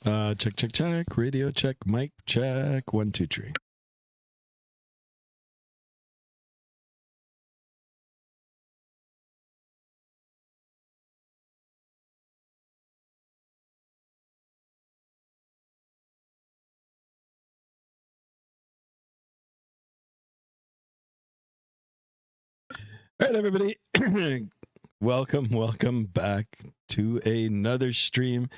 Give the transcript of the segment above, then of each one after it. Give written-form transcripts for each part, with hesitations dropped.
Check, check, check. Radio check. Mic check. 1, 2, 3. All right, everybody. welcome back to another stream.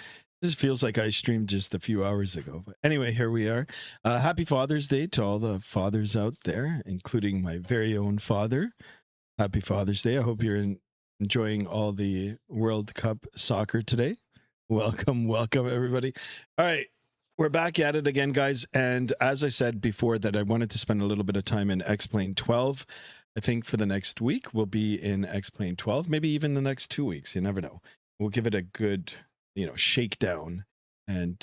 This feels like I streamed just a few hours ago. But anyway, here we are. Happy Father's Day to all the fathers out there, including my very own father. Happy Father's Day. I hope you're enjoying all the World Cup soccer today. Welcome, everybody. All right. We're back at it again, guys. And as I said before, that I wanted to spend a little bit of time in XPlane12. I think for the next week, we'll be in XPlane12, maybe even the next 2 weeks. You never know. We'll give it a good, shakedown and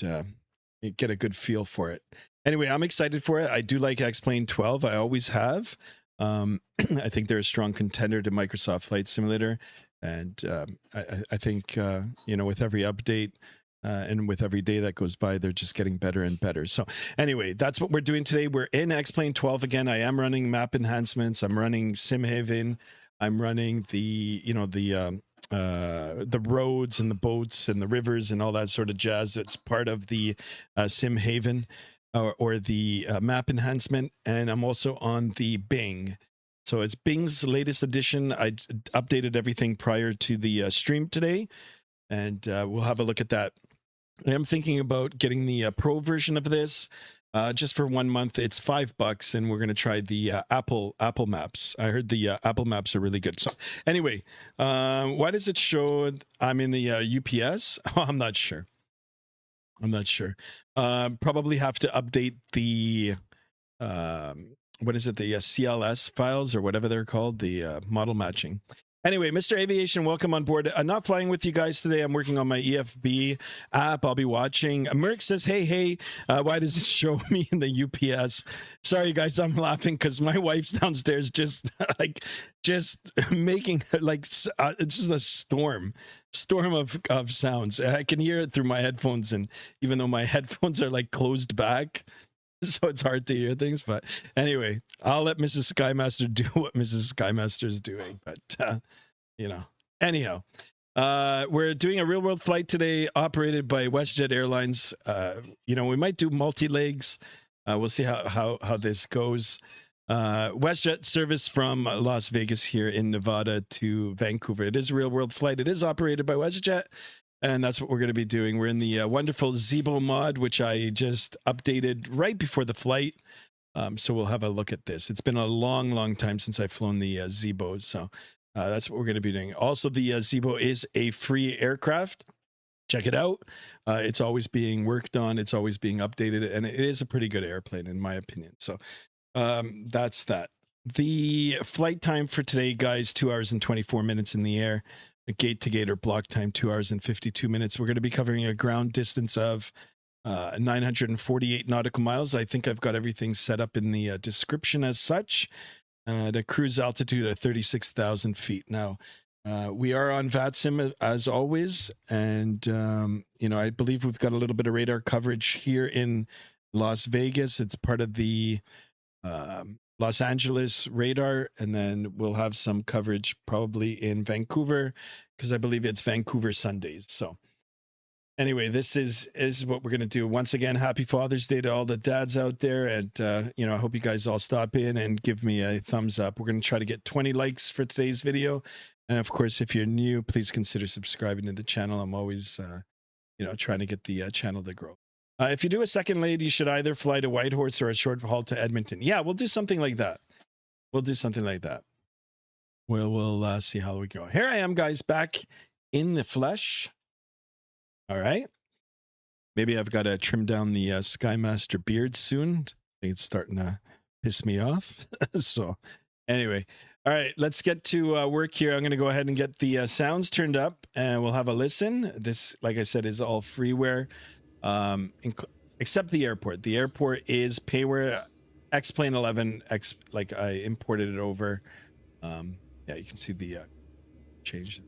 get a good feel for it. Anyway, I'm excited for it. I do like XPlane12. I always have. I think they're a strong contender to Microsoft Flight Simulator. And I think, with every update, and with every day that goes by, they're just getting better and better. So anyway, that's what we're doing today. We're in XPlane12 again. I am running map enhancements. I'm running SimHaven. I'm running the roads and the boats and the rivers and all that sort of jazz. It's part of the SimHaven or the map enhancement. And I'm also on the Bing. So it's Bing's latest edition. I updated everything prior to the stream today, and we'll have a look at that. I am thinking about getting the pro version of this just for 1 month. It's $5, and we're going to try the Apple Maps. I heard the Apple Maps are really good. So anyway, why does it show I'm in the UPS? Oh, I'm not sure. Probably have to update the what is it? The CLS files or whatever they're called, the model matching. Anyway, Mr. Aviation, welcome on board. I'm not flying with you guys today. I'm working on my EFB app. I'll be watching. Merck says, hey, why does it show me in the UPS? Sorry, guys, I'm laughing because my wife's downstairs just making it's just a storm of sounds. I can hear it through my headphones, and even though my headphones are like closed back, so it's hard to hear things. But anyway, I'll let Mrs. Skymaster do what Mrs. Skymaster is doing. But anyhow, we're doing a real world flight today, operated by Westjet Airlines. We might do multi-legs. We'll see how this goes. Westjet service from Las Vegas here in Nevada to Vancouver. It is a real world flight. It is operated by Westjet. And that's what we're going to be doing. We're in the wonderful Zibo mod, which I just updated right before the flight. So we'll have a look at this. It's been a long time since I've flown the Zibo. So that's what we're going to be doing. Also, the Zibo is a free aircraft. Check it out. It's always being worked on. It's always being updated. And it is a pretty good airplane, in my opinion. So that's that. The flight time for today, guys, 2 hours and 24 minutes in the air. Gate to gate or block time 2 hours and 52 minutes. We're going to be covering a ground distance of 948 nautical miles. I think I've got everything set up in the description as such. The cruise altitude at 36,000 feet. Now, we are on VATSIM as always, and I believe we've got a little bit of radar coverage here in Las Vegas. It's part of the Los Angeles radar, and then we'll have some coverage probably in Vancouver, because I believe it's Vancouver Sundays. So anyway, this is what we're going to do. Once again, happy Father's Day to all the dads out there. And, I hope you guys all stop in and give me a thumbs up. We're going to try to get 20 likes for today's video. And of course, if you're new, please consider subscribing to the channel. I'm always, trying to get the channel to grow. If you do a second leg, you should either fly to Whitehorse or a short haul to Edmonton. Yeah, we'll do something like that. We'll see how we go. Here I am, guys, back in the flesh. All right. Maybe I've got to trim down the Skymaster beard soon. I think it's starting to piss me off. So anyway, all right, let's get to work here. I'm going to go ahead and get the sounds turned up, and we'll have a listen. This, like I said, is all freeware. Except the airport. The airport is payware. XPlane11 like I imported it over. Yeah, you can see the change.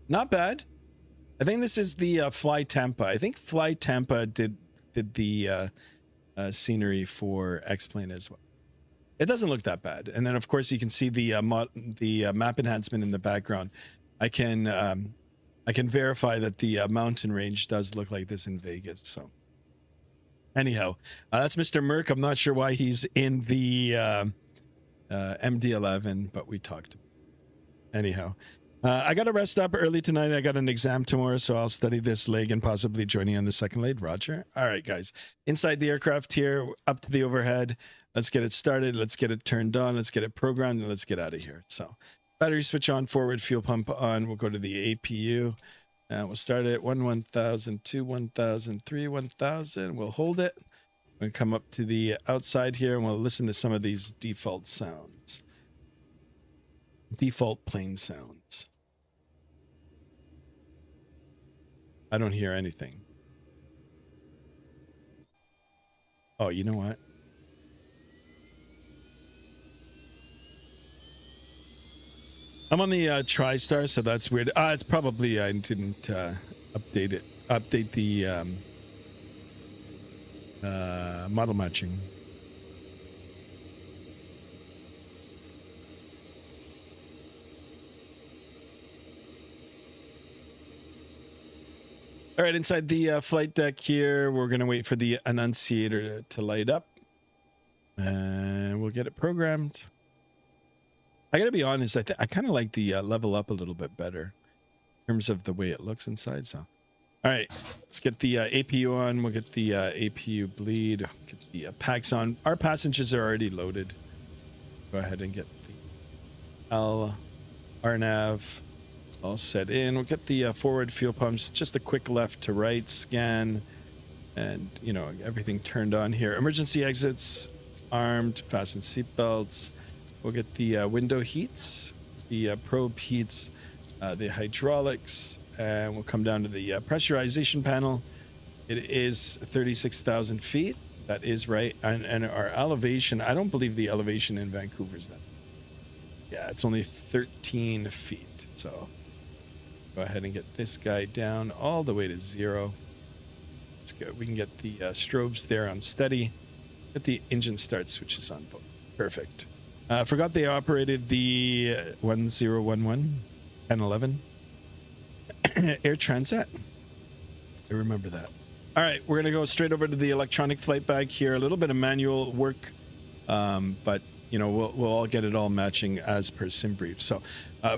Not bad. I think this is the Fly Tampa. I think Fly Tampa did the scenery for X-Plane as well. It doesn't look that bad. And then of course you can see the map enhancement in the background. I can verify that the mountain range does look like this in Vegas. So anyhow, that's Mr. Merck. I'm not sure why he's in the MD-11, but we talked. Anyhow, I got to rest up early tonight. I got an exam tomorrow, so I'll study this leg and possibly join you on the second leg. Roger. All right, guys. Inside the aircraft here, up to the overhead. Let's get it started. Let's get it turned on. Let's get it programmed, and let's get out of here. So battery switch on, forward fuel pump on. We'll go to the APU. We'll start it 1,000, 2, 1,000, 3, 1,000. We'll hold it. We'll come up to the outside here, and we'll listen to some of these default sounds. Default plane sounds. I don't hear anything. Oh, you know what? I'm on the TriStar, so that's weird. It's probably I didn't update it. Update the model matching. All right, inside the flight deck here, we're going to wait for the annunciator to light up. And we'll get it programmed. I got to be honest, I kind of like the level up a little bit better in terms of the way it looks inside. So, all right, let's get the APU on. We'll get the APU bleed. Get the packs on. Our passengers are already loaded. Go ahead and get the RNAV all set in. We'll get the forward fuel pumps, just a quick left to right scan, and you know, everything turned on here. Emergency exits armed, fasten seatbelts. We'll get the window heats, the probe heats, the hydraulics, and we'll come down to the pressurization panel. It is 36,000 feet. That is right. And our elevation, I don't believe the elevation in Vancouver is that. Yeah, it's only 13 feet. So go ahead and get this guy down all the way to 0. That's good. We can get the strobes there on steady. Get the engine start switches on both. Perfect. Forgot they operated the 1011, 1011 Air Transat. I remember that. All right, we're going to go straight over to the electronic flight bag here. A little bit of manual work, but you know, we'll all get it all matching as per sim brief. So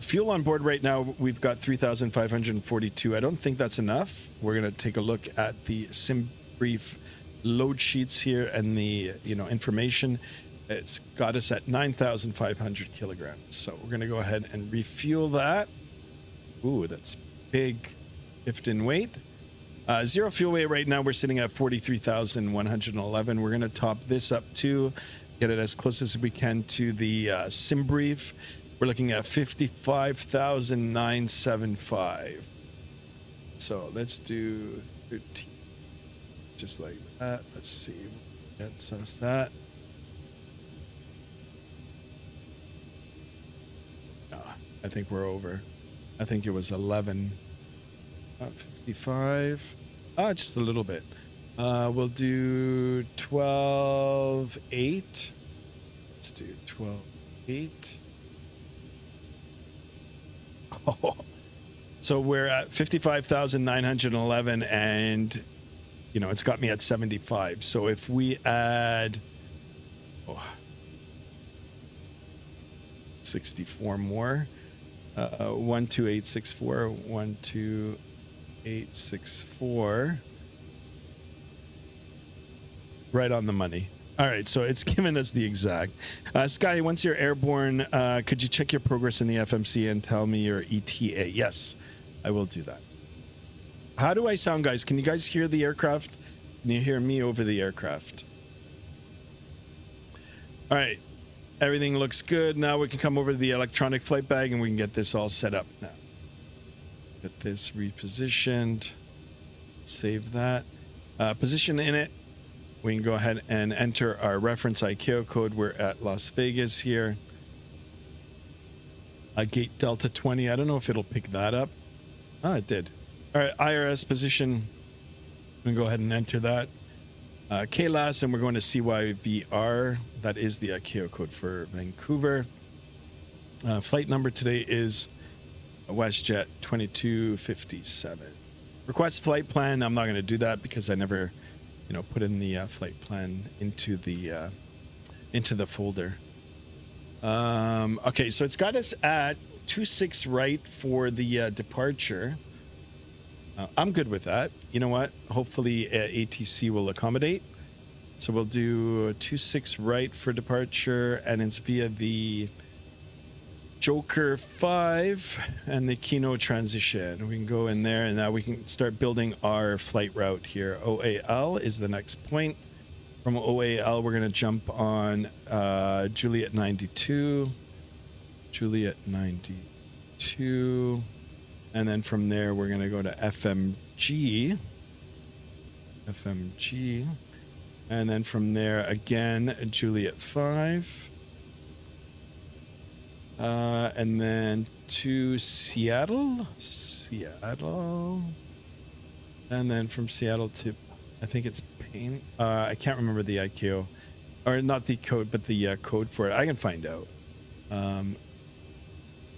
fuel on board right now, we've got 3,542. I don't think that's enough. We're going to take a look at the sim brief load sheets here and the, you know, information. It's got us at 9,500 kilograms. So we're going to go ahead and refuel that. Ooh, that's big lift in weight. Zero fuel weight right now, we're sitting at 43,111. We're going to top this up to get it as close as we can to the sim brief. We're looking at 55,975. So let's do 13, just like that. Let's see what gets us that. I think we're over. I think it was 11. 55. Just a little bit. We'll do 12.8. Let's do 12.8. Oh. So we're at 55,911, and you know, it's got me at 75. So if we add 64 more, 12864, 12864, right on the money. All right, so it's given us the exact. Sky, once you're airborne, could you check your progress in the FMC and tell me your ETA? Yes, I will do that. How do I sound, guys? Can you guys hear the aircraft? Can you hear me over the aircraft? All right. Everything looks good. Now we can come over to the electronic flight bag and we can get this all set up now. Get this repositioned. Save that. Position in it. We can go ahead and enter our reference ICAO code. We're at Las Vegas here. Gate Delta 20. I don't know if it'll pick that up. It did. All right, IRS position. I'm gonna go ahead and enter that. KLAS, and we're going to CYVR. That is the ICAO code for Vancouver. Flight number today is Westjet 2257. Request flight plan. I'm not going to do that because I never, put in the flight plan into the folder. Okay, so it's got us at 26 right for the departure. I'm good with that. You know what? Hopefully ATC will accommodate. So we'll do 26 right for departure, and it's via the Joker 5 and the Kino transition. We can go in there, and now we can start building our flight route here. OAL is the next point. From OAL, we're going to jump on Juliet 92. Juliet 92. And then from there, we're going to go to FMG. FMG. And then from there, again, Juliet 5. And then to Seattle. Seattle. And then from Seattle to, I think it's Payne. I can't remember the IQ. Or not the code, but the code for it. I can find out. I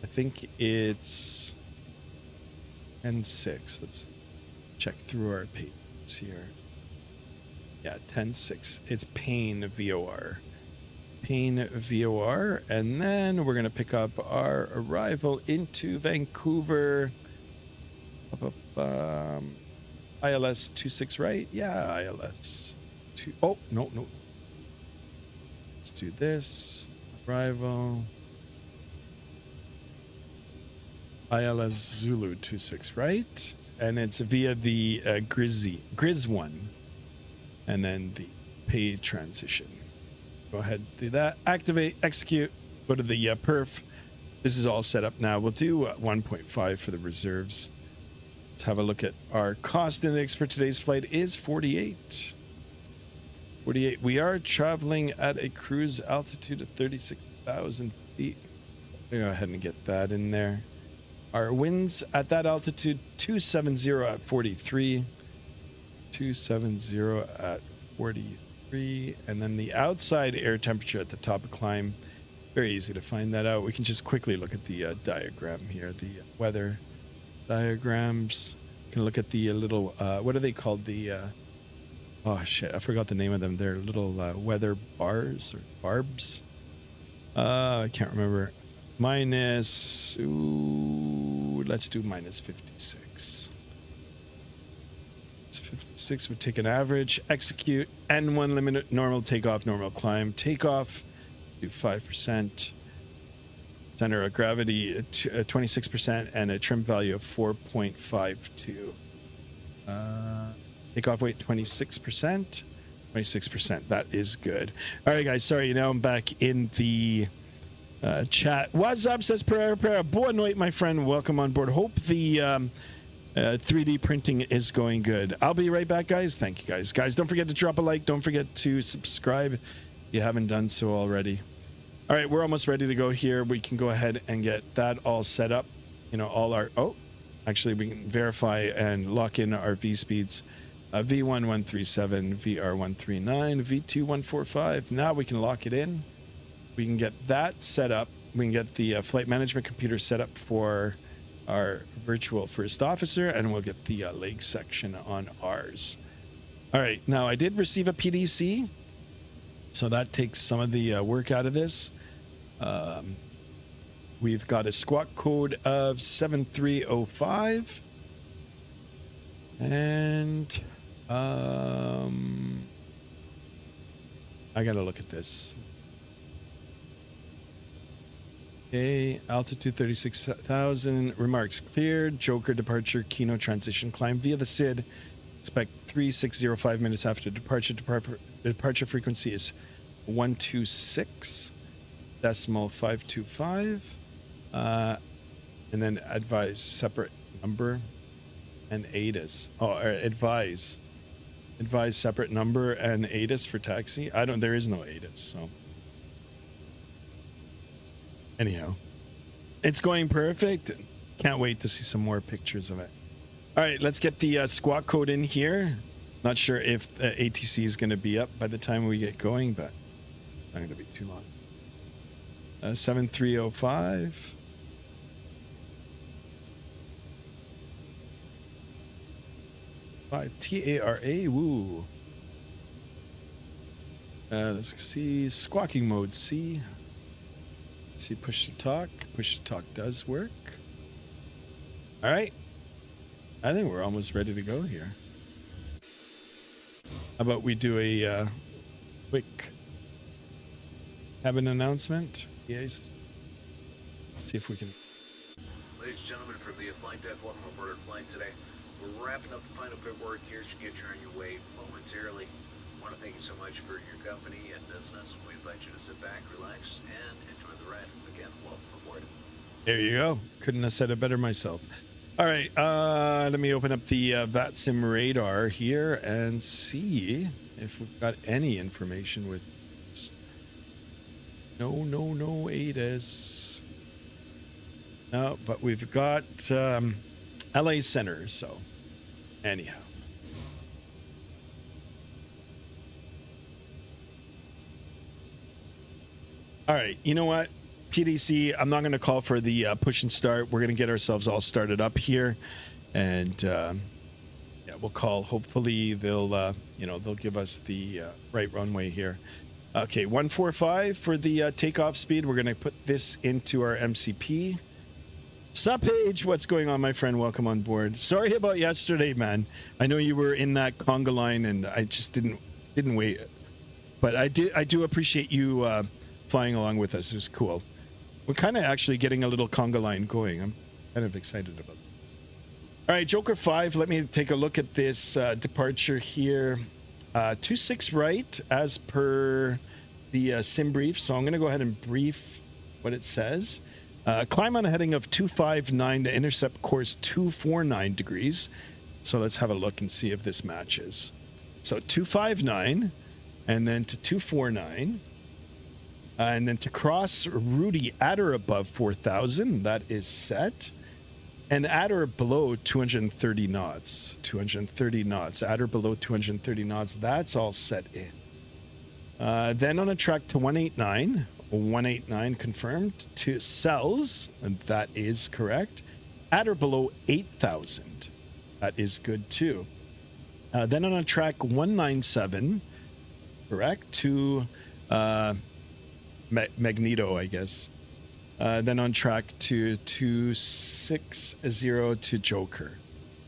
think it's 10-6. Let's check through our pages here. Yeah, 10-6. It's Payne VOR. Payne VOR. And then we're going to pick up our arrival into Vancouver. ILS 26, right? Yeah, ILS 2. Oh, no. Let's do this. Arrival. ILS Zulu 26, right? And it's via the Grizz 1. And then the pay transition. Go ahead, do that. Activate, execute, go to the perf. This is all set up now. We'll do 1.5 for the reserves. Let's have a look at our cost index for today's flight is 48. 48. We are traveling at a cruise altitude of 36,000 feet. Go ahead and get that in there. Our winds at that altitude, 270 at 43. 270 at 43. And then the outside air temperature at the top of climb. Very easy to find that out. We can just quickly look at the diagram here, the weather diagrams. You can look at the little, what are they called? The, oh shit, I forgot the name of them. They're little weather bars or barbs. I can't remember. Minus, ooh, let's do minus 56. It's 56 would take an average. Execute. N1 limit, normal takeoff, normal climb. Takeoff, do 5%. Center of gravity, 26%, and a trim value of 4.52. Takeoff weight, 26%. 26%. That is good. All right, guys. Sorry, now I'm back in the chat. What's up, says Pereira. Boa noite, my friend. Welcome on board. Hope the 3D printing is going good. I'll be right back, guys. Thank you, guys. Guys, don't forget to drop a like. Don't forget to subscribe if you haven't done so already. All right, we're almost ready to go here. We can go ahead and get that all set up. All our... Oh, actually, we can verify and lock in our V speeds. V1137, VR139, V2145. Now we can lock it in. We can get that set up. We can get the flight management computer set up for our virtual first officer, and we'll get the leg section on ours. All right, now I did receive a PDC, so that takes some of the work out of this. We've got a squawk code of 7305, and I gotta look at this. Okay, altitude 36,000. Remarks cleared. Joker departure. Kino transition. Climb via the SID. Expect 3605 minutes after departure. Departure frequency is 126.525. And then advise separate number and ATIS. Oh, or advise separate number and ATIS for taxi. There is no ATIS, so. Anyhow, it's going perfect. Can't wait to see some more pictures of it. All right, let's get the squawk code in here. Not sure if ATC is going to be up by the time we get going, but not going to be too long. 7305. TARA, woo. Let's see, squawking mode C. Let's see, push to talk. Push to talk does work. All right. I think we're almost ready to go here. How about we do a quick cabin announcement? Yes. See if we can. Ladies and gentlemen, for the flight deck, welcome aboard our flight today. We're wrapping up the final paperwork here to get you on your way momentarily. I want to thank you so much for your company and business. We invite you to sit back, relax, and enjoy the ride. Again, welcome aboard. There you go. Couldn't have said it better myself. All right, let me open up the VATSIM radar here and see if we've got any information with this. No, ADIS. No, but we've got LA Center, so anyhow. All right, you know what? PDC, I'm not going to call for the push and start. We're going to get ourselves all started up here, and yeah, we'll call. Hopefully, they'll they'll give us the right runway here. Okay, 145 for the takeoff speed. We're going to put this into our MCP. Sup, Paige? What's going on, my friend? Welcome on board. Sorry about yesterday, man. I know you were in that conga line, and I just didn't wait. But I do appreciate you flying along with us. It was cool. We're kind of actually getting a little conga line going. I'm kind of excited about it. All right, Joker 5, let me take a look at this departure here. 26 right as per the sim brief. So I'm going to go ahead and brief what it says. Climb on a heading of 259 to intercept course 249 degrees. So let's have a look and see if this matches. So 259 and then to 249. And then to cross Rudy at or above 4,000, that is set. And at or below 230 knots. 230 knots. At or below 230 knots, that's all set in. Then on a track to 189. 189 confirmed to cells, and that is correct. At or below 8,000. That is good too. Then on a track 197, correct, to... Magneto, I guess. Then on track to 260 to Joker.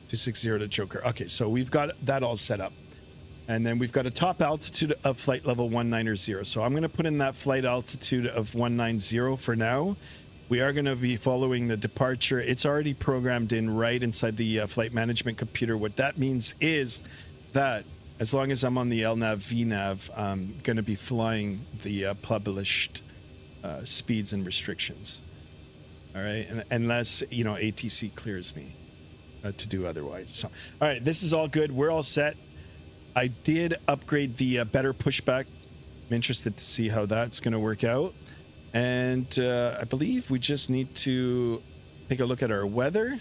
260 to Joker. Okay, so we've got that all set up. And then we've got a top altitude of flight level 190. So I'm going to put in that flight altitude of 190 for now. We are going to be following the departure. It's already programmed in right inside the flight management computer. What that means is that as long as I'm on the LNAV, VNAV, I'm going to be flying the published speeds and restrictions. All right, and unless, ATC clears me to do otherwise. So, all right, this is all good. We're all set. I did upgrade the better pushback. I'm interested to see how that's going to work out. And I believe we just need to take a look at our weather,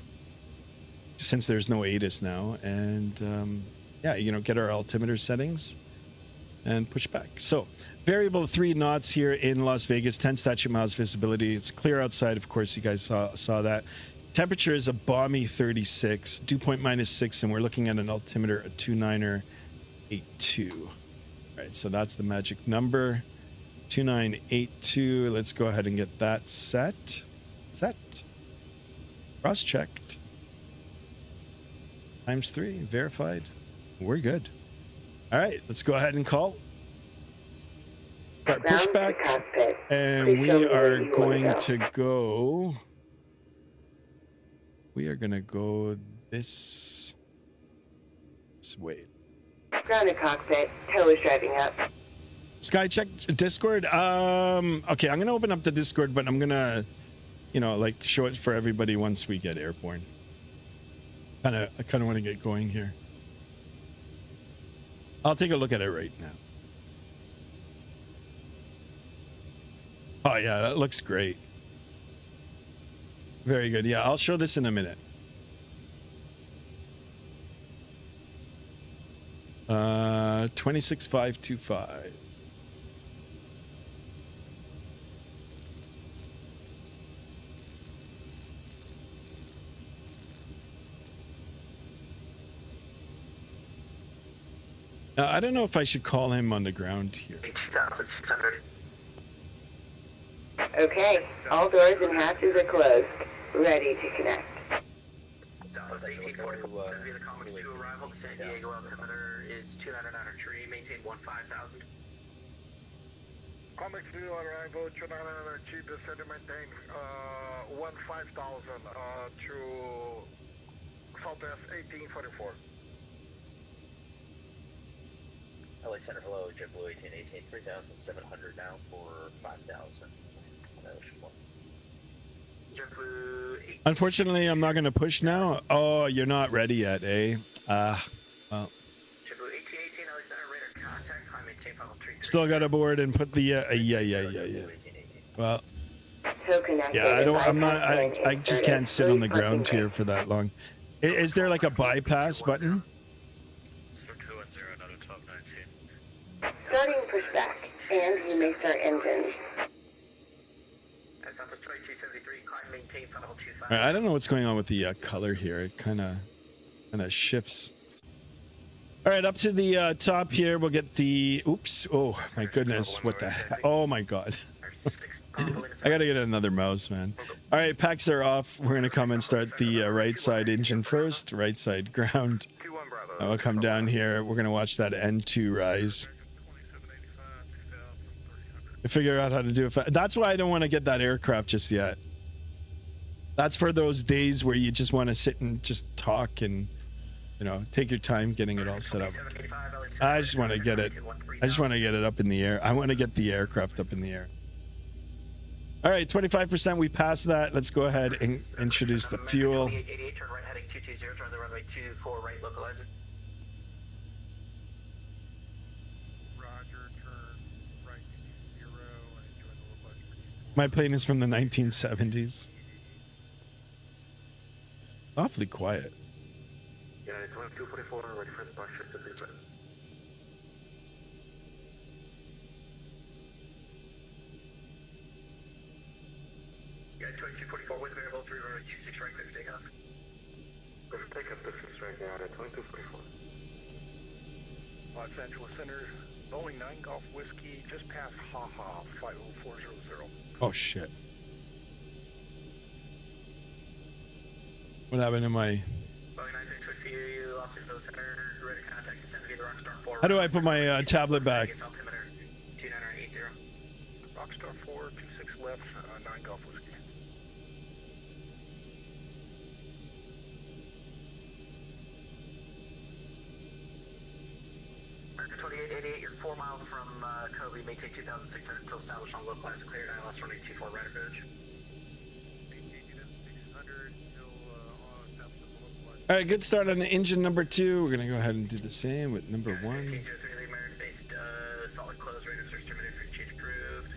since there's no ATIS now, and yeah, get our altimeter settings and push back. So variable 3 knots here in Las Vegas, 10 statute miles visibility. It's clear outside, of course. You guys saw that. Temperature is a balmy 36, dew point -6, and we're looking at an altimeter, a 2982. All right, so that's the magic number, 2982. Let's go ahead and get that set. Cross-checked. ×3, verified. We're good. All right, let's go ahead and call. Got pushback, and we are going to go. We are going to go this way. Grounded cockpit, tow is driving up. Sky check Discord. Okay, I'm going to open up the Discord, but I'm going to, show it for everybody once we get airborne. I kind of want to get going here. I'll take a look at it right now. Oh, yeah, that looks great. Very good. Yeah, I'll show this in a minute. 26525. I don't know if I should call him on the ground here. 2,600. Okay, all doors and hatches are closed. Ready to connect. Southwest 1844, via the Comics 2 arrival, San Diego altimeter is 299 tree, maintain 15,000. Comics 2 arrival, 299 tree, descend and maintain 15,000 to Southwest 1844. LA Center, hello, JetBlue 1818, 3,700 now for 5,000. Unfortunately, I'm not going to push now. Oh, you're not ready yet, eh? Well. Still got to board and put the yeah. Well, yeah, I just can't sit on the ground here for that long. Is there like a bypass button? Starting pushback, and you may start engines. All right, I don't know what's going on with the color here. It kind of shifts. All right, up to the top here. We'll get the. Oops! Oh my goodness! What the heck? Oh my god! I gotta get another mouse, man. All right, packs are off. We're gonna come and start the right side engine first. Right side ground. We'll come down here. We're gonna watch that N2 rise. Figure out how to do it. That's why I don't want to get that aircraft just yet. That's for those days where you just want to sit and just talk and, you know, take your time getting it all set up. I just want to get it. I just want to get it up in the air. I want to get the aircraft up in the air. All right, 25%. We passed that. Let's go ahead and introduce the fuel. My plane is from the 1970s. Awfully quiet. Yeah, 2244, ready for the box shift to 6 minutes. Yeah, 2244 with variable 3 runway 26 right, clear for takeoff. Clear for takeoff to 6 right now at 2244. Los Angeles Center, Boeing 9 Golf Whiskey, just past HaHa, 50400. Oh shit. What happened to my... How do I put my tablet back? Rockstar 426 left, 9 Golf Whiskey. America 2888, you're 4 miles from Kobe, maintain 2,600 until established on localized cleared ILS runway 24 right approach. All right, good start on the engine number 2. We're gonna go ahead and do the same with number 1. Solid close, radar search terminated, for change approved.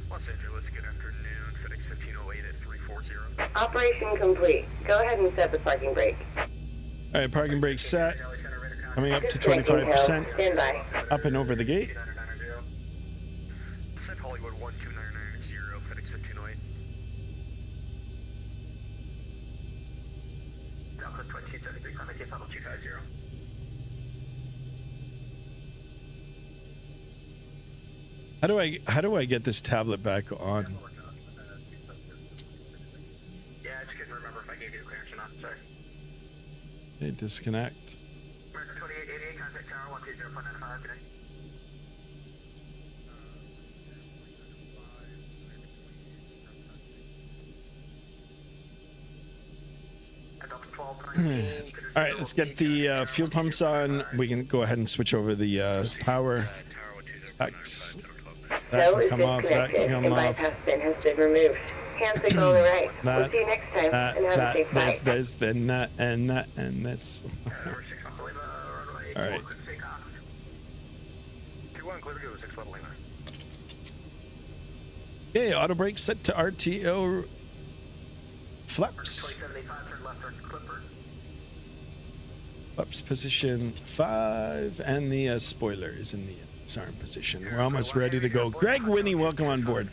Los Angeles, good afternoon, FedEx 1508 at 340. Operation complete. Go ahead and set the parking brake. All right, parking brake set. Coming up to 25%. Stand by. Up and over the gate. Hollywood 12990, FedEx 1508. Southwest 2273, climate case level 250. How do I get this tablet back on? Yeah, I just couldn't remember if I gave you the clearance or not, sorry. Okay, disconnect. America 2888, contact tower 120.95 today. All right, let's get the fuel pumps on. We can go ahead and switch over the power packs. That can come off. That can come off. Bypass bin has been removed. Hand signal on the right. We'll see you next time. And have a safe flight. This, then that, and that, and this. All right. 21, clear to go, 6 level Lima. Okay, auto brake set to RTO. flaps. 2785, turn left, turn Clipper. Flaps position 5, and the spoiler is in the disarm position. We're almost ready to go. Greg Winnie, welcome on board.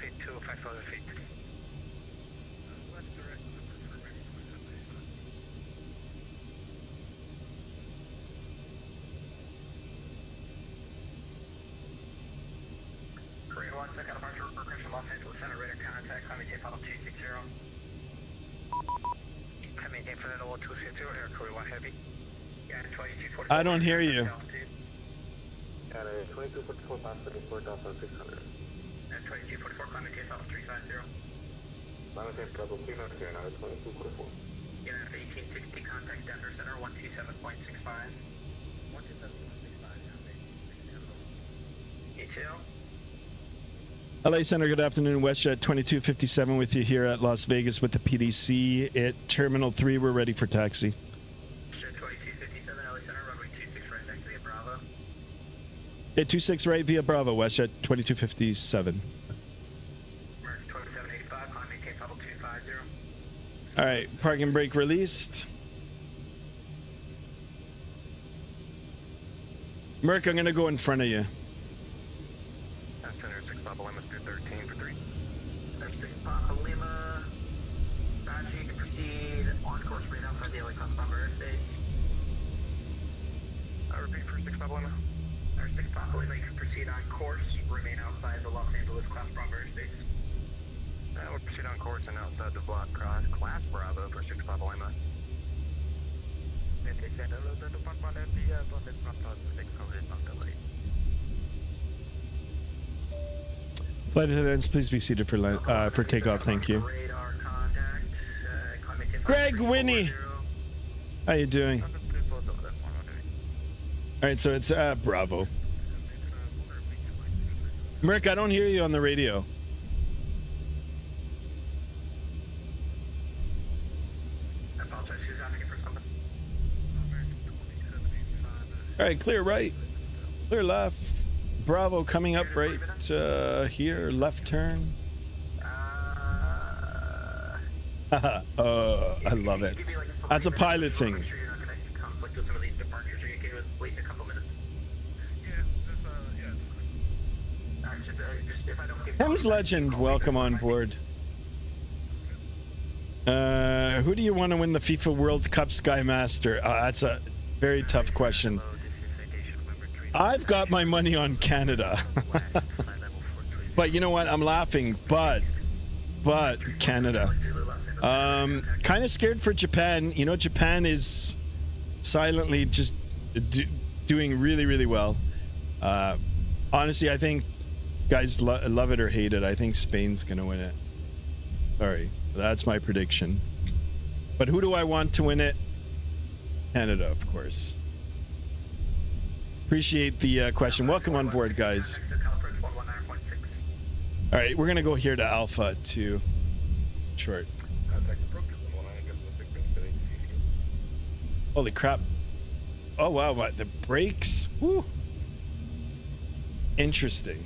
Los Angeles Center, radar contact, climb maintain final 260. Climb maintain for that 260, air Korea 1 heavy. Yeah, 2244. I don't hear you. 2244 past 34,600. And 2244, climb maintain final 350. Climb maintain level 390, now 2244. Yeah, 1860, contact Denver Center, 127.65. 127.65, E2. LA Center, good afternoon. Westjet 2257 with you here at Las Vegas with the PDC. At Terminal 3, we're ready for taxi. Jet 2257, LA Center, runway 26 right next to the Bravo. At 26 right via Bravo, Westjet 2257. American 2785, climb maintain level 250. All right, parking brake released. Merc, I'm going to go in front of you. Center 6 Papa Lima, speed 13 for 3. 6 Papa Lima. Roger, you can proceed on course right outside the LA Class Bomber airspace. I repeat for 6 Papa Lima. Or 6 Papa Lima, you can proceed on course, remain outside the Los Angeles Class Bomber airspace. We'll proceed on course and outside the block cross Class Bravo for 6 Papa Lima. Flight attendants, please be seated for takeoff. Thank you. Radar contact. Greg Winnie, how you doing? All right, so it's Bravo. Merc, I don't hear you on the radio. I apologize, who's asking for something? All right, clear right, clear left. Bravo coming up right here, left turn. I love it. That's a pilot thing. Make sure you're not going to conflict with some of these departures. Are you okay with waiting a couple minutes? Alright, just if I don't get... Thames Legend, welcome on board. Who do you want to win the FIFA World Cup, Skymaster? That's a very tough question. I've got my money on Canada. But you know what? I'm laughing, but Canada. Kind of scared for Japan. You know, Japan is silently just doing really, really well. Honestly, I think, guys, love it or hate it, I think Spain's going to win it. Sorry, that's my prediction. But who do I want to win it? Canada, of course. Appreciate the question. Welcome on board, guys. All right, we're going to go here to Alpha to short. Holy crap. Oh, wow. What? The brakes? Woo. Interesting.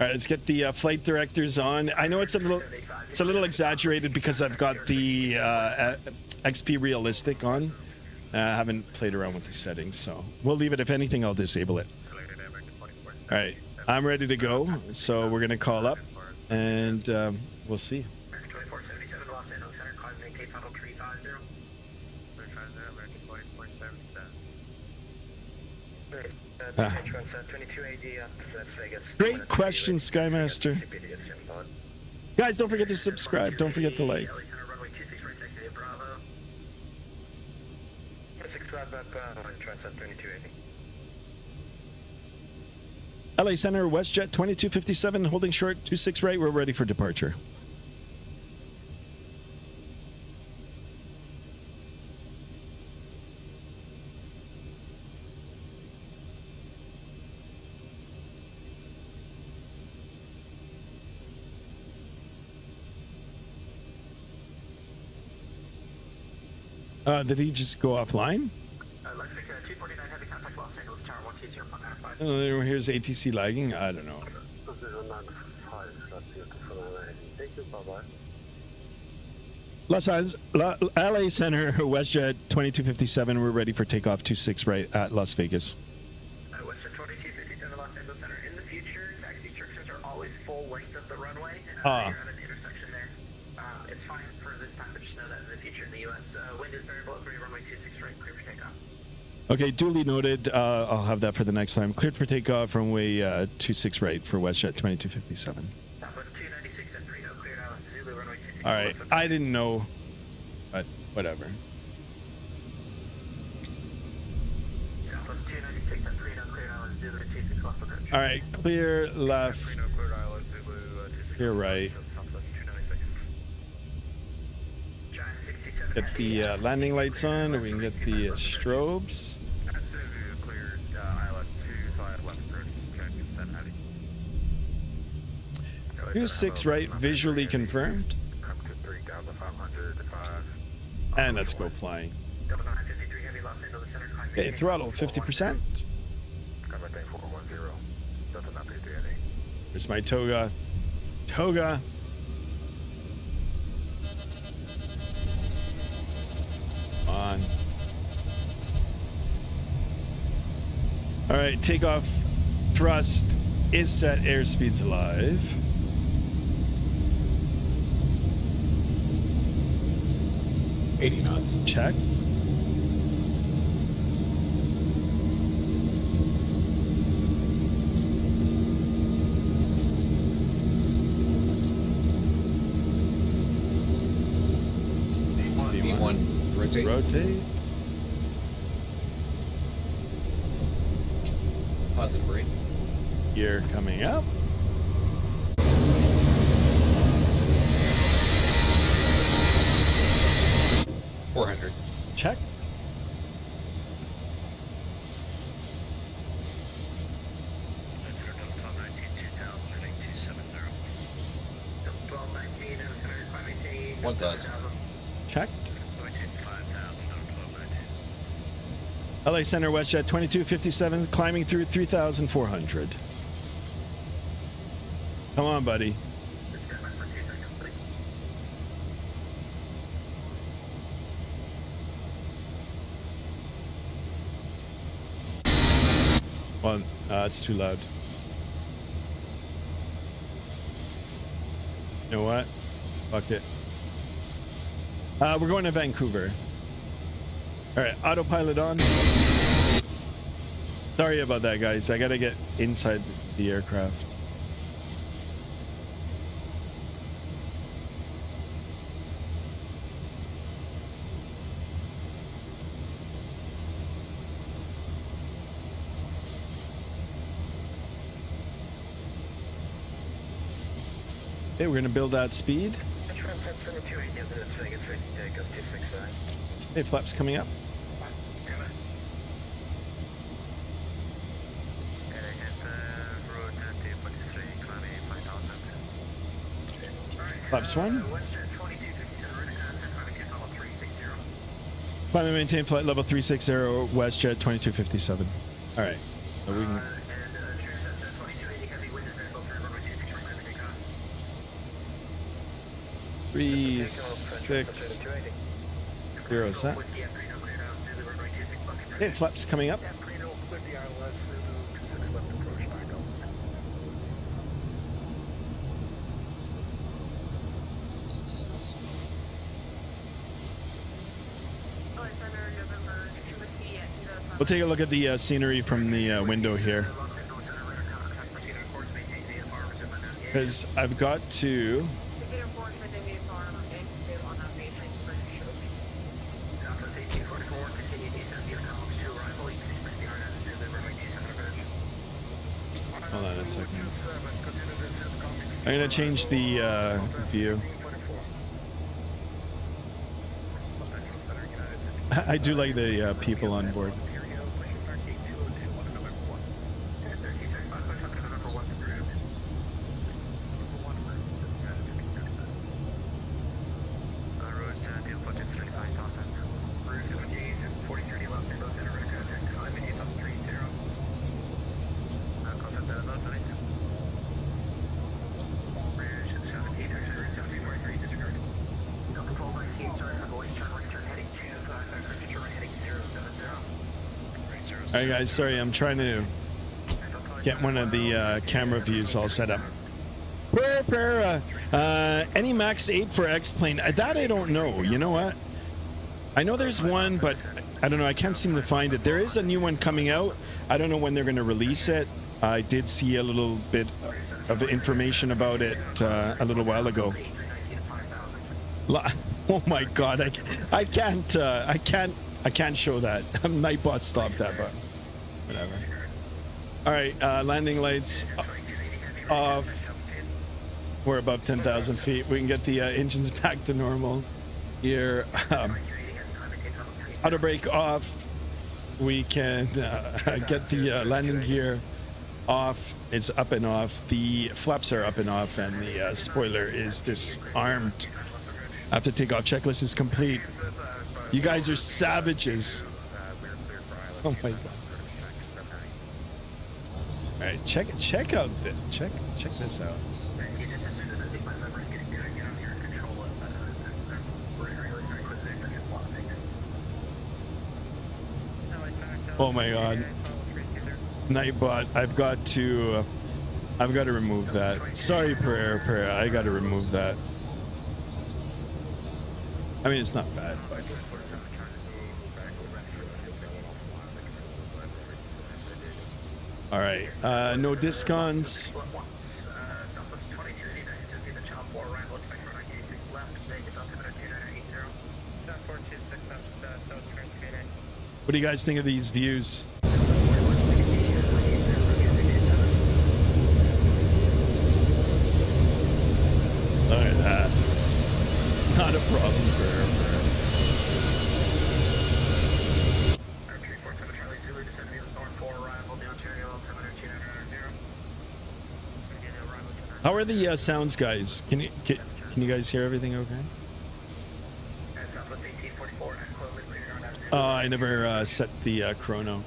All right, let's get the flight directors on. I know it's a little exaggerated because I've got the XP Realistic on. I haven't played around with the settings, so we'll leave it. If anything, I'll disable it. All right, I'm ready to go, so we're going to call up, and we'll see. American 2477, Los Angeles Center, climb maintain final 350. 22 AD, that's Vegas. Great question, Skymaster. Guys, don't forget to subscribe. Don't forget to like. LA Center, Westjet 2257, holding short 26 right. We're ready for departure. Did he just go offline? Oh, here's ATC lagging. I don't know. Los Angeles, LA Center, Westjet 2257. We're ready for takeoff 26 right at Las Vegas. Westjet 2257 Los Angeles Center. In the future, taxi structures are always full length of the runway. You're at an intersection there. It's fine for this time, but just know that in the future in the U.S. Wind is variable at 3 runway 26 right, clear for takeoff. Okay, duly noted. I'll have that for the next time. Cleared for takeoff, runway 26 right for Westjet 2257. Southwest 296 at Prino, cleared out Zulu, runway 26. All right, I didn't know, but whatever. Southwest 296 at Prino, cleared out Zulu, 26 left approach. All right, clear left, Prino, cleared island, Zulu, 26. clear right. Southwest 296. Giant 67 Get the landing lights on, or we can get the strobes. At Zulu, cleared island 25 left approach. Check, send heavy. 26 right, visually confirmed. Come to 3,500 to 5. And let's go flying. 953 heavy Los Angeles Center. Okay, throttle 50%. Come at 410. Delta 933 NA. There's my toga. Toga. On. All right, takeoff thrust is set. Airspeed's alive. knots. Check. V1. Rotate. Rotate. Positive rate. Gear coming up. $400. Checked. $1,000. Checked. LA Center, Westjet 2257, climbing through 3,400. Come on, buddy. Well, it's too loud. You know what? Fuck it. We're going to Vancouver. All right, autopilot on. Sorry about that, guys. I gotta get inside the aircraft. Okay, we're gonna build that speed. Hey, flaps coming up. Flaps 1. Climb and maintain flight level 360, Westjet 2257. All right. So we can... 360 set. Okay, flaps coming up. We'll take a look at the scenery from the window here. Because I've got to... Hold on a second. I'm going to change the view. I do like the people on board. All right, guys. Sorry, I'm trying to get one of the camera views all set up. Any Max 8 for X-Plane? That I don't know. You know what? I know there's one, but I don't know. I can't seem to find it. There is a new one coming out. I don't know when they're going to release it. I did see a little bit of information about it a little while ago. Oh my God! I can't show that. Nightbot stopped that, but whatever. All right, landing lights off. We're above 10,000 feet. We can get the engines back to normal here. Auto brake off. We can get the landing gear off. It's up and off. The flaps are up and off, and the spoiler is disarmed. After takeoff checklist is complete. You guys are savages. Oh my God. All right, check out check this out. Oh my God. Nightbot, I've got to remove that. Sorry, prayer. I got to remove that. I mean, it's not bad, but all right. No discons. What do you guys think of these views? Look at that. Not a problem, prayer. How are the sounds, guys? Can you guys hear everything okay? I never set the chrono.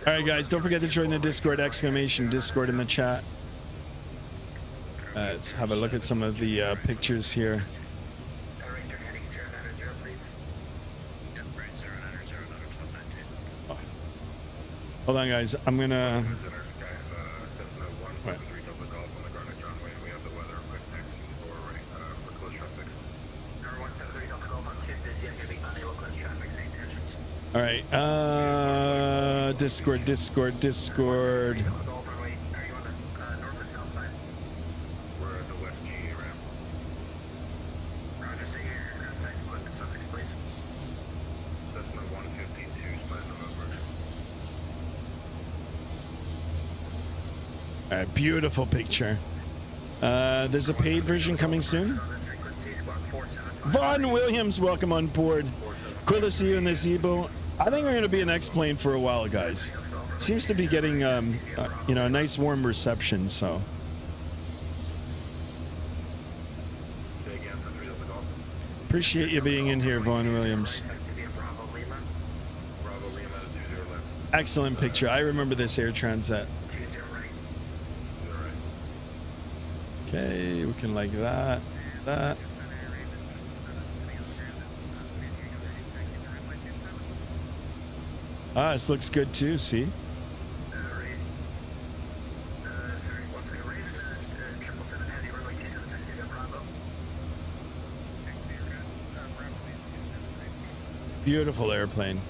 All right, guys, don't forget to join the Discord, Discord in the chat. Let's have a look at some of the pictures here. Oh. Hold on, guys. I'm gonna. Right. All right, Discord. All right, beautiful picture. There's a paid version coming soon. Vaughn Williams, welcome on board. Cool to see you in the Zibo. I think we're going to be an X-Plane for a while, guys. Seems to be getting, a nice warm reception, so. Appreciate you being in here, Vaughn Williams. Excellent picture. I remember this Air Transat. Okay, we can like that. Ah, this looks good too, see? Beautiful airplane.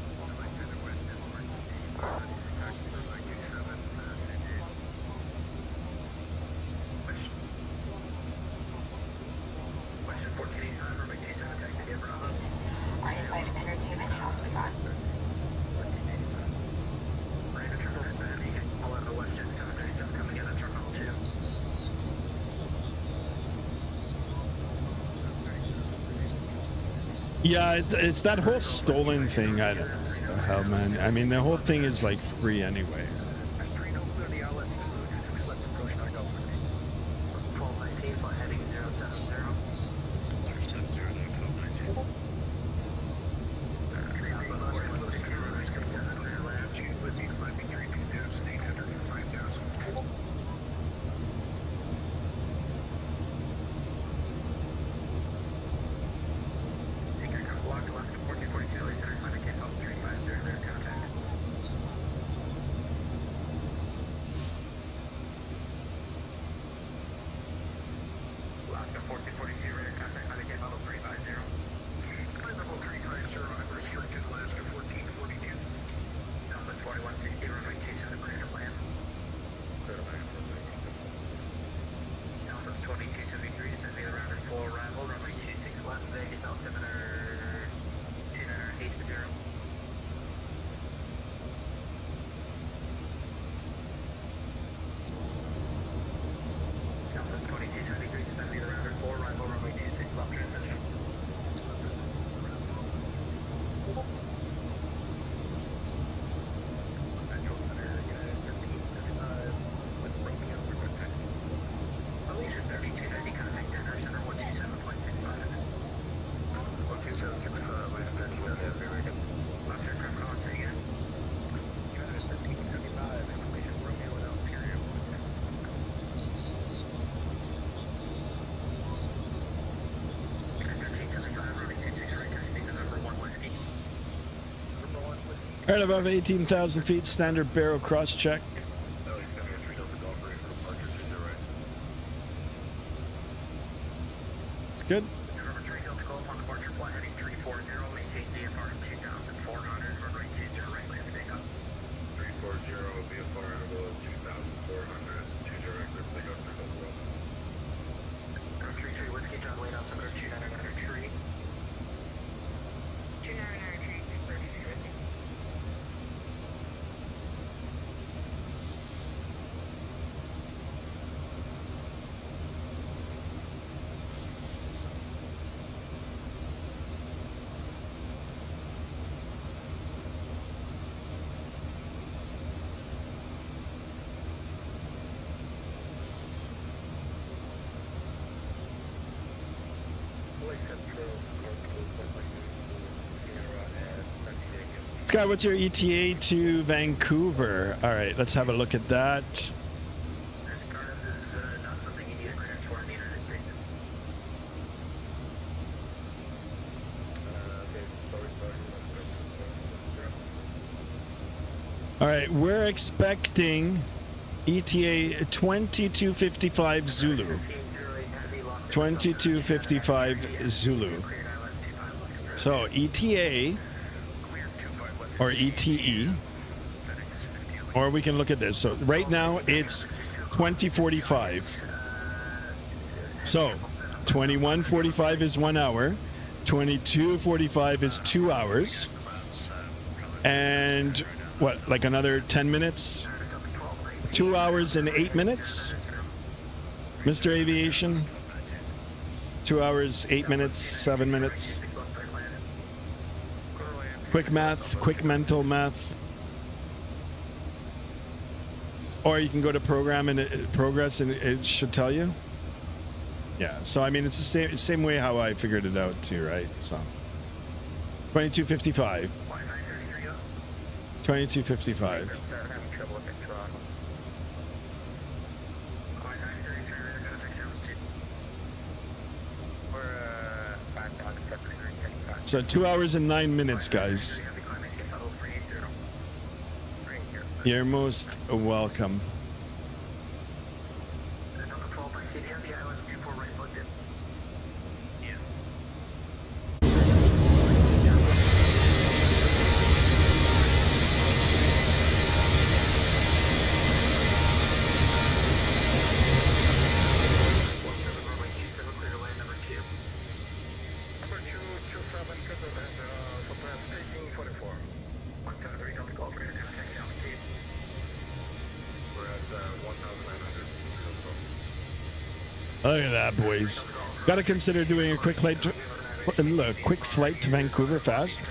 Yeah, it's that whole stolen thing. I don't know how, man. I mean, the whole thing is like free anyway. Right above 18,000 feet, standard barrel cross check. It's good. November 3 Delta Golf on departure, flight heading 340, maintain VFR 2,400, runway 20 right, clear for takeoff. 340 VFR level 2,400, 20 right, clear for takeoff, circle the road. 33 Whiskey, John Wayne, altimeter 299 tree. 299 tree, 633 Whiskey. Scott, what's your ETA to Vancouver? All right, let's have a look at that. This startup is not something you need a clearance for in the United States. All right, we're expecting ETA 2255 Zulu. 2255 Zulu. So ETA or ETE, or we can look at this. So right now it's 2045. So 2145 is 1 hour, 2245 is 2 hours, and what, like another 10 minutes? 2 hours and 8 minutes? Mr. Aviation? 2 hours, 8 minutes, 7 minutes. Quick math, quick mental math. Or you can go to program and progress and it should tell you. Yeah, so I mean, it's the same way how I figured it out too, right? So 2255. 2255. So 2 hours and 9 minutes, guys. You're most welcome. Look at that, boys. Got to consider doing a quick flight to Vancouver fast.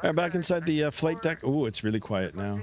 All right, back inside the flight deck. Oh, it's really quiet now.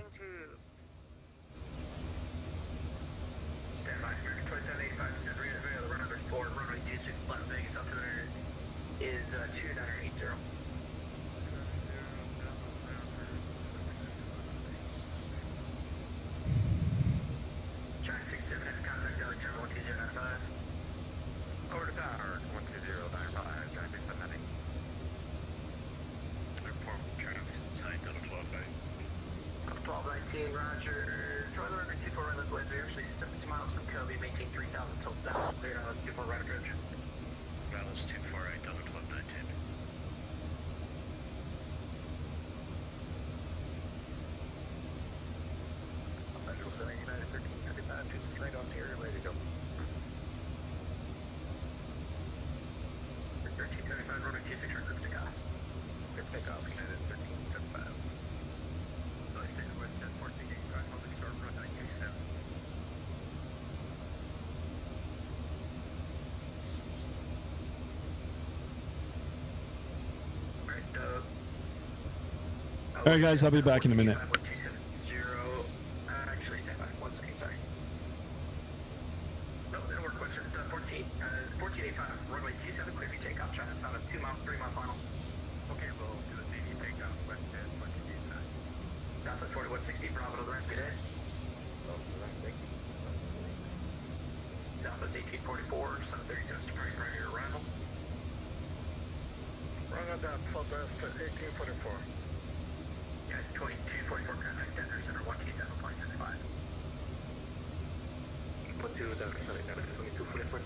All right, guys, I'll be back in a minute. Actually, stand by. 1 second, sorry. No, that'll work quicker. 1485, runway 27, clear for takeoff, China, sound of 2. mile, 3 mile final. Okay, we'll do the CD takeoff, Westjet, what you need that. Southwest 4160, Bravo to the rest, good day. Southwest 1844, 737 departing primary arrival. Run on that, Southwest 1844. Yeah, 2244, contact Denver Center 127.65. Put you down, 2244.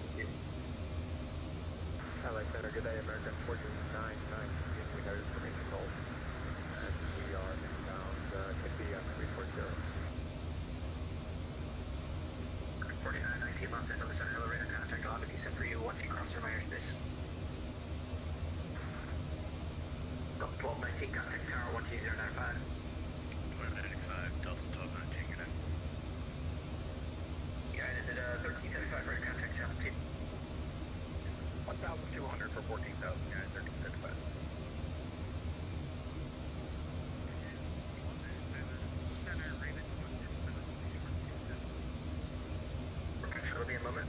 Hello, Center, good day, American 1499. We have information hold. And we are inbound, could be 340. 4919 Los Angeles Center elevator contact. I'll have a descent for you once you cross your airspace. 1219 contact tower 12095. 1295, Delta 1219, good day. Yeah, is it 1375 for contact 17? 1,200 for 14,000, guys, 1375. It'll be a moment.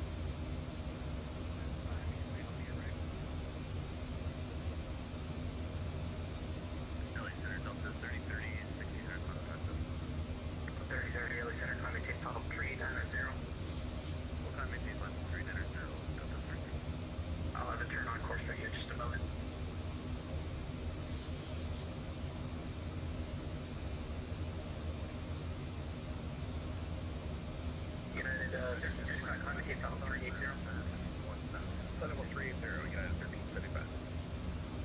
LA Center, Delta 3030, 1600 contact. 3030 LA Center, climb maintain final 390. We'll time maintain level 390, Delta 30. I'll have a turn on course for you in just a moment. United 1335, climb maintain final 380. Level 380, United 1375.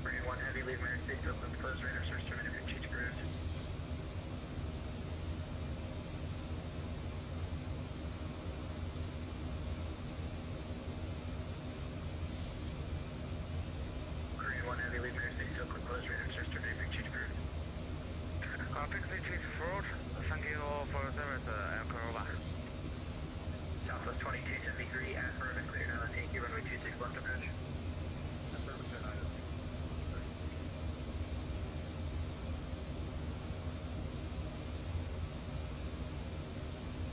Marine 1 Heavy, leave Marine Space open, close radar source, terminated, change ground. Marine 1 Heavy, leave Marine Space open, close radar source, terminated, change ground. Taxi Chief Road, thank you for service, Aircraft over. Southwest 2273, affirmative, clear now, thank you, runway 26 left approach.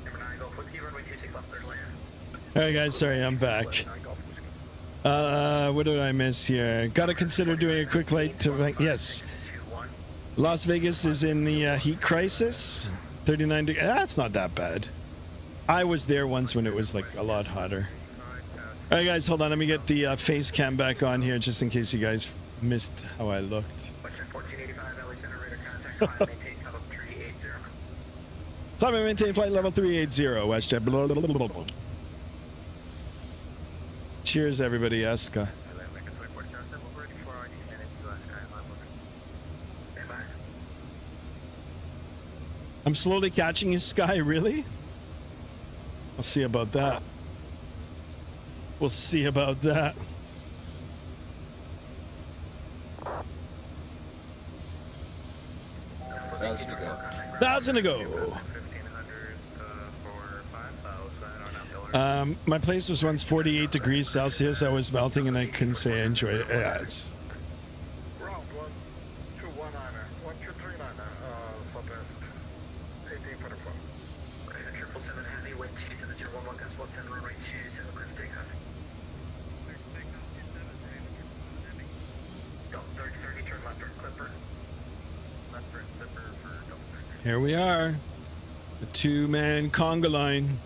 Number 9, Gulf Whiskey, runway 26 left, third land. All right, guys. Sorry, I'm back. What did I miss here? Gotta consider doing a quick light to yes. 21. Las Vegas is in the heat crisis. 39 degrees. That's not that bad. I was there once when it was like a lot hotter. All right, guys, hold on. Let me get the face cam back on here just in case you guys missed how I looked. Westjet 1485, LA Center, radar contact, climb, maintain, level 380. Climb and maintain flight level 380, Westjet. Blah, blah, blah, blah, blah. Cheers, everybody. Eska. I'm slowly catching his sky, really? We'll see about that. We'll see about that. Thousand to go. 1,000 to go. My place was once 48 degrees Celsius. I was melting and I couldn't say I enjoyed it. Yeah, it's... Round 1219, 1239, Southwest 1844. Okay, the 777 Heavy, wind 27011, gust 17, runway 27, clear for takeoff. Delta 3030, turn left turn Clipper. Left turn Clipper for Delta 3030. Here we are. The two-man conga line.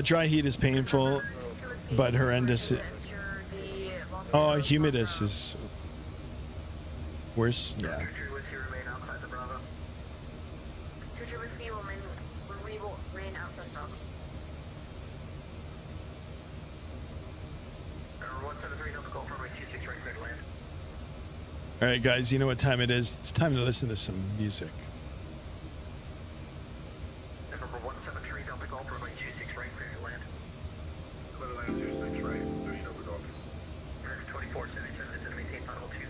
Dry heat is painful, but horrendous. Oh, humidus is worse. Yeah. True Whiskey, remain outside the Bravo. True Whiskey will remain outside Bravo. Number 173, Delta Golf, runway 26, right clear to land. All right, guys, you know what time it is. It's time to listen to some music. Number 173, Delta Golf, runway 26, right clear to land. Clear land 26, right, 30 Delta Golf. American 2477, is to maintain final 250.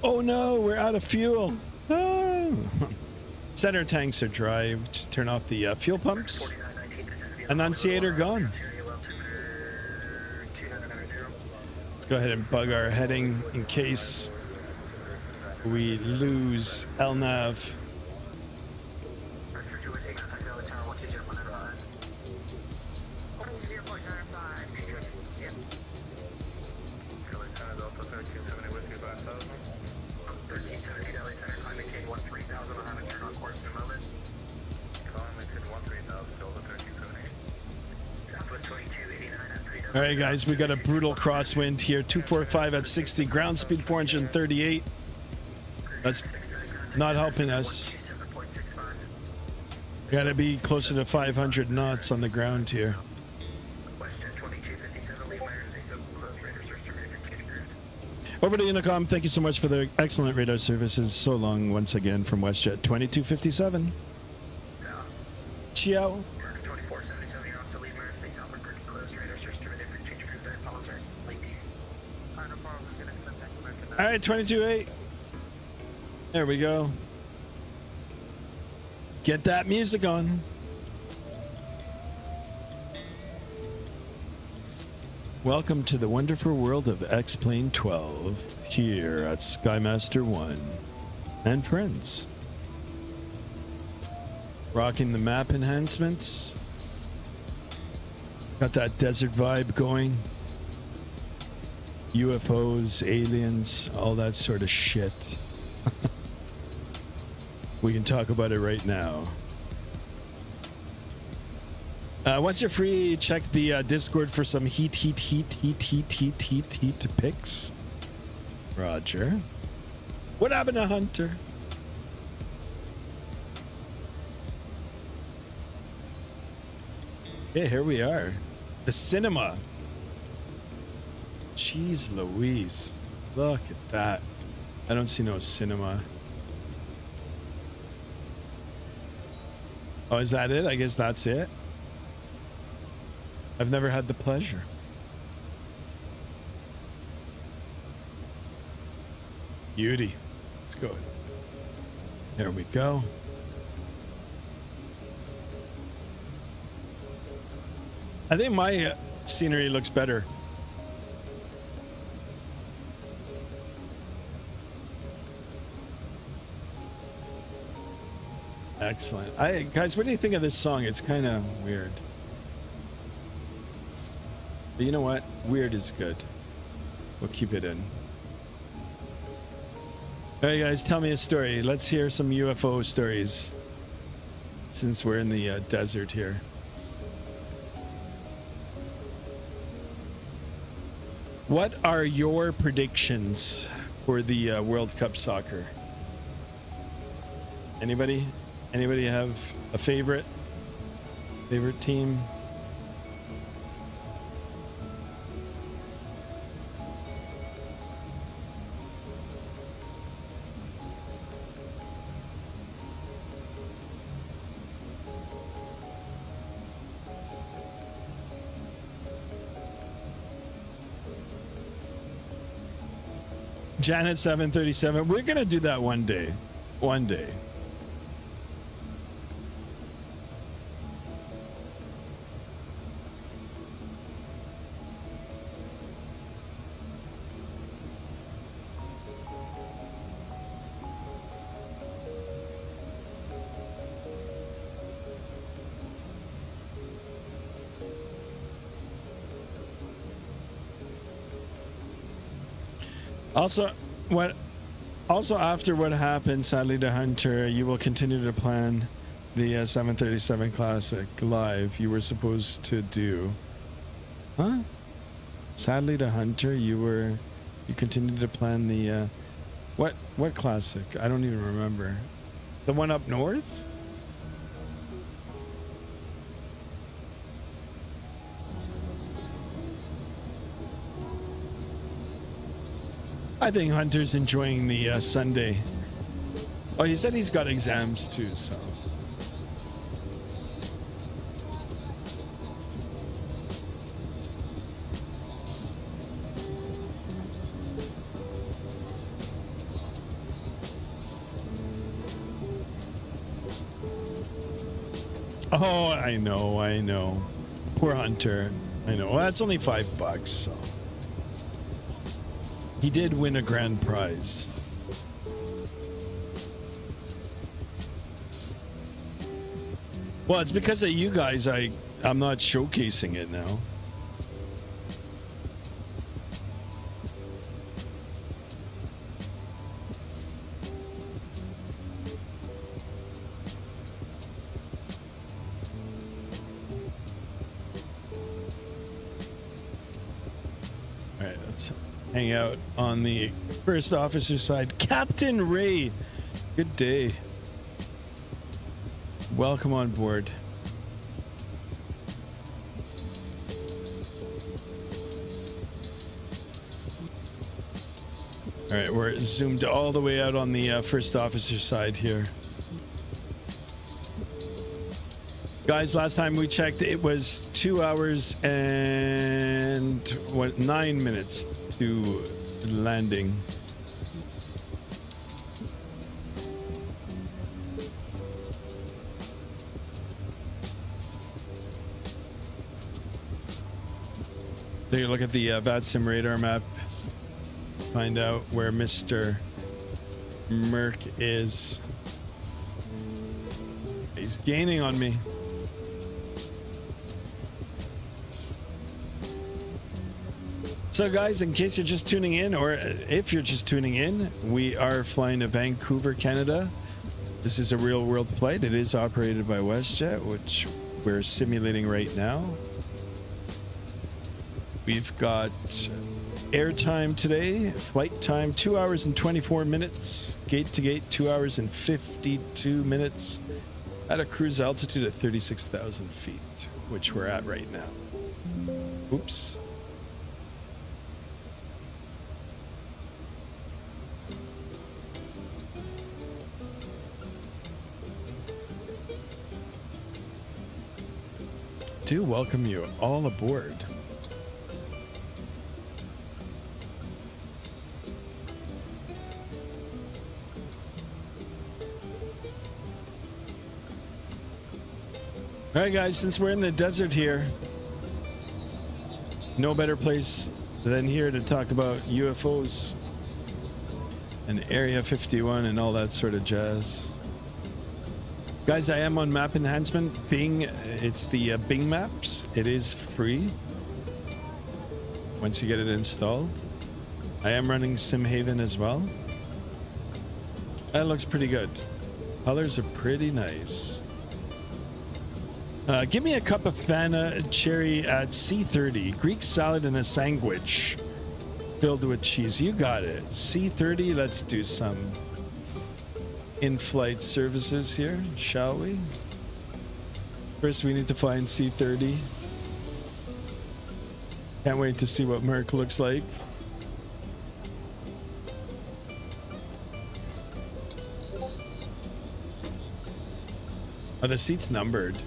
Oh no, we're out of fuel. Oh. Center tanks are dry. Just turn off the fuel pumps. Annunciator gone. Let's go ahead and bug our heading in case we lose LNAV. All right, guys, we got a brutal crosswind here. 245 at 60, ground speed 438. That's not helping us. Got to be closer to 500 knots on the ground here. Over to Unicom. Thank you so much for the excellent radar services. So long once again from Westjet 2257. Ciao. All right, 22.8. There we go. Get that music on. Welcome to the wonderful world of XPlane12 here at Skymaster 1 and friends. Rocking the map enhancements. Got that desert vibe going. UFOs, aliens, all that sort of shit. We can talk about it right now. Once you're free, check the Discord for some heat pics. Roger. What happened to Hunter? Yeah, here we are. The cinema. Jeez Louise. Look at that. I don't see no cinema. Oh, is that it? I guess that's it. I've never had the pleasure. Beauty. Let's go. There we go. I think my scenery looks better. Excellent. Guys, what do you think of this song? It's kind of weird. But you know what? Weird is good. We'll keep it in. All right, guys, tell me a story. Let's hear some UFO stories. Since we're in the desert here. What are your predictions for the World Cup soccer? Anybody? Anybody have a favorite team? Janet 737. We're gonna do that one day. One day. Also, after what happened, sadly, to Hunter, you will continue to plan the 737 Classic live you were supposed to do. Huh? Sadly to Hunter, you continued to plan the what Classic? I don't even remember. The one up north? I think Hunter's enjoying the Sunday. Oh, he said he's got exams too, so. Oh, I know. Poor Hunter. I know. Well, that's only $5, so. He did win a grand prize. Well, it's because of you guys I'm not showcasing it now. All right, let's hang out on the first officer side. Captain Ray, good day. Welcome on board. All right, we're zoomed all the way out on the first officer side here. Guys, last time we checked, it was 2 hours and 9 minutes to landing. Take a look at the VATSIM radar map. Find out where Mr. Merc is. He's gaining on me. So guys, in case you're just tuning in, or if you're just tuning in, we are flying to Vancouver, Canada. This is a real world flight. It is operated by Westjet, which we're simulating right now. We've got airtime today, flight time 2 hours and 24 minutes, gate to gate 2 hours and 52 minutes at a cruise altitude of 36,000 feet, which we're at right now. Oops. Do welcome you all aboard. All right, guys, since we're in the desert here, no better place than here to talk about UFOs and Area 51 and all that sort of jazz. Guys, I am on map enhancement. Bing, it's the Bing Maps. It is free once you get it installed. I am running SimHaven as well. That looks pretty good. Colors are pretty nice. Give me a cup of Fanta cherry at C30. Greek salad and a sandwich filled with cheese. You got it. C30, let's do some in-flight services here, shall we? First, we need to fly in C30. Can't wait to see what Merc looks like. Oh, the seat's numbered.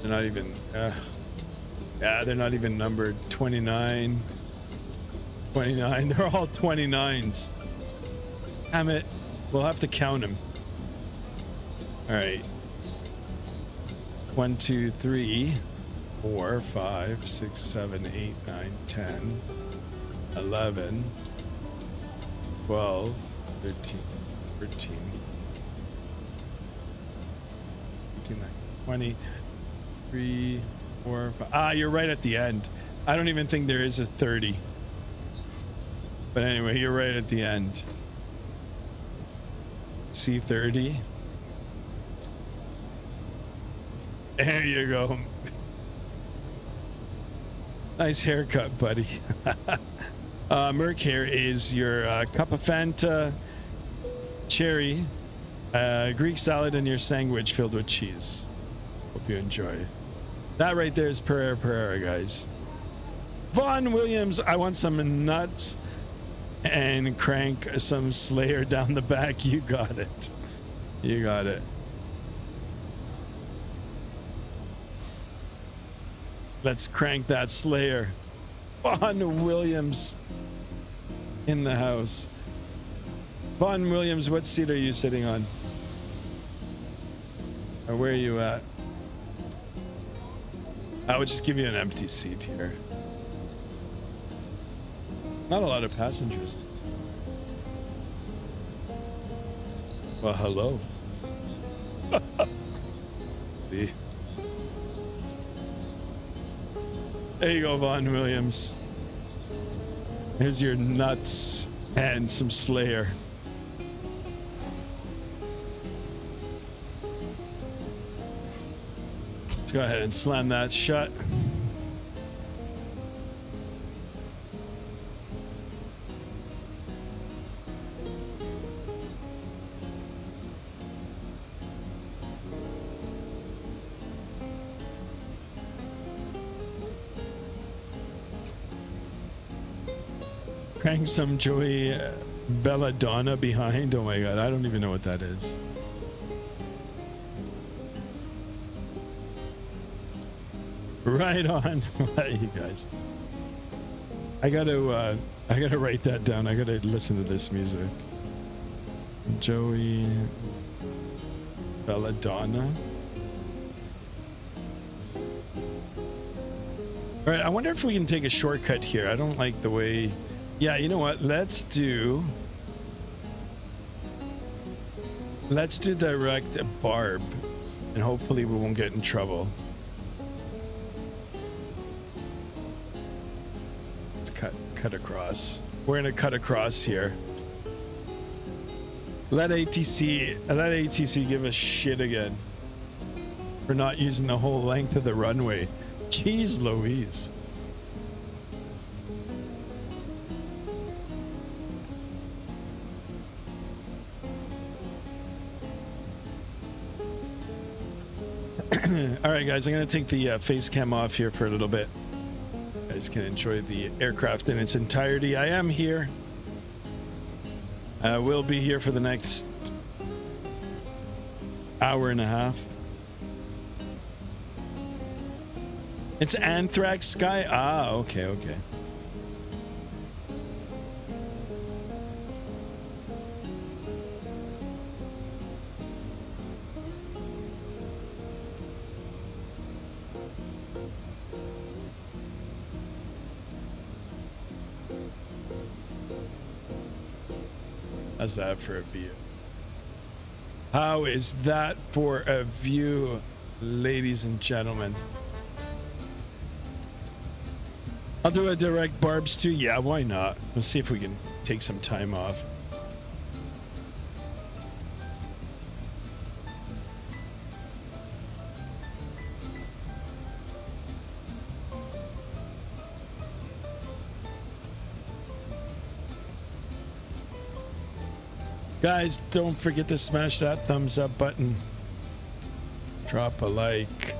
They're not even, yeah, they're not even numbered. 29, 29, they're all 29s. Damn it, we'll have to count them. All right. 1, 2, 3, 4, 5, 6, 7, 8, 9, 10, 11, 12, 13, 14, 15, 20, 3, 4, 5. Ah, you're right at the end. I don't even think there is a 30. But anyway, you're right at the end. C30. There you go. Nice haircut, buddy. Merc here is your cup of Fanta, cherry, Greek salad, and your sandwich filled with cheese. Hope you enjoy. That right there is Pereira, guys. Vaughn Williams, I want some nuts and crank some Slayer down the back. You got it. You got it. Let's crank that Slayer. Vaughn Williams in the house. Vaughn Williams, what seat are you sitting on? Or where are you at? I would just give you an empty seat here. Not a lot of passengers. Well, hello. See? There you go, Vaughn Williams. Here's your nuts and some Slayer. Let's go ahead and slam that shut. wearing some Joey Belladonna behind. Oh my god, I don't even know what that is. Right on. You guys. I gotta write that down. I gotta listen to this music. Joey Belladonna. All right, I wonder if we can take a shortcut here. I don't like the way... Yeah, you know what? Let's do direct barb, and hopefully we won't get in trouble. Let's cut across. We're gonna cut across here. Let ATC give us shit again for not using the whole length of the runway. Jeez Louise. All right, guys, I'm going to take the face cam off here for a little bit. You guys can enjoy the aircraft in its entirety. I am here. I will be here for the next hour and a half. It's Anthrax Sky? Ah, okay, okay. How's that for a view? How is that for a view, ladies and gentlemen? I'll do a direct barbs too. Yeah, why not? Let's see if we can take some time off. Guys, don't forget to smash that thumbs up button. Drop a like.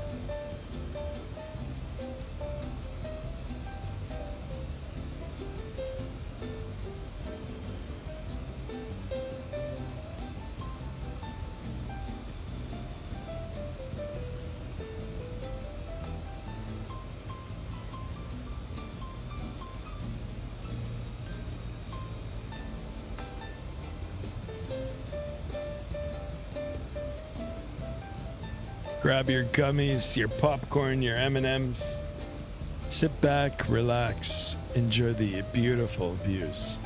Grab your gummies, your popcorn, your M&Ms. Sit back, relax, enjoy the beautiful views.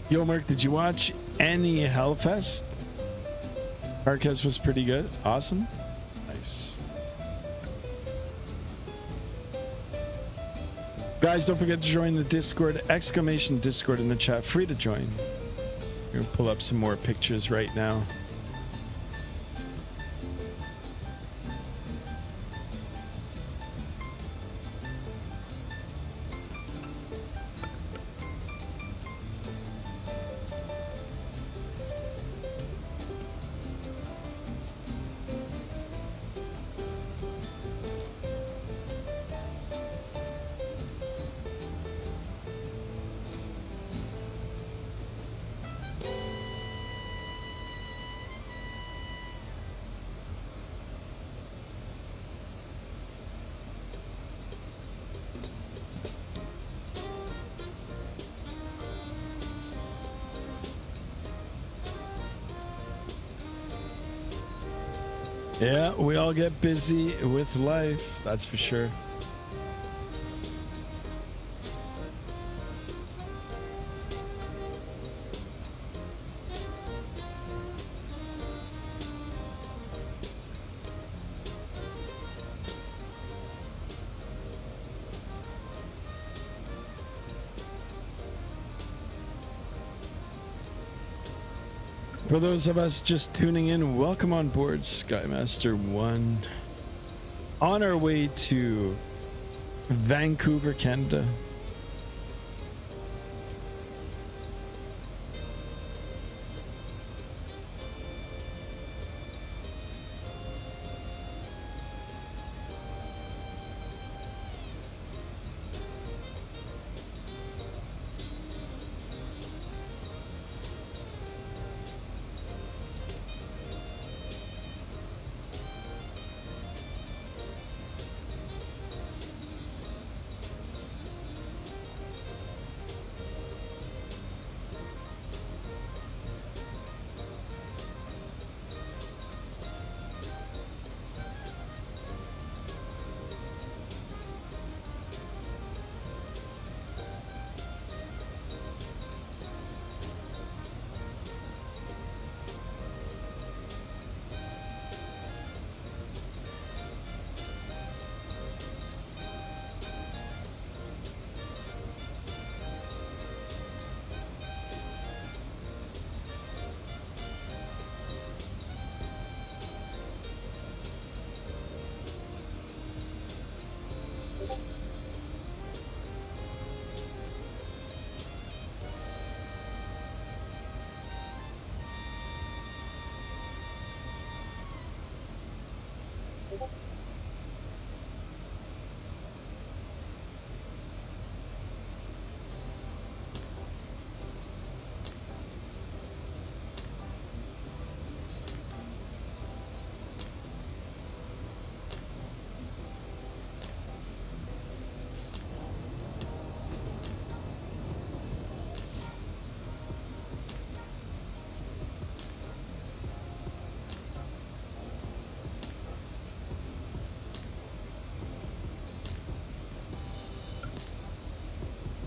Yo, Mark, did you watch any Hellfest? Carcass was pretty good. Awesome. Nice. Guys, don't forget to join the Discord. Exclamation Discord in the chat. Free to join. I'm going to pull up some more pictures right now. Yeah, we all get busy with life, that's for sure. For those of us just tuning in, welcome on board Skymaster 1. On our way to Vancouver, Canada.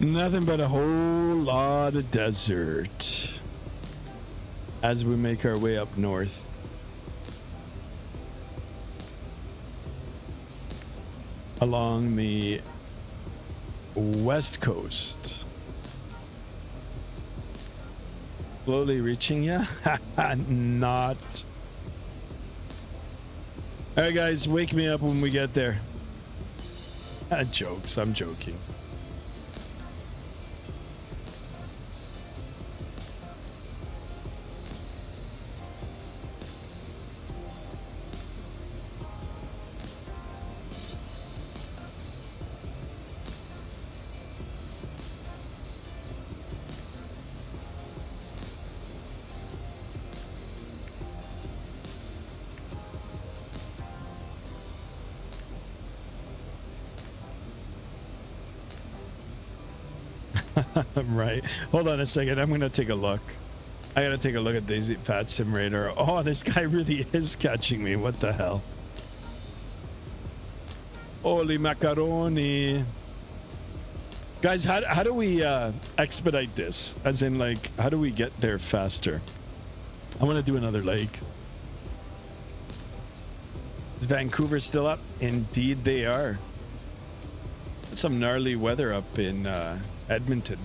Nothing but a whole lot of desert as we make our way up north. Along the west coast. Slowly reaching ya? Not. Alright guys, wake me up when we get there. Jokes, I'm joking. Right. Hold on a second. I'm going to take a look. I got to take a look at Daisy Fat Simulator. Oh, this guy really is catching me. What the hell? Holy macaroni. Guys, how do we expedite this? As in, like, how do we get there faster? I want to do another lake. Is Vancouver still up? Indeed they are. Some gnarly weather up in Edmonton.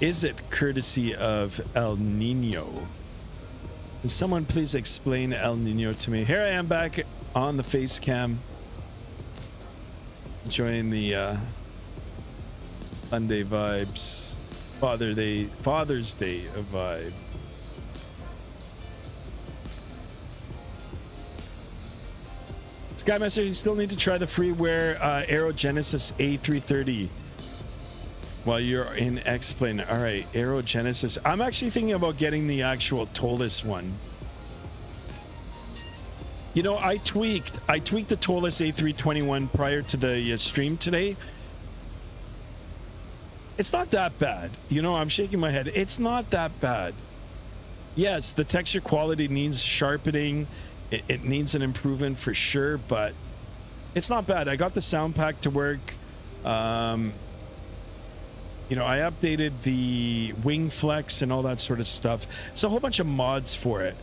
Is it courtesy of El Nino? Can someone please explain El Nino to me? Here I am back on the face cam. Enjoying the Sunday vibes. Father's Day vibe. Skymaster, you still need to try the freeware Aerogenesis A330 while you're in X-Plane. All right, Aerogenesis. I'm actually thinking about getting the actual tollless one. You know, I tweaked the tollless A321 prior to the stream today. It's not that bad. You know, I'm shaking my head. It's not that bad. Yes, the texture quality needs sharpening. It needs an improvement for sure, but it's not bad. I got the sound pack to work. You know, I updated the wing flex and all that sort of stuff. It's a whole bunch of mods for it.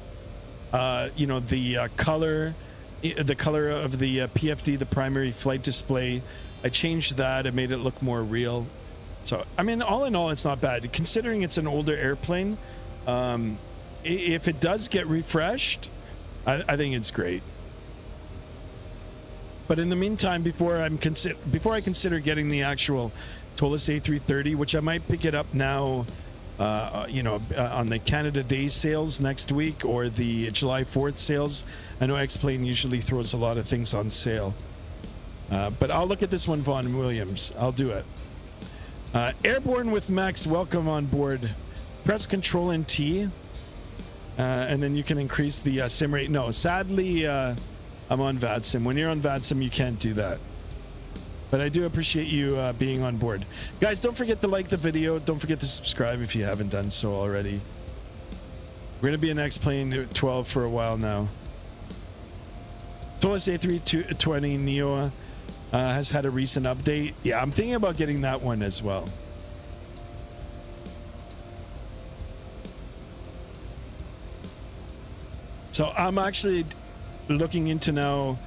You know, the color of the PFD, the primary flight display. I changed that. I made it look more real. So, I mean, all in all, it's not bad. Considering it's an older airplane, if it does get refreshed, I think it's great. But in the meantime, before I consider getting the actual Tolis A330, which I might pick it up now, on the Canada Day sales next week or the July 4th sales. I know X-Plane usually throws a lot of things on sale. But I'll look at this one, Vaughn Williams. I'll do it. Airborne with Max, welcome on board. Press Control and T, and then you can increase the sim rate. No, sadly, I'm on VADSIM. When you're on VADSIM, you can't do that. But I do appreciate you being on board. Guys, don't forget to like the video. Don't forget to subscribe if you haven't done so already. We're going to be in XPlane12 for a while now. Tolis A320 Neo has had a recent update. Yeah, I'm thinking about getting that one as well. So I'm actually looking into now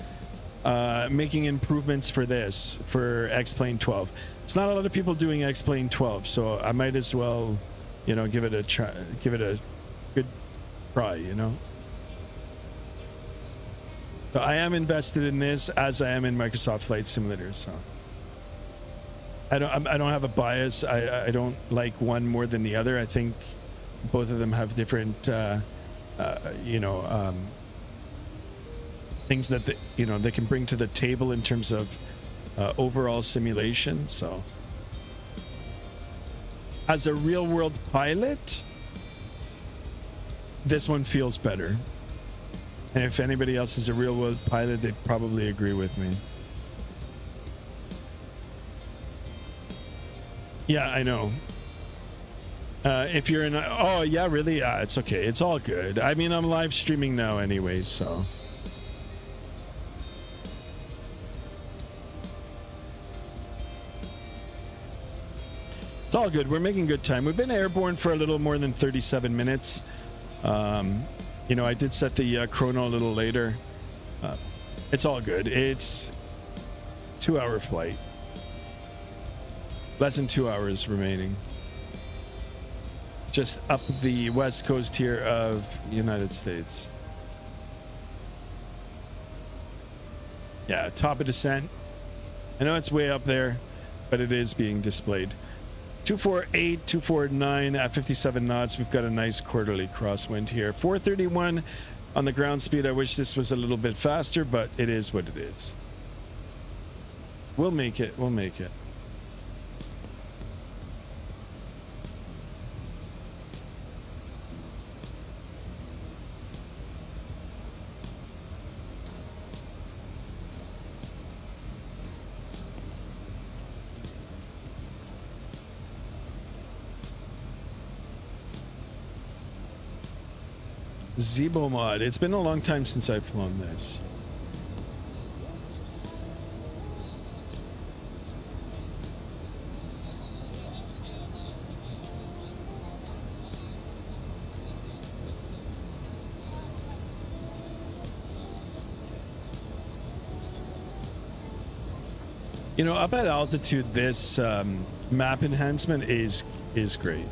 making improvements for this, for XPlane12. It's not a lot of people doing XPlane12, so I might as well, give it a try, give it a good try, So I am invested in this as I am in Microsoft Flight Simulator. So I don't have a bias. I don't like one more than the other. I think both of them have different, things that they can bring to the table in terms of overall simulation. So as a real world pilot, this one feels better. And if anybody else is a real world pilot, they probably agree with me. Yeah, I know. If you're in oh yeah, really? Yeah, it's okay. It's all good. I mean, I'm live streaming now anyway, so. It's all good. We're making good time. We've been airborne for a little more than 37 minutes. I did set the chrono a little later. It's all good. It's 2-hour flight. Less than 2 hours remaining. Just up the west coast here of the United States. Yeah, top of descent. I know it's way up there, but it is being displayed. 248, 249 at 57 knots. We've got a nice quarterly crosswind here. 431 on the ground speed. I wish this was a little bit faster, but it is what it is. We'll make it. We'll make it. Zibo mod. It's been a long time since I've flown this. Up at altitude, this map enhancement is great.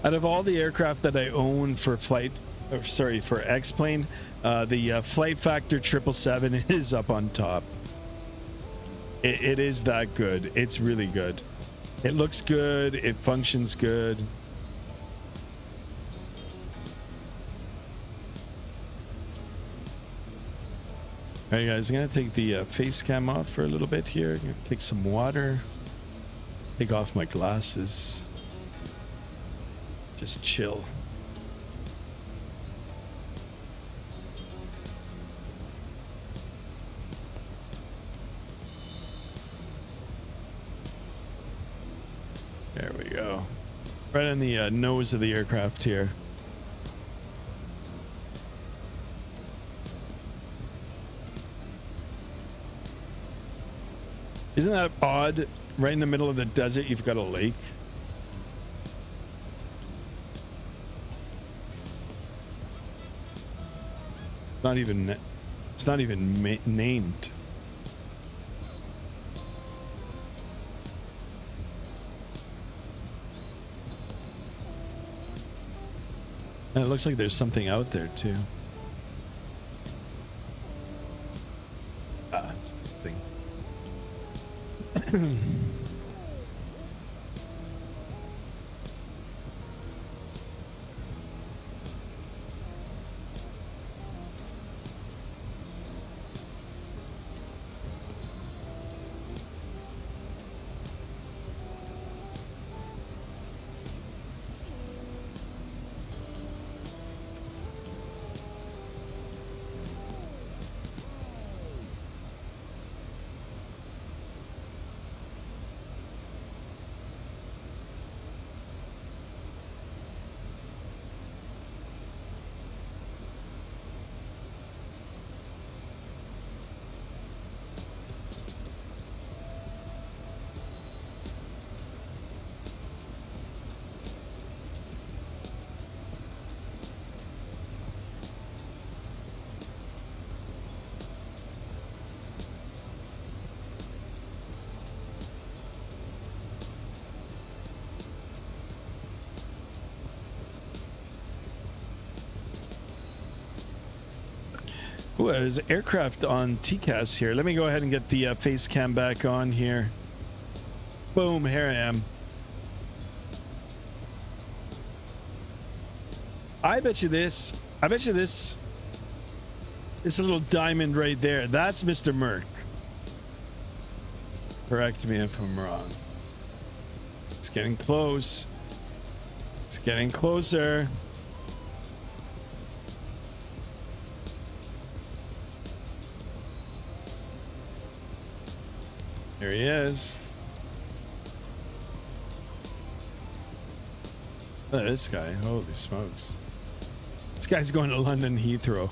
Out of all the aircraft that I own for X-Plane, the Flight Factor 777 is up on top. It is that good. It's really good. It looks good. It functions good. All right, guys, I'm gonna take the face cam off for a little bit here. I'm gonna take some water. Take off my glasses. Just chill. There we go. Right on the nose of the aircraft here. Isn't that odd? Right in the middle of the desert, you've got a lake. Not even. It's not even named. And it looks like there's something out there too. Ah, it's the thing. Ooh, there's aircraft on TCAS here. Let me go ahead and get the face cam back on here. Boom, here I am. I bet you this little diamond right there, that's Mr. Merc. Correct me if I'm wrong. It's getting close. It's getting closer. There he is. Look at this guy. Holy smokes. This guy's going to London Heathrow.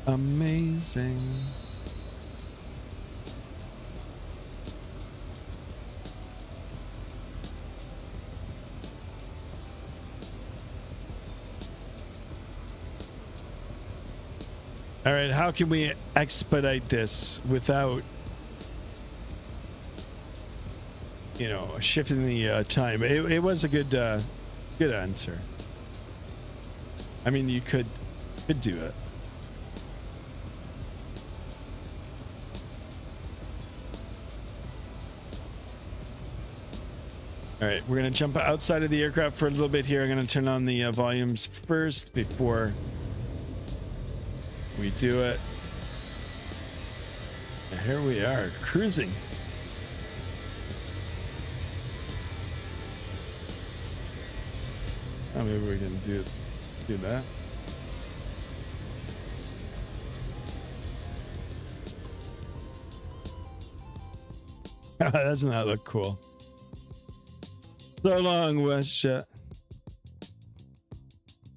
Amazing. All right, how can we expedite this without, you know, shifting the time? It was a good answer. I mean, you could do it. All right, we're gonna jump outside of the aircraft for a little bit here. I'm gonna turn on the volumes first before we do it. And here we are, cruising. Oh, maybe we can do that. Doesn't that look cool? So long, Westjet.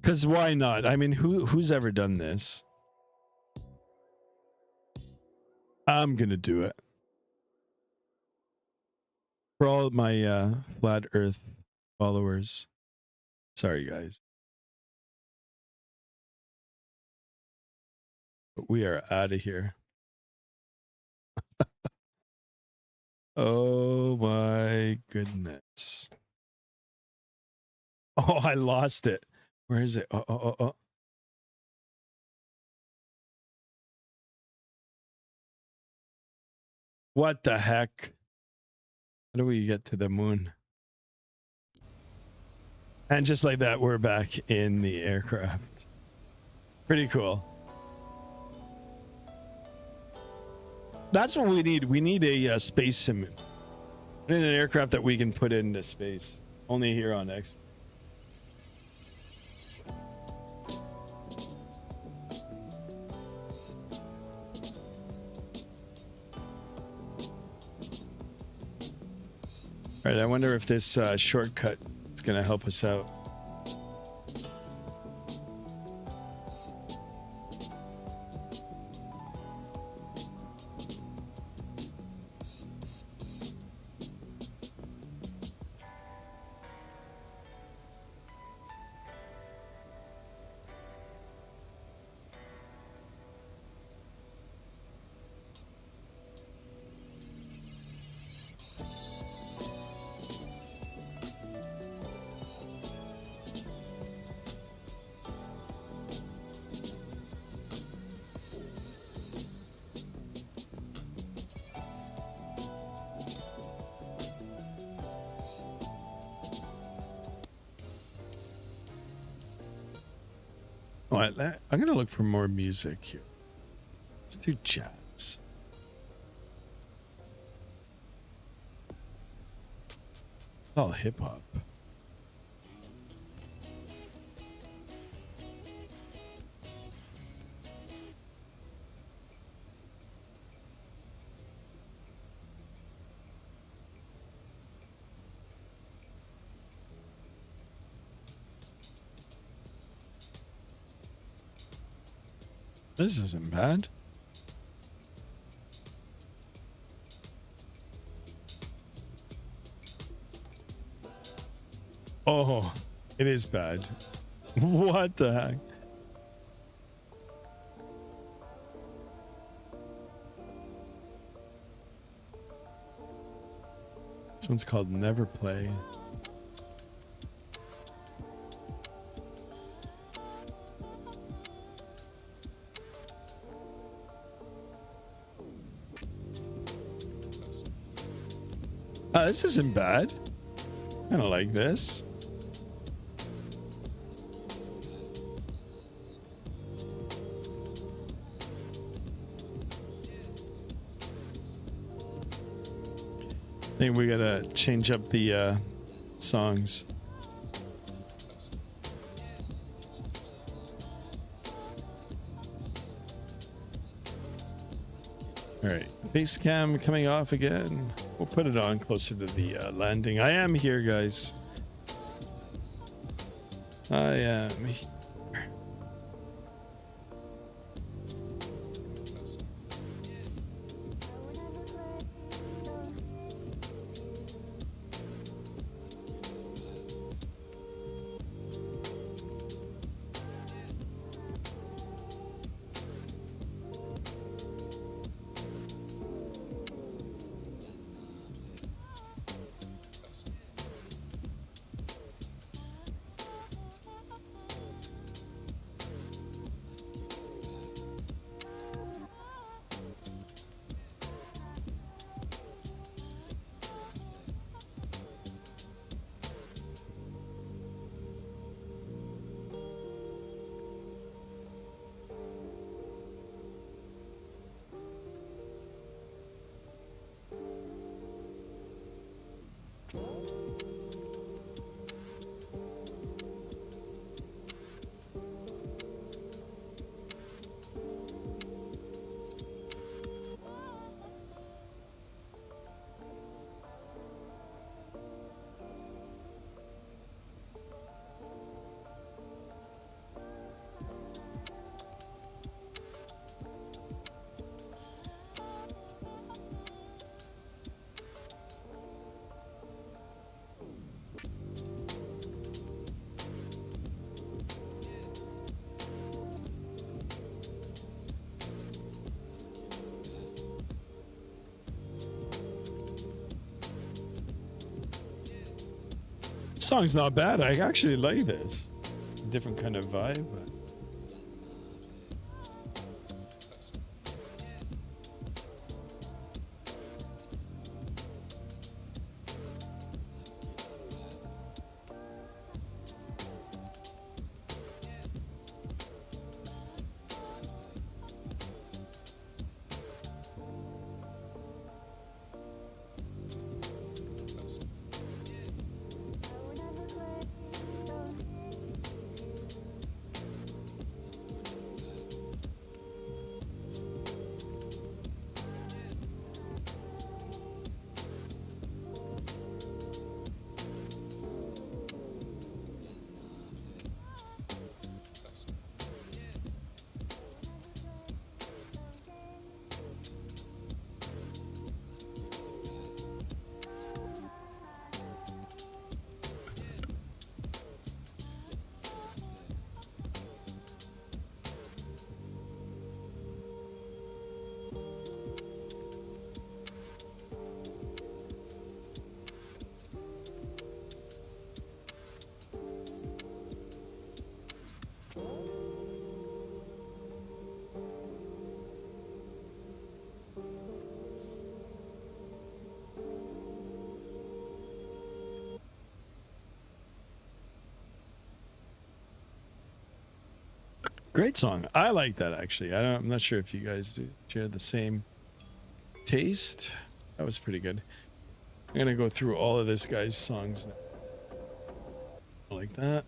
Because why not? I mean, who's ever done this? I'm gonna do it for all of my flat Earth followers. Sorry, guys, but we are out of here. Oh my goodness! Oh, I lost it. Where is it? Oh. What the heck? How do we get to the moon? And just like that, we're back in the aircraft. Pretty cool. That's what we need. We need a space sim. We need an aircraft that we can put into space. Only here on X. All right, I wonder if this shortcut is going to help us out. Oh, I'm gonna look for more music here. Let's do jazz. Oh, hip hop. This isn't bad. Oh, it is bad. What the heck? This one's called Never Play. This isn't bad. I don't like this. I think we gotta change up the songs. All right, face cam coming off again. We'll put it on closer to the landing. I am here, guys. I am here. Song's not bad. I actually like this. Different kind of vibe. But... Great song. I like that actually. I'm not sure if you guys do share the same taste. That was pretty good. I'm gonna go through all of this guy's songs now. Like that.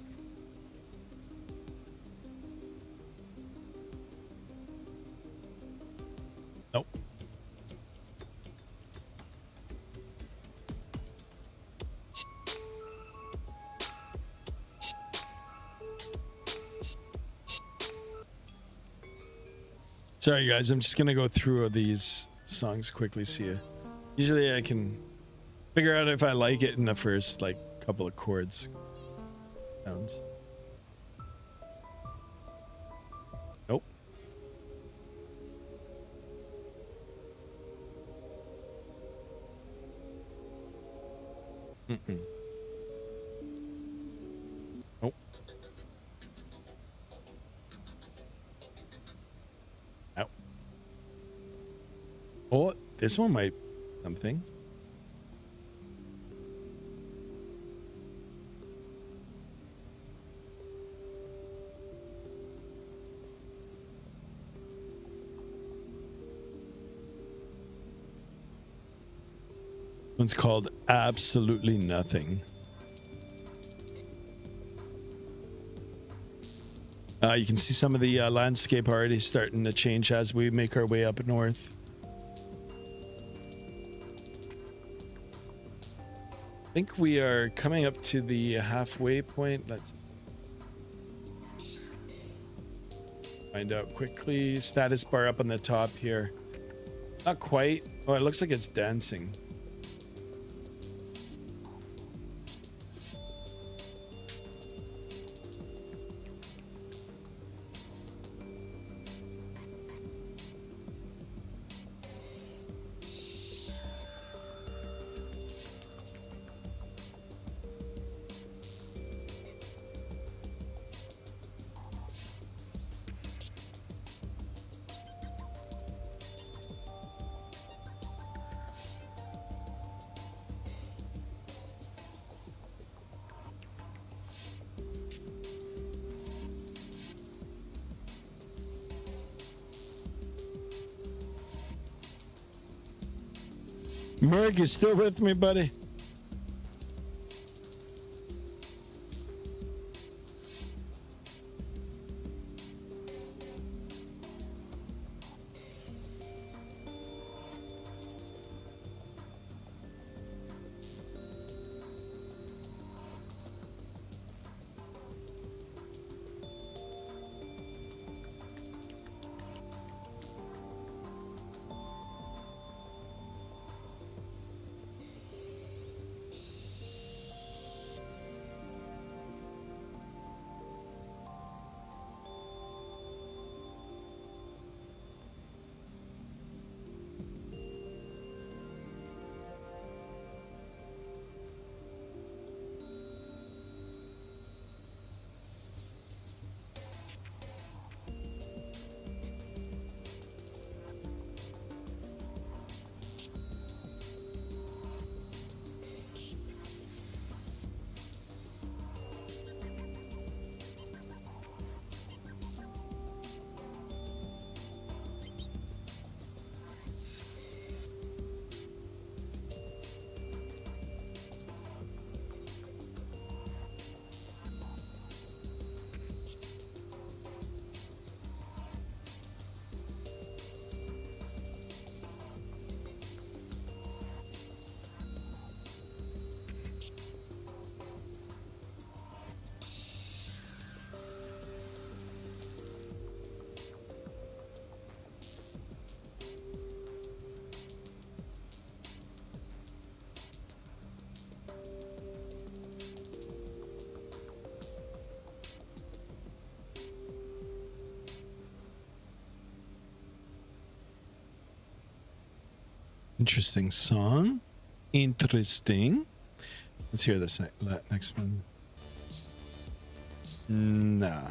Nope. Sorry guys, I'm just gonna go through these songs quickly, see you. Usually I can figure out if I like it in the first like couple of chords. Sounds. Nope. Mm-mm. Nope. Ow. Oh, this one might something. One's called Absolutely Nothing. You can see some of the landscape already starting to change as we make our way up north. I think we are coming up to the halfway point. Let's find out quickly. Status bar up on the top here. Not quite. Oh, it looks like it's dancing. Merg, you still with me, buddy? Interesting song. Interesting. Let's hear this next one. Nah.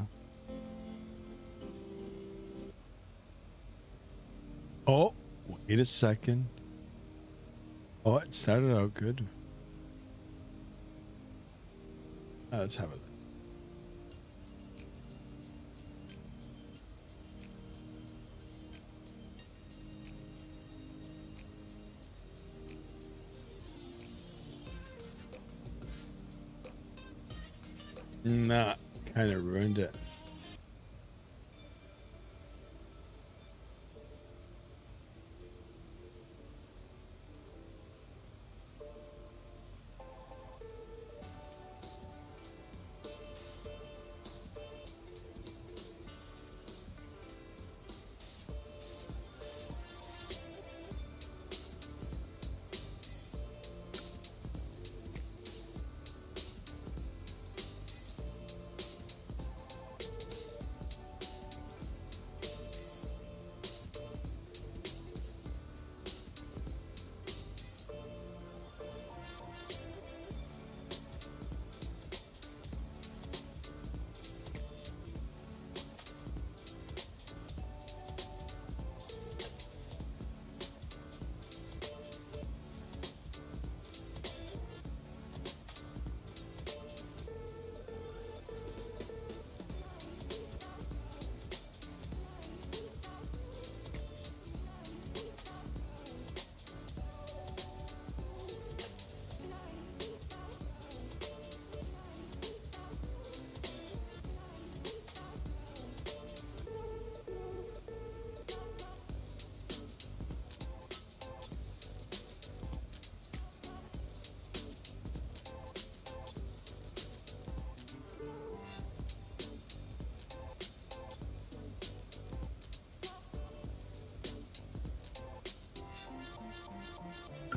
Oh, wait a second. Oh, it started out good. Let's have it. Nah, kind of ruined it.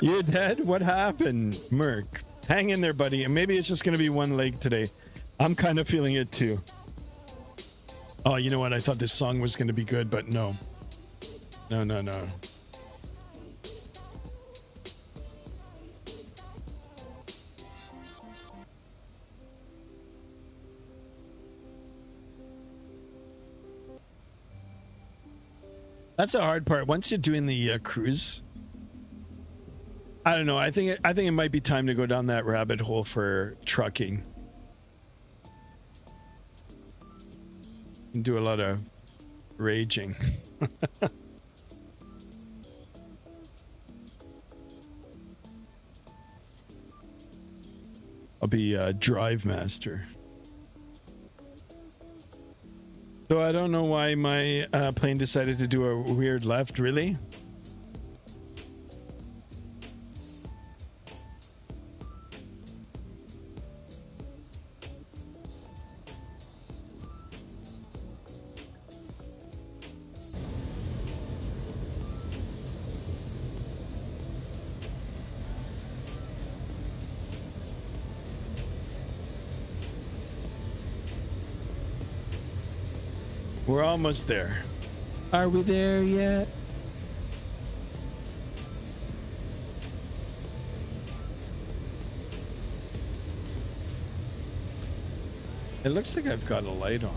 You dead? What happened, Merc? Hang in there, buddy. And maybe it's just going to be one leg today. I'm kind of feeling it too. Oh, you know what? I thought this song was going to be good, but no. No, no, no. That's the hard part. Once you're doing the cruise, I don't know. I think it might be time to go down that rabbit hole for trucking. And do a lot of raging. I'll be a drive master. So I don't know why my plane decided to do a weird left, really. We're almost there. Are we there yet? It looks like I've got a light on.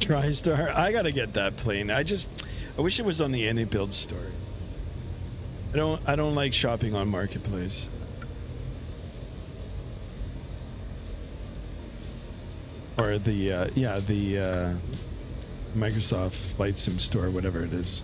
TriStar. I gotta get that plane. I wish it was on the Any Build store. I don't like shopping on Marketplace. Or the Microsoft Flight Sim store, whatever it is.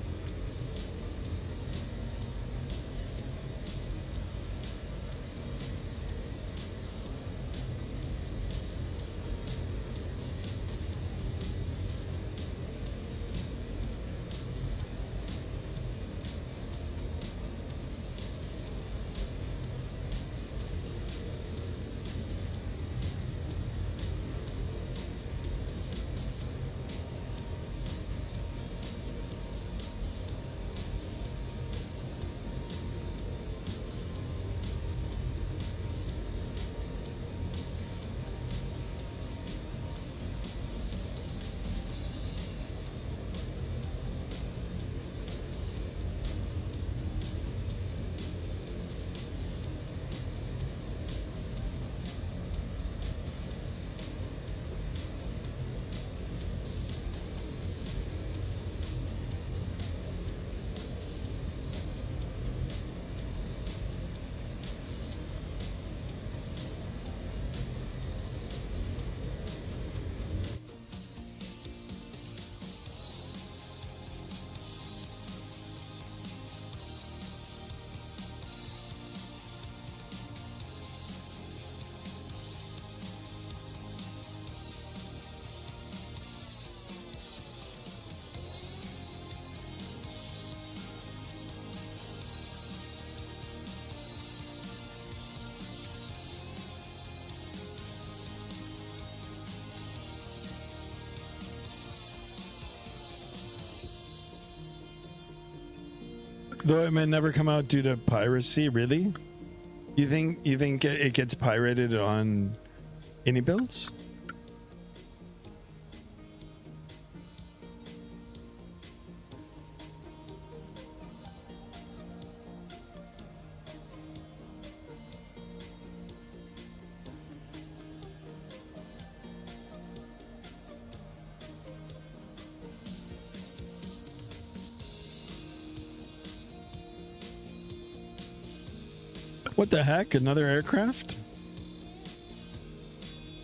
Though it may never come out due to piracy, really? You think it gets pirated on Any Builds? What the heck? Another aircraft?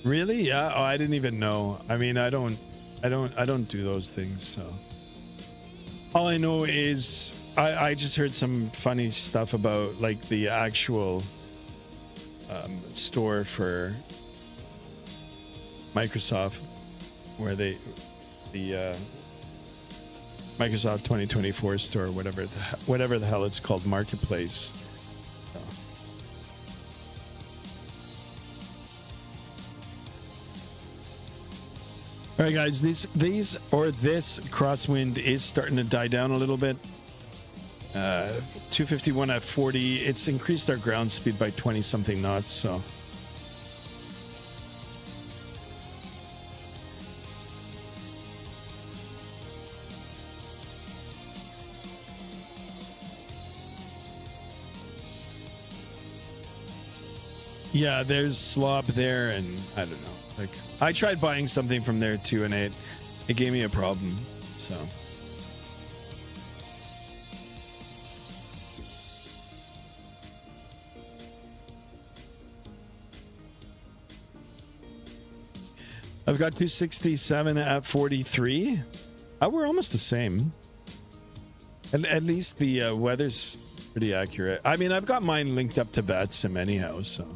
Really? Yeah. Oh, I didn't even know. I mean, I don't do those things. So all I know is I just heard some funny stuff about like the actual store for Microsoft, where the Microsoft 2024 store, whatever the hell it's called, Marketplace. All right, guys, this crosswind is starting to die down a little bit. 251 at 40. It's increased our ground speed by 20 something knots. So yeah, there's slop there, and I don't know. Like, I tried buying something from there too, and it gave me a problem. So I've got 267 at 43. We're almost the same. At least the weather's pretty accurate. I mean, I've got mine linked up to VATSIM anyhow, so.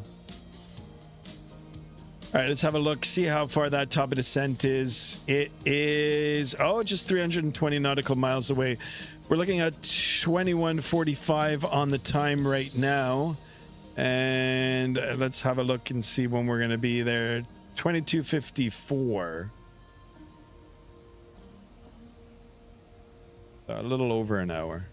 All right, let's have a look, see how far that top of descent is. It is, just 320 nautical miles away. We're looking at 21:45 on the time right now. And let's have a look and see when we're going to be there. 22:54. A little over an hour.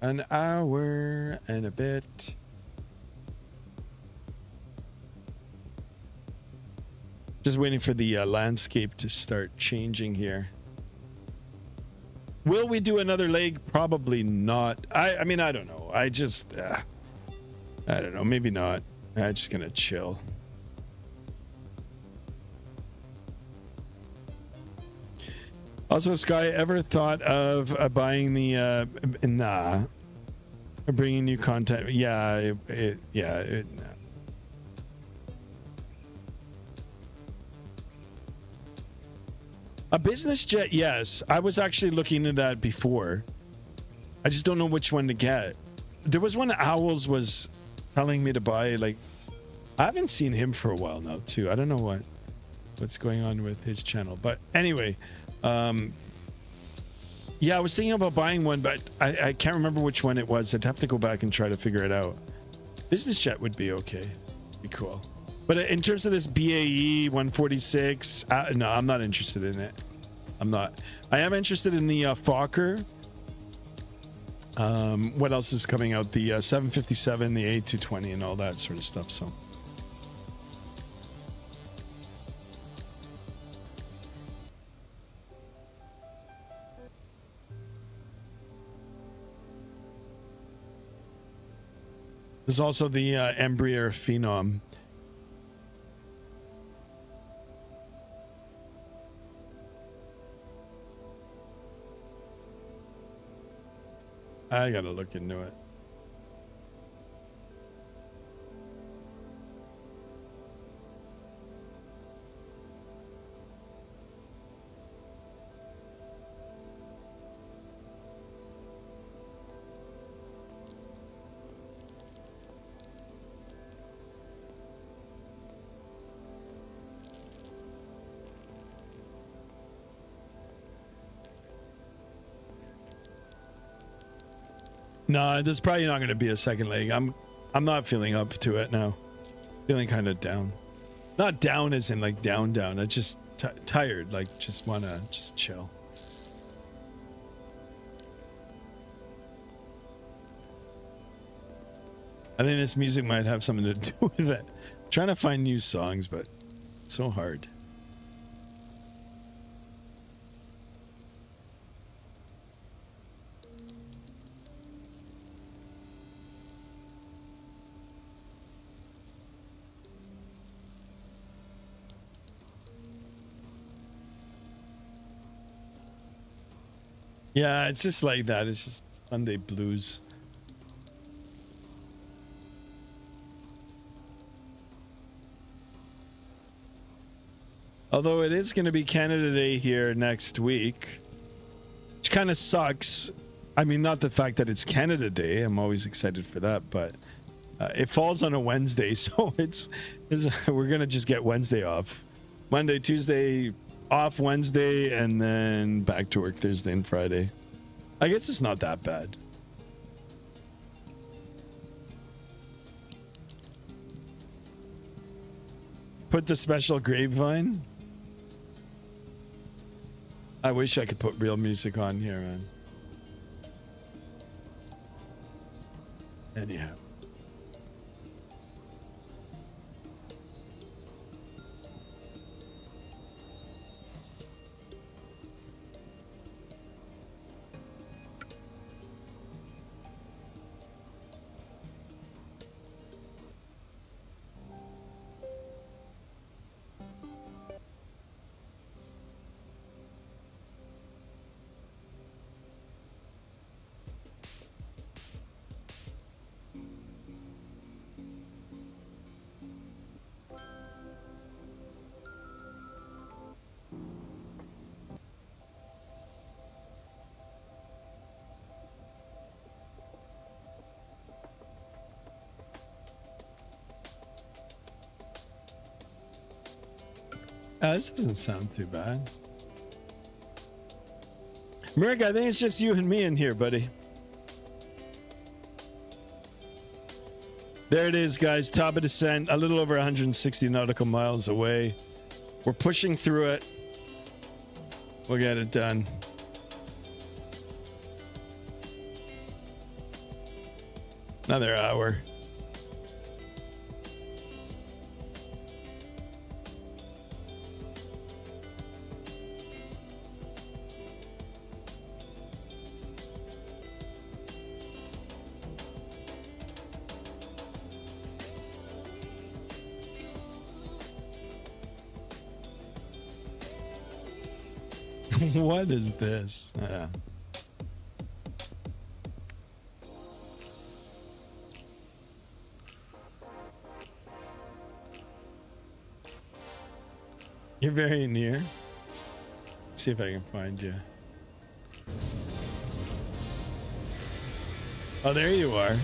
An hour and a bit. Just waiting for the landscape to start changing here. Will we do another leg? Probably not. I mean, I don't know. I just I don't know. Maybe not. I'm just gonna chill. Also, Sky, ever thought of buying the nah, bringing new content? Yeah, a business jet. Yes, I was actually looking into that before. I just don't know which one to get. There was one Owls was telling me to buy. Like, I haven't seen him for a while now too. I don't know what's going on with his channel, but anyway. Yeah, I was thinking about buying one, but I can't remember which one it was. I'd have to go back and try to figure it out. Business jet would be okay. Be cool. But in terms of this BAE 146, no, I'm not interested in it. I'm not. I am interested in the Fokker. What else is coming out? The 757, the A220, and all that sort of stuff. So. There's also the Embraer Phenom. I gotta look into it. No, there's probably not going to be a second leg. I'm not feeling up to it now. Feeling kind of down. Not down as in like down. I just tired. Like just want to just chill. I think this music might have something to do with it. I'm trying to find new songs, but it's so hard. Yeah, it's just like that. It's just Sunday blues. Although it is going to be Canada Day here next week, which kind of sucks. I mean, not the fact that it's Canada Day. I'm always excited for that, but it falls on a Wednesday, so we're going to just get Wednesday off. Monday, Tuesday, off Wednesday, and then back to work Thursday and Friday. I guess it's not that bad. Put the special grapevine. I wish I could put real music on here, man. Anyhow. This doesn't sound too bad. Merrick, I think it's just you and me in here, buddy. There it is, guys. Top of descent, a little over 160 nautical miles away. We're pushing through it. We'll get it done. Another hour. What is this? You're very near. See if I can find you. Oh, there you are.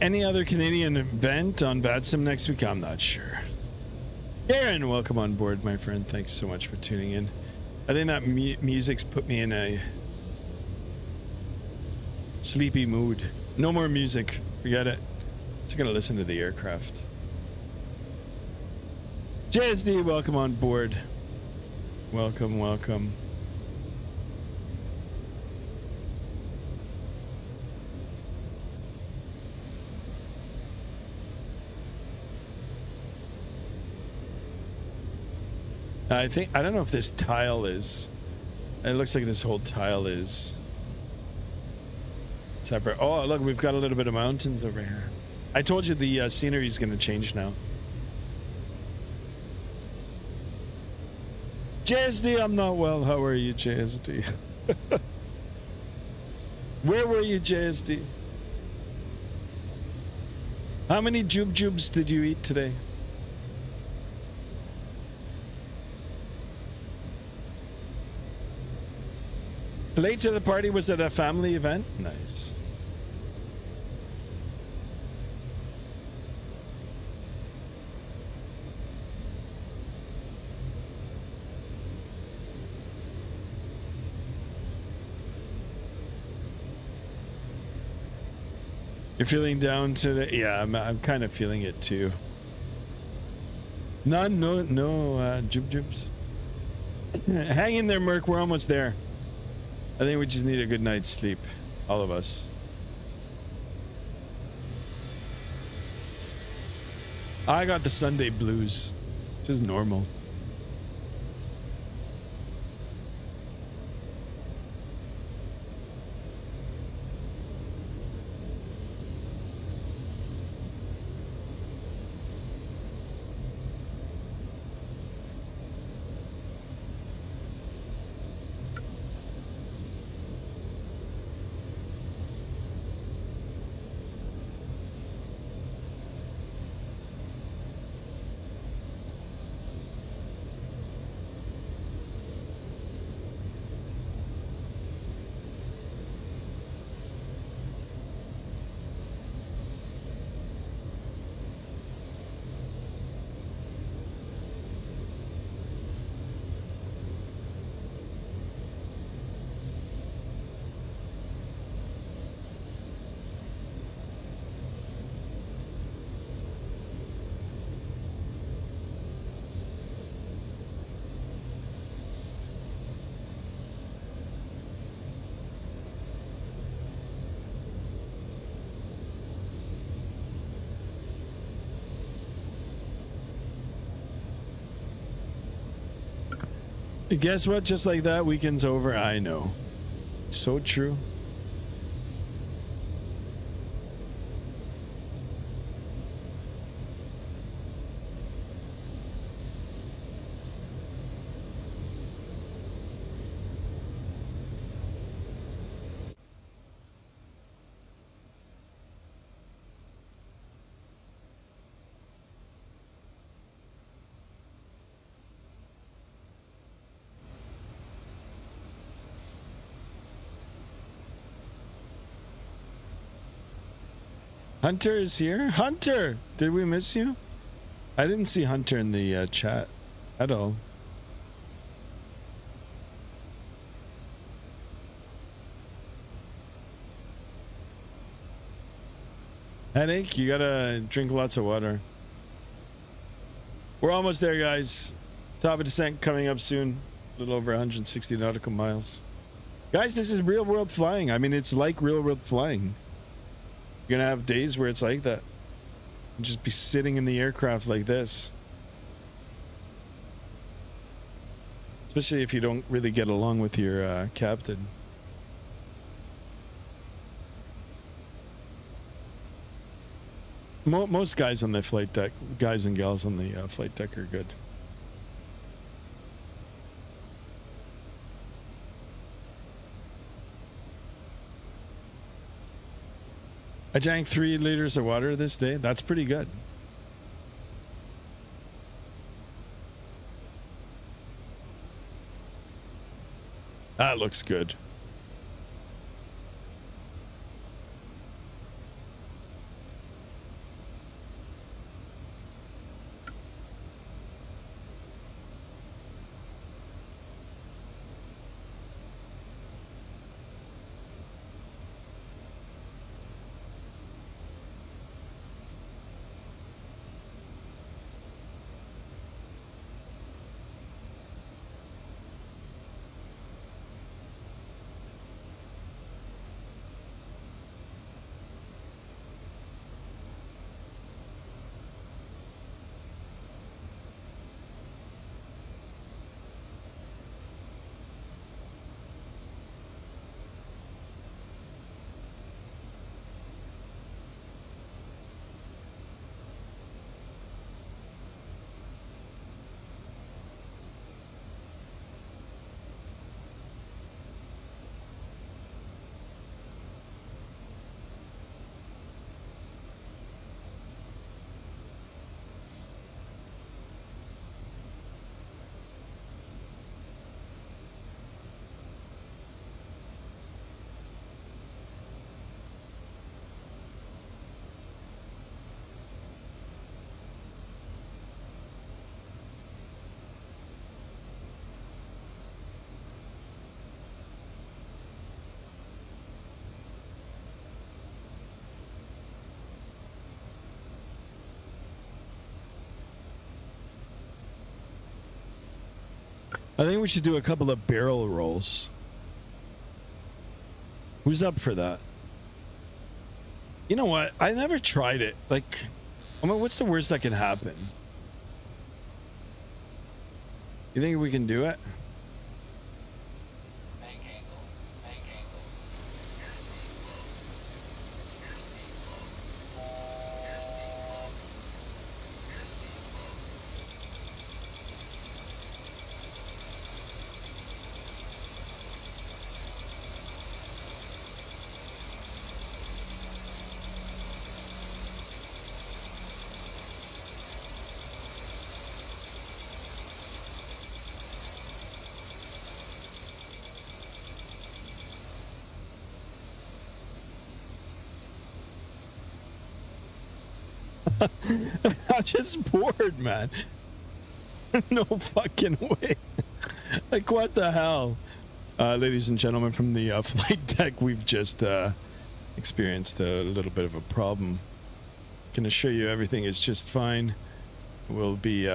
Any other Canadian event on VADSIM next week? I'm not sure. Aaron, welcome on board, my friend. Thanks so much for tuning in. I think that music's put me in a sleepy mood. No more music. Forget it. Just gonna listen to the aircraft. JSD, welcome on board. Welcome, welcome. I don't know if this tile is, it looks like this whole tile is separate. Oh, look, we've got a little bit of mountains over here. I told you the scenery is going to change now. JSD, I'm not well. How are you, JSD? Where were you, JSD? How many jubes did you eat today? Late to the party, was it a family event? Nice. You're feeling down today? Yeah, I'm kind of feeling it too. No jubes. Hang in there, Merc. We're almost there. I think we just need a good night's sleep, all of us. I got the Sunday blues, just normal. Guess what? Just like that, weekend's over. I know. So true. Hunter is here. Hunter, did we miss you? I didn't see Hunter in the chat at all. Headache? You gotta drink lots of water. We're almost there, guys. Top of descent coming up soon. A little over 160 nautical miles. Guys, this is real world flying. I mean, it's like real world flying. You're gonna have days where it's like that. You just be sitting in the aircraft like this. Especially if you don't really get along with your captain. Most guys on the flight deck, guys and gals on the flight deck are good. I drank 3 liters of water this day. That's pretty good. That looks good. I think we should do a couple of barrel rolls. Who's up for that? You know what? I never tried it. Like, I mean, what's the worst that can happen? You think we can do it? I'm just bored, man. No fucking way. Like, what the hell? Ladies and gentlemen, from the flight deck, we've just experienced a little bit of a problem. Can assure you everything is just fine. We'll be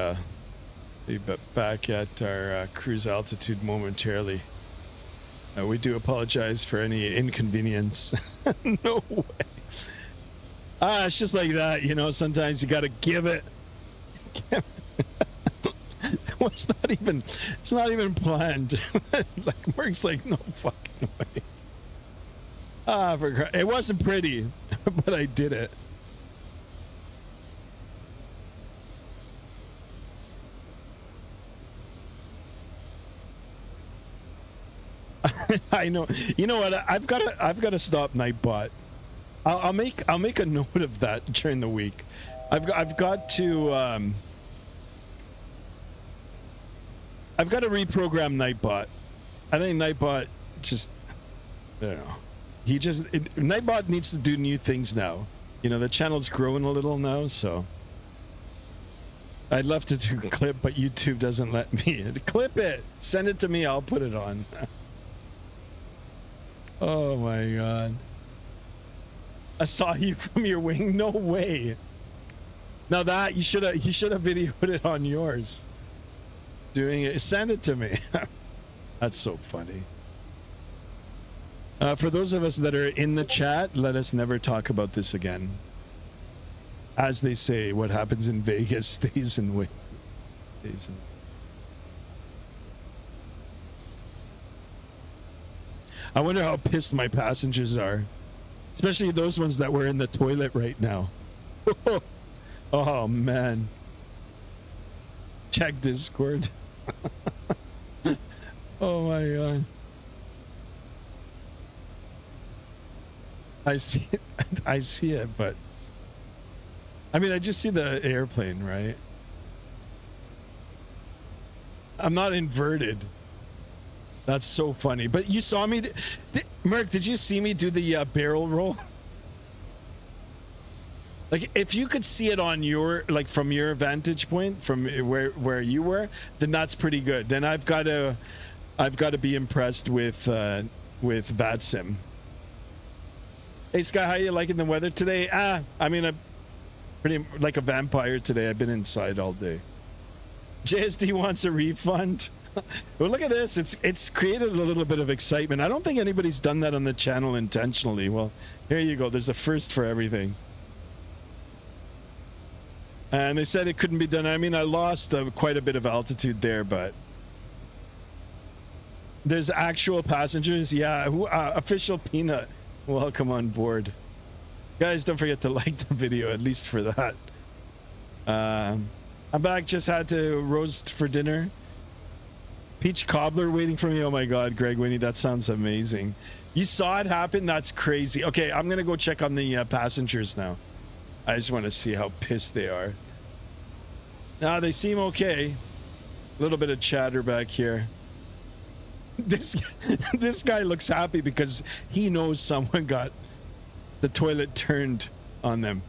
back at our cruise altitude momentarily. We do apologize for any inconvenience. No way. It's just like that, you know. Sometimes you gotta give it. It's not even planned. Like, Merc's like, no fucking way. It wasn't pretty, but I did it. I know. You know what? I've got to stop Nightbot. I'll make a note of that during the week. I've got to reprogram Nightbot. I think Nightbot just, I don't know. Nightbot needs to do new things now. You know, the channel's growing a little now, so I'd love to do a clip, but YouTube doesn't let me. Clip it. Send it to me. I'll put it on. Oh my god. I saw you from your wing. No way. Now that you should have videoed it on yours. Doing it. Send it to me. That's so funny. For those of us that are in the chat, let us never talk about this again. As they say, what happens in Vegas stays in Vegas. I wonder how pissed my passengers are. Especially those ones that were in the toilet right now. Oh, man. Check Discord. Oh, my God. I see it. I see it, but... I mean, I just see the airplane, right? I'm not inverted. That's so funny. But you saw me... Merc, did you see me do the barrel roll? Like, if you could see it on your... Like, from your vantage point, from where you were, then that's pretty good. Then I've got to be impressed with VATSIM. Hey, Sky, how you liking the weather today? I mean, I'm pretty like a vampire today. I've been inside all day. JSD wants a refund. Well, look at this. It's created a little bit of excitement. I don't think anybody's done that on the channel intentionally. Well, here you go. There's a first for everything. And they said it couldn't be done. I mean, I lost quite a bit of altitude there, but there's actual passengers. Yeah, official Peanut. Welcome on board. Guys, don't forget to like the video, at least for that. I'm back. Just had to roast for dinner. Peach cobbler waiting for me. Oh my god, Greg Winnie, that sounds amazing. You saw it happen? That's crazy. Okay, I'm gonna go check on the passengers now. I just want to see how pissed they are. Now they seem okay. A little bit of chatter back here. This guy looks happy because he knows someone got the toilet turned on them.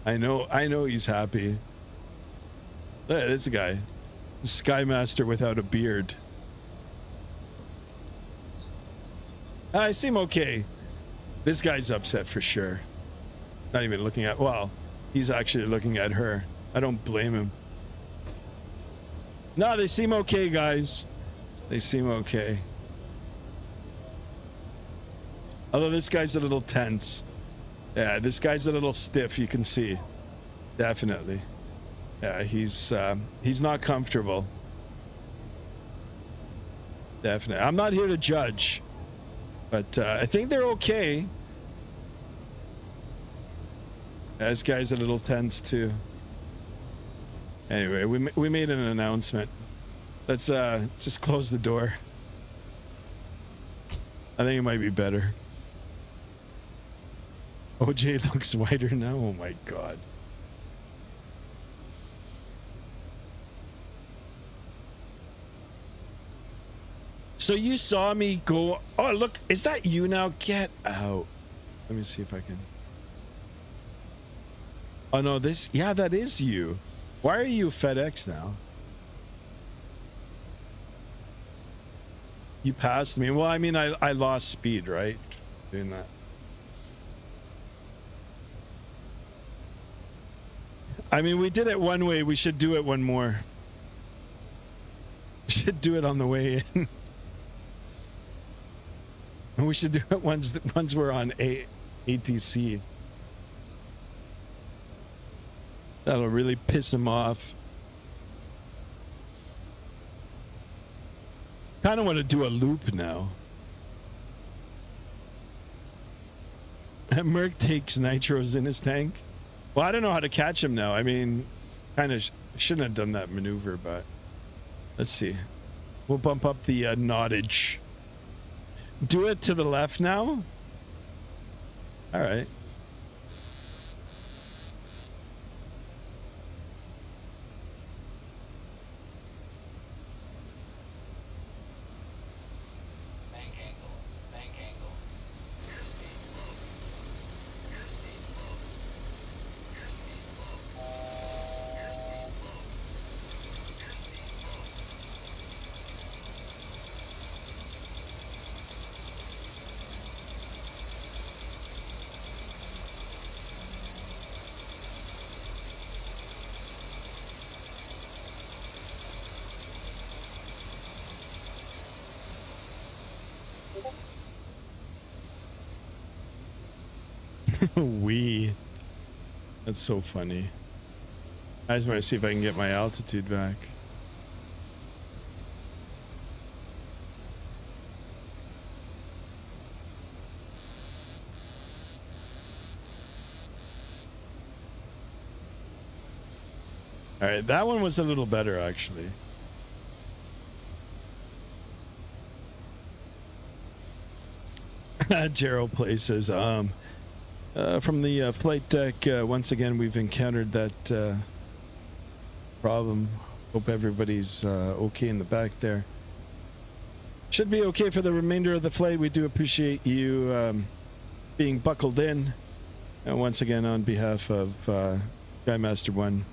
I know he's happy. Look at this guy. Skymaster without a beard. I seem okay. This guy's upset for sure. Not even looking at... Well, he's actually looking at her. I don't blame him. No, they seem okay, guys. They seem okay. Although this guy's a little tense. Yeah, this guy's a little stiff, you can see. Definitely. Yeah, he's not comfortable. Definitely. I'm not here to judge. But I think they're okay. Yeah, this guy's a little tense too. Anyway, we made an announcement. Let's just close the door. I think it might be better. OJ looks whiter now. Oh my god. So you saw me go. Oh, look, is that you now? Get out. Let me see if I can. Oh no, this, yeah, that is you. Why are you FedEx now? You passed me. Well, I mean, I lost speed, right? Doing that. I mean, we did it one way. We should do it one more. We should do it on the way in. We should do it once we're on ATC. That'll really piss him off. Kind of want to do a loop now. Merc takes nitros in his tank. Well, I don't know how to catch him now. I mean, kind of shouldn't have done that maneuver, but let's see. We'll bump up the knottage. Do it to the left now. All right. That's so funny. I just want to see if I can get my altitude back. All right, that one was a little better actually. Gerald Play says, from the flight deck, once again, we've encountered that problem. Hope everybody's okay in the back there. Should be okay for the remainder of the flight. We do appreciate you being buckled in. And once again, on behalf of Skymaster 1,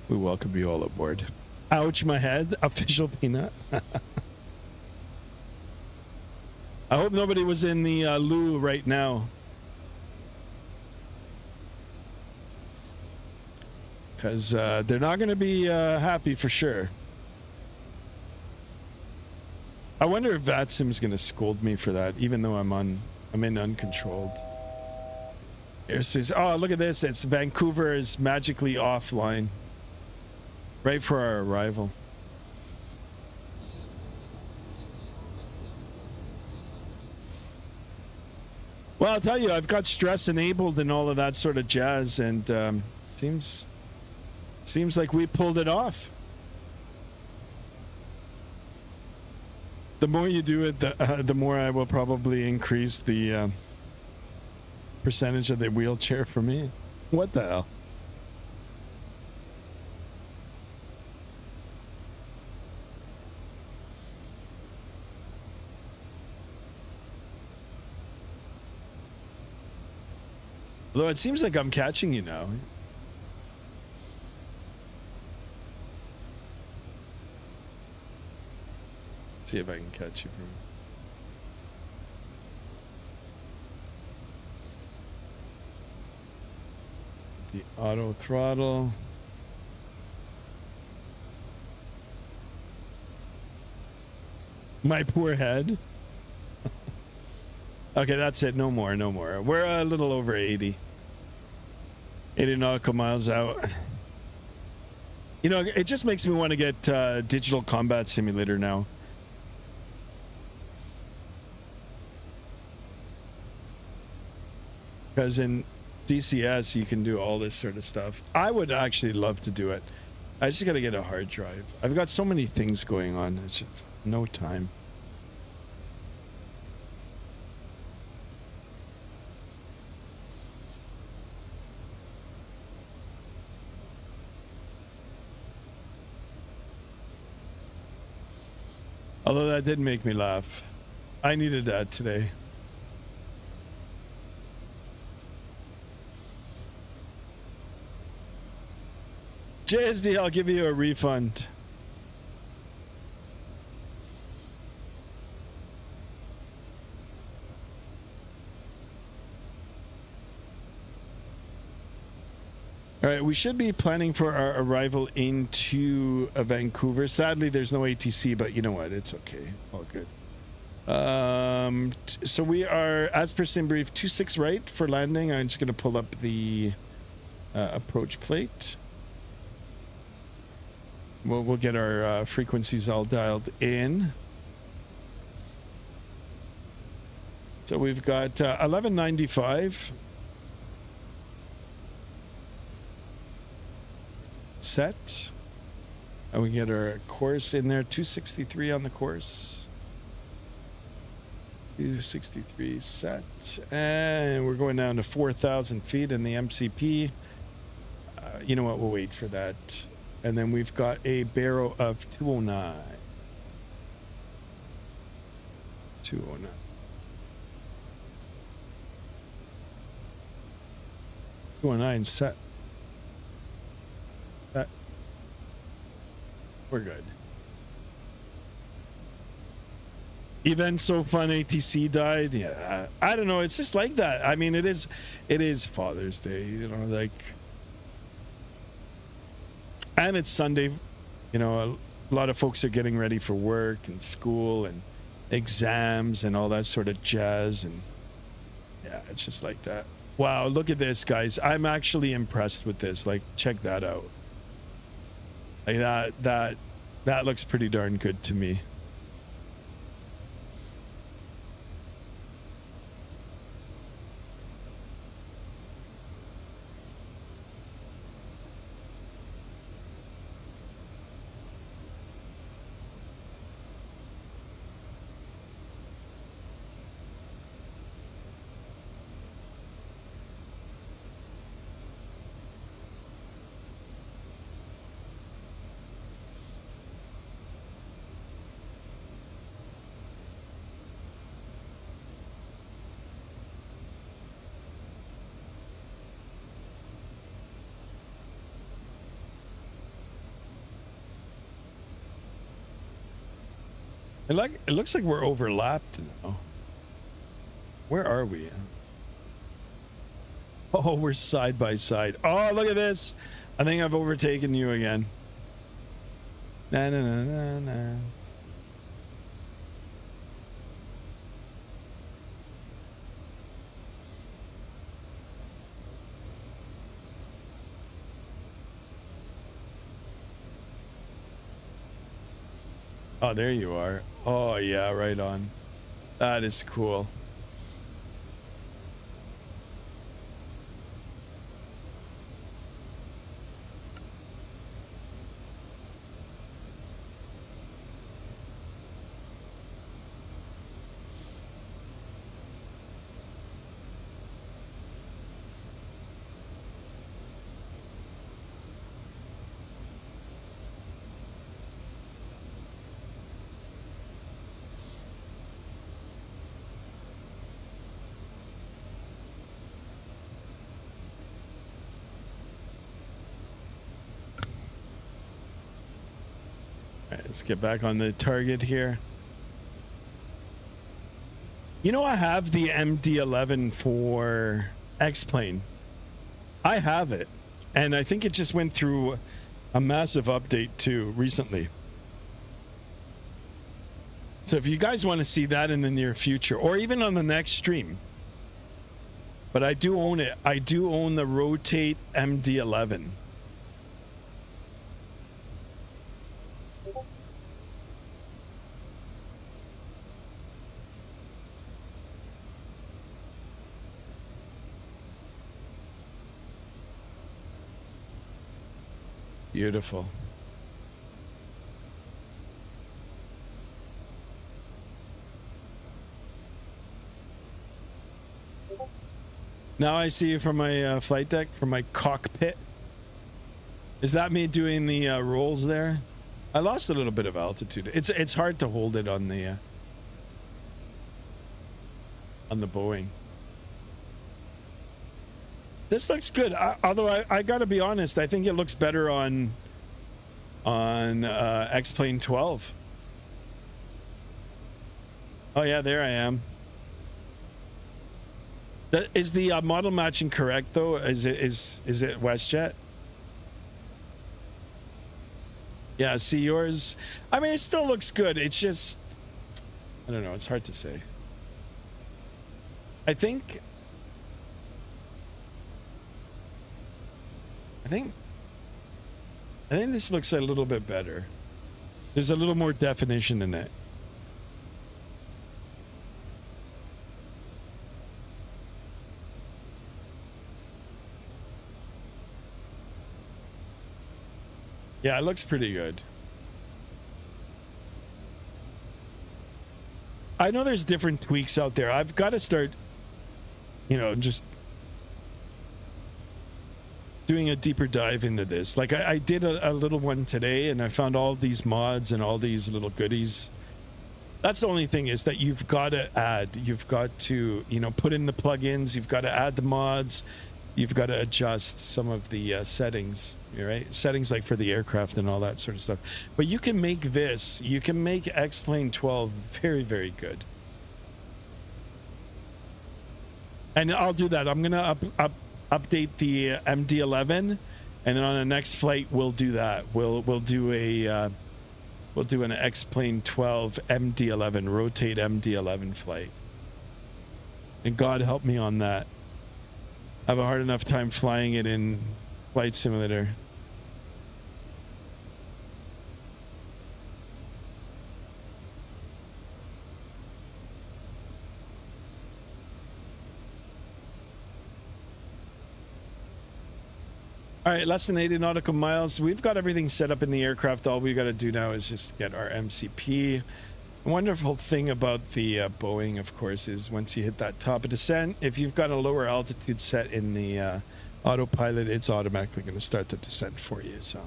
we welcome you all aboard. Ouch, my head. Official peanut. I hope nobody was in the loo right now. Because they're not going to be happy for sure. I wonder if VATSIM's going to scold me for that, even though I'm in uncontrolled airspace. Oh, look at this. It's Vancouver is magically offline. Right for our arrival. Well, I'll tell you, I've got stress enabled and all of that sort of jazz, and seems like we pulled it off. The more you do it, the more I will probably increase the percentage of the wheelchair for me. What the hell? Although it seems like I'm catching you now. See if I can catch you from the auto throttle. My poor head. Okay, that's it. No more, no more. We're a little over 80 nautical miles out. You know, it just makes me want to get Digital Combat Simulator now. Because in DCS, you can do all this sort of stuff. I would actually love to do it. I just got to get a hard drive. I've got so many things going on. It's just no time. Although that did make me laugh. I needed that today. JSD, I'll give you a refund. All right, we should be planning for our arrival into Vancouver. Sadly, there's no ATC, but you know what? It's okay. It's all good. So we are, as per SimBrief, 26 right for landing. I'm just going to pull up the approach plate. We'll get our frequencies all dialed in. So we've got 1195 set, and we get our course in there. 263 on the course. 263 set, and we're going down to 4,000 feet in the MCP. You know what? We'll wait for that. And then we've got a barrel of 209. 209. Set. We're good. Event so fun. ATC died. Yeah, I don't know. It's just like that. I mean, it is Father's Day. You know, like. And it's Sunday, you know, a lot of folks are getting ready for work and school and exams and all that sort of jazz. And yeah, it's just like that. Wow, look at this, guys. I'm actually impressed with this. Like, check that out. Like that looks pretty darn good to me. It looks like we're overlapped now. Where are we? Oh, we're side by side. Oh, look at this. I think I've overtaken you again. Na na na na na. Oh, there you are. Oh, yeah, right on. That is cool. Let's get back on the target here. You know, I have the MD-11 for X-Plane. I have it. And I think it just went through a massive update too recently. So if you guys want to see that in the near future, or even on the next stream, but I do own it. I do own the Rotate MD-11. Beautiful. Now I see you from my flight deck, from my cockpit. Is that me doing the rolls there? I lost a little bit of altitude. It's hard to hold it on the Boeing. This looks good. Although I gotta be honest, I think it looks better on XPlane12. Oh yeah, there I am. Is the model matching correct though? Is it WestJet? Yeah, see yours. I mean, it still looks good. It's just, I don't know. It's hard to say. I think this looks a little bit better. There's a little more definition in it. Yeah, it looks pretty good. I know there's different tweaks out there. I've got to start, you know, just doing a deeper dive into this. Like I did a little one today, and I found all these mods and all these little goodies. That's the only thing, is that you've got to add. You've got to, you know, put in the plugins. You've got to add the mods. You've got to adjust some of the settings, right? Settings like for the aircraft and all that sort of stuff. But you can make this, you can make XPlane12 very, very good. And I'll do that. I'm going to update the MD-11, and then on the next flight, we'll do that. We'll do an XPlane12 MD-11, Rotate MD-11 flight. And God help me on that. I have a hard enough time flying it in Flight Simulator. All right, less than 80 nautical miles. We've got everything set up in the aircraft. All we got to do now is just get our MCP. The wonderful thing about the Boeing, of course, is once you hit that top of descent, if you've got a lower altitude set in the autopilot, it's automatically going to start the descent for you. So,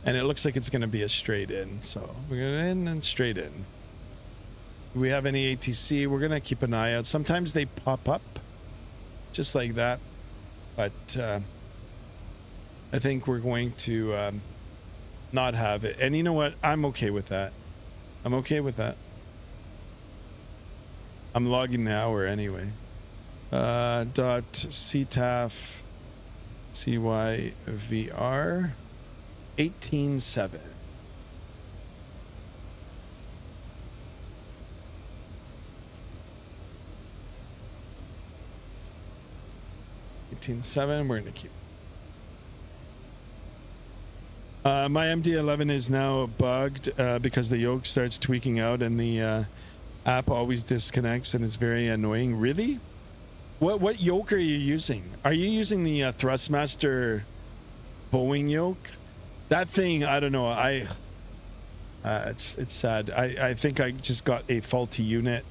and it looks like it's going to be a straight in. So we're going to in and straight in. Do we have any ATC? We're going to keep an eye out. Sometimes they pop up just like that. But I think we're going to not have it. And you know what? I'm okay with that. I'm okay with that. I'm logging the hour anyway. Dot CTAF CYVR 18.7. We're going to keep. My MD-11 is now bugged because the yoke starts tweaking out and the app always disconnects, and it's very annoying. Really? What yoke are you using? Are you using the Thrustmaster Boeing yoke? That thing, I don't know. It's sad. I think I just got a faulty unit.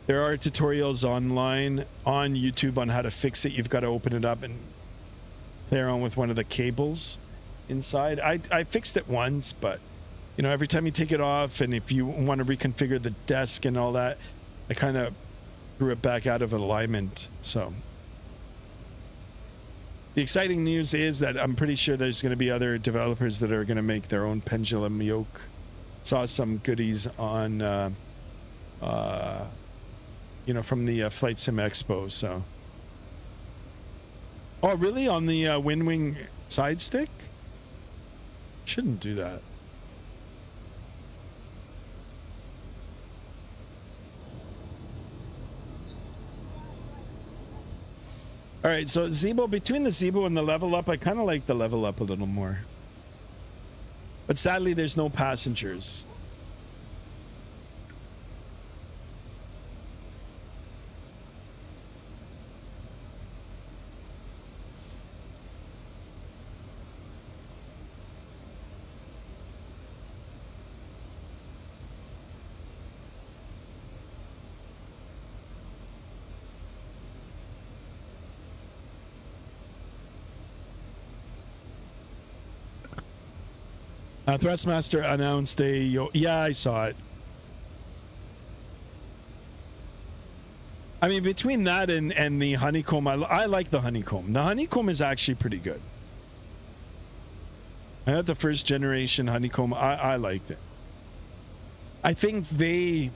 There are tutorials online on YouTube on how to fix it. You've got to open it up and play around with one of the cables inside. I fixed it once, but you know, every time you take it off, and if you want to reconfigure the desk and all that, I kind of threw it back out of alignment. So the exciting news is that I'm pretty sure there's going to be other developers that are going to make their own pendulum yoke. Saw some goodies on you know, from the Flight Sim Expo. So, oh really? On the Wind Wing side stick? Shouldn't do that. All right, so Zibo, between the Zibo and the level up, I kind of like the level up a little more. But sadly, there's no passengers. Thrustmaster announced a... Yeah, I saw it. I mean, between that and the honeycomb, I like the honeycomb. The honeycomb is actually pretty good. I had the first generation honeycomb. I liked it. I think they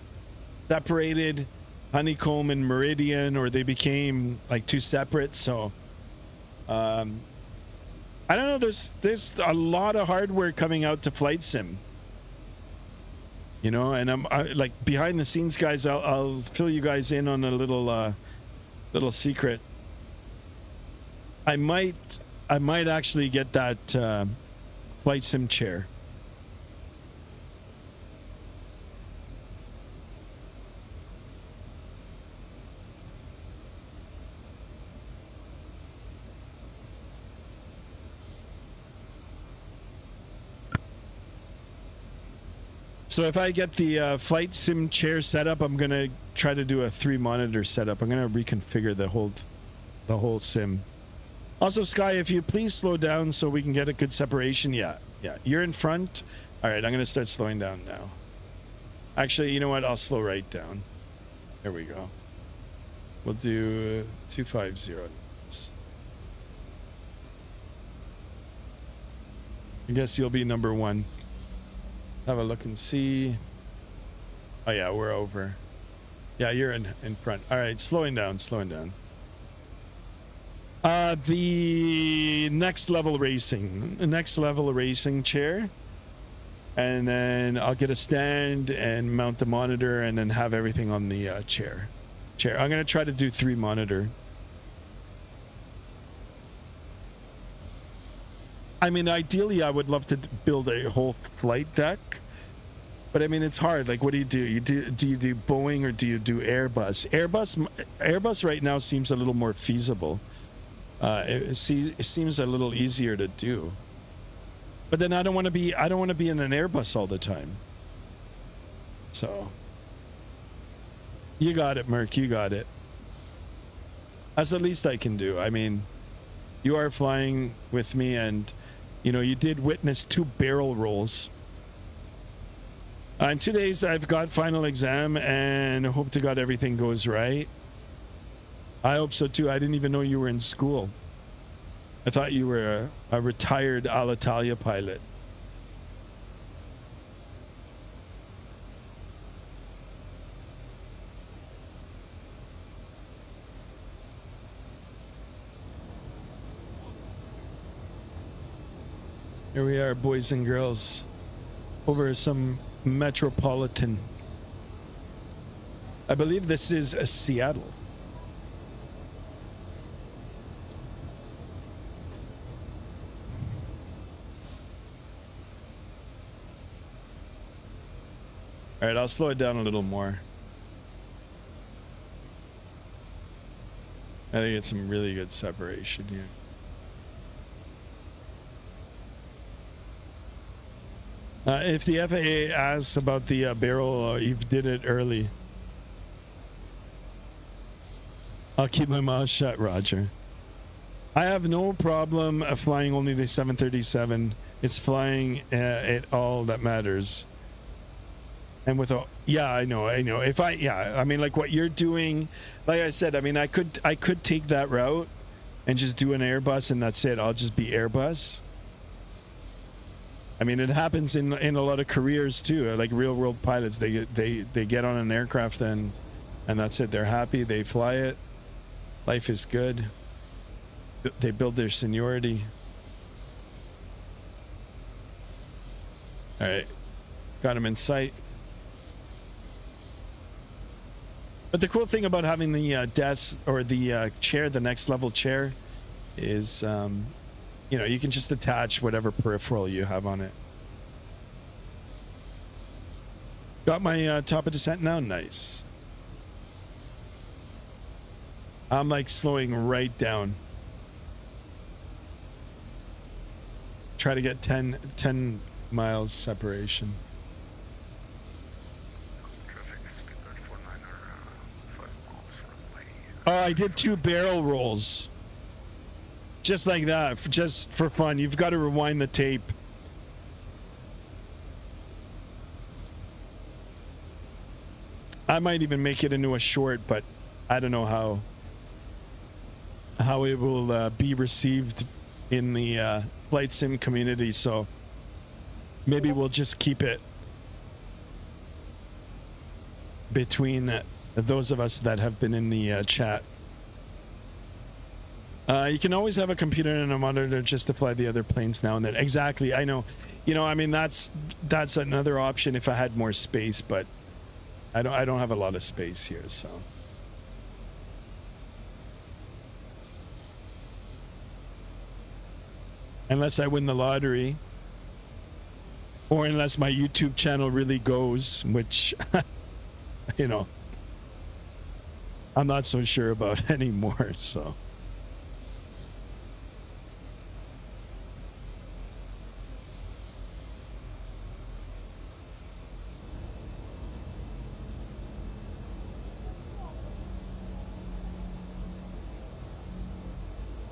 separated honeycomb and meridian, or they became like two separate. So, I don't know. There's a lot of hardware coming out to flight sim. You know, and I like behind the scenes, guys. I'll fill you guys in on a little secret. I might actually get that flight sim chair. So if I get the flight sim chair setup, I'm gonna try to do a 3 monitor setup. I'm gonna reconfigure the whole sim. Also, Sky, if you please slow down so we can get a good separation. Yeah, you're in front. All right, I'm gonna start slowing down now. Actually, you know what? I'll slow right down. There we go. We'll do 250. I guess you'll be number 1. Have a look and see. Oh yeah, we're over. Yeah, you're in front. All right, slowing down. The next level racing chair, and then I'll get a stand and mount the monitor, and then have everything on the chair. I'm gonna try to do 3 monitor. I mean, ideally, I would love to build a whole flight deck, but I mean, it's hard. Like, what do? Do you do Boeing or do you do Airbus? Airbus right now seems a little more feasible. It seems a little easier to do. But then I don't want to be in an Airbus all the time. So you got it, Merc. You got it. That's the least I can do. I mean, you are flying with me, and you know, you did witness 2 barrel rolls. In 2 days, I've got final exam, and hope to God everything goes right. I hope so too. I didn't even know you were in school. I thought you were a retired Alitalia pilot. Here we are, boys and girls, over some metropolitan. I believe this is Seattle. All right, I'll slow it down a little more. I think it's some really good separation here. If the FAA asks about the barrel, you did it early. I'll keep my mouth shut, Roger. I have no problem flying only the 737. It's flying it all that matters. And with a, yeah, I know. If I mean, like what you're doing, like I said, I mean, I could take that route and just do an Airbus, and that's it. I'll just be Airbus. I mean, it happens in a lot of careers too. Like real world pilots, they get on an aircraft and that's it. They're happy. They fly it. Life is good. They build their seniority. All right, got him in sight. But the cool thing about having the desk or the chair, the next level chair, is you know, you can just attach whatever peripheral you have on it. Got my top of descent now. Nice. I'm like slowing right down. Try to get 10 miles separation. Oh, I did 2 barrel rolls. Just like that, just for fun. You've got to rewind the tape. I might even make it into a short, but I don't know how it will be received in the flight sim community. So maybe we'll just keep it between those of us that have been in the chat. You can always have a computer and a monitor just to fly the other planes now and then. Exactly. I know. You know, I mean, that's another option if I had more space, but I don't have a lot of space here, so. Unless I win the lottery, or unless my YouTube channel really goes, which, you know, I'm not so sure about anymore, so.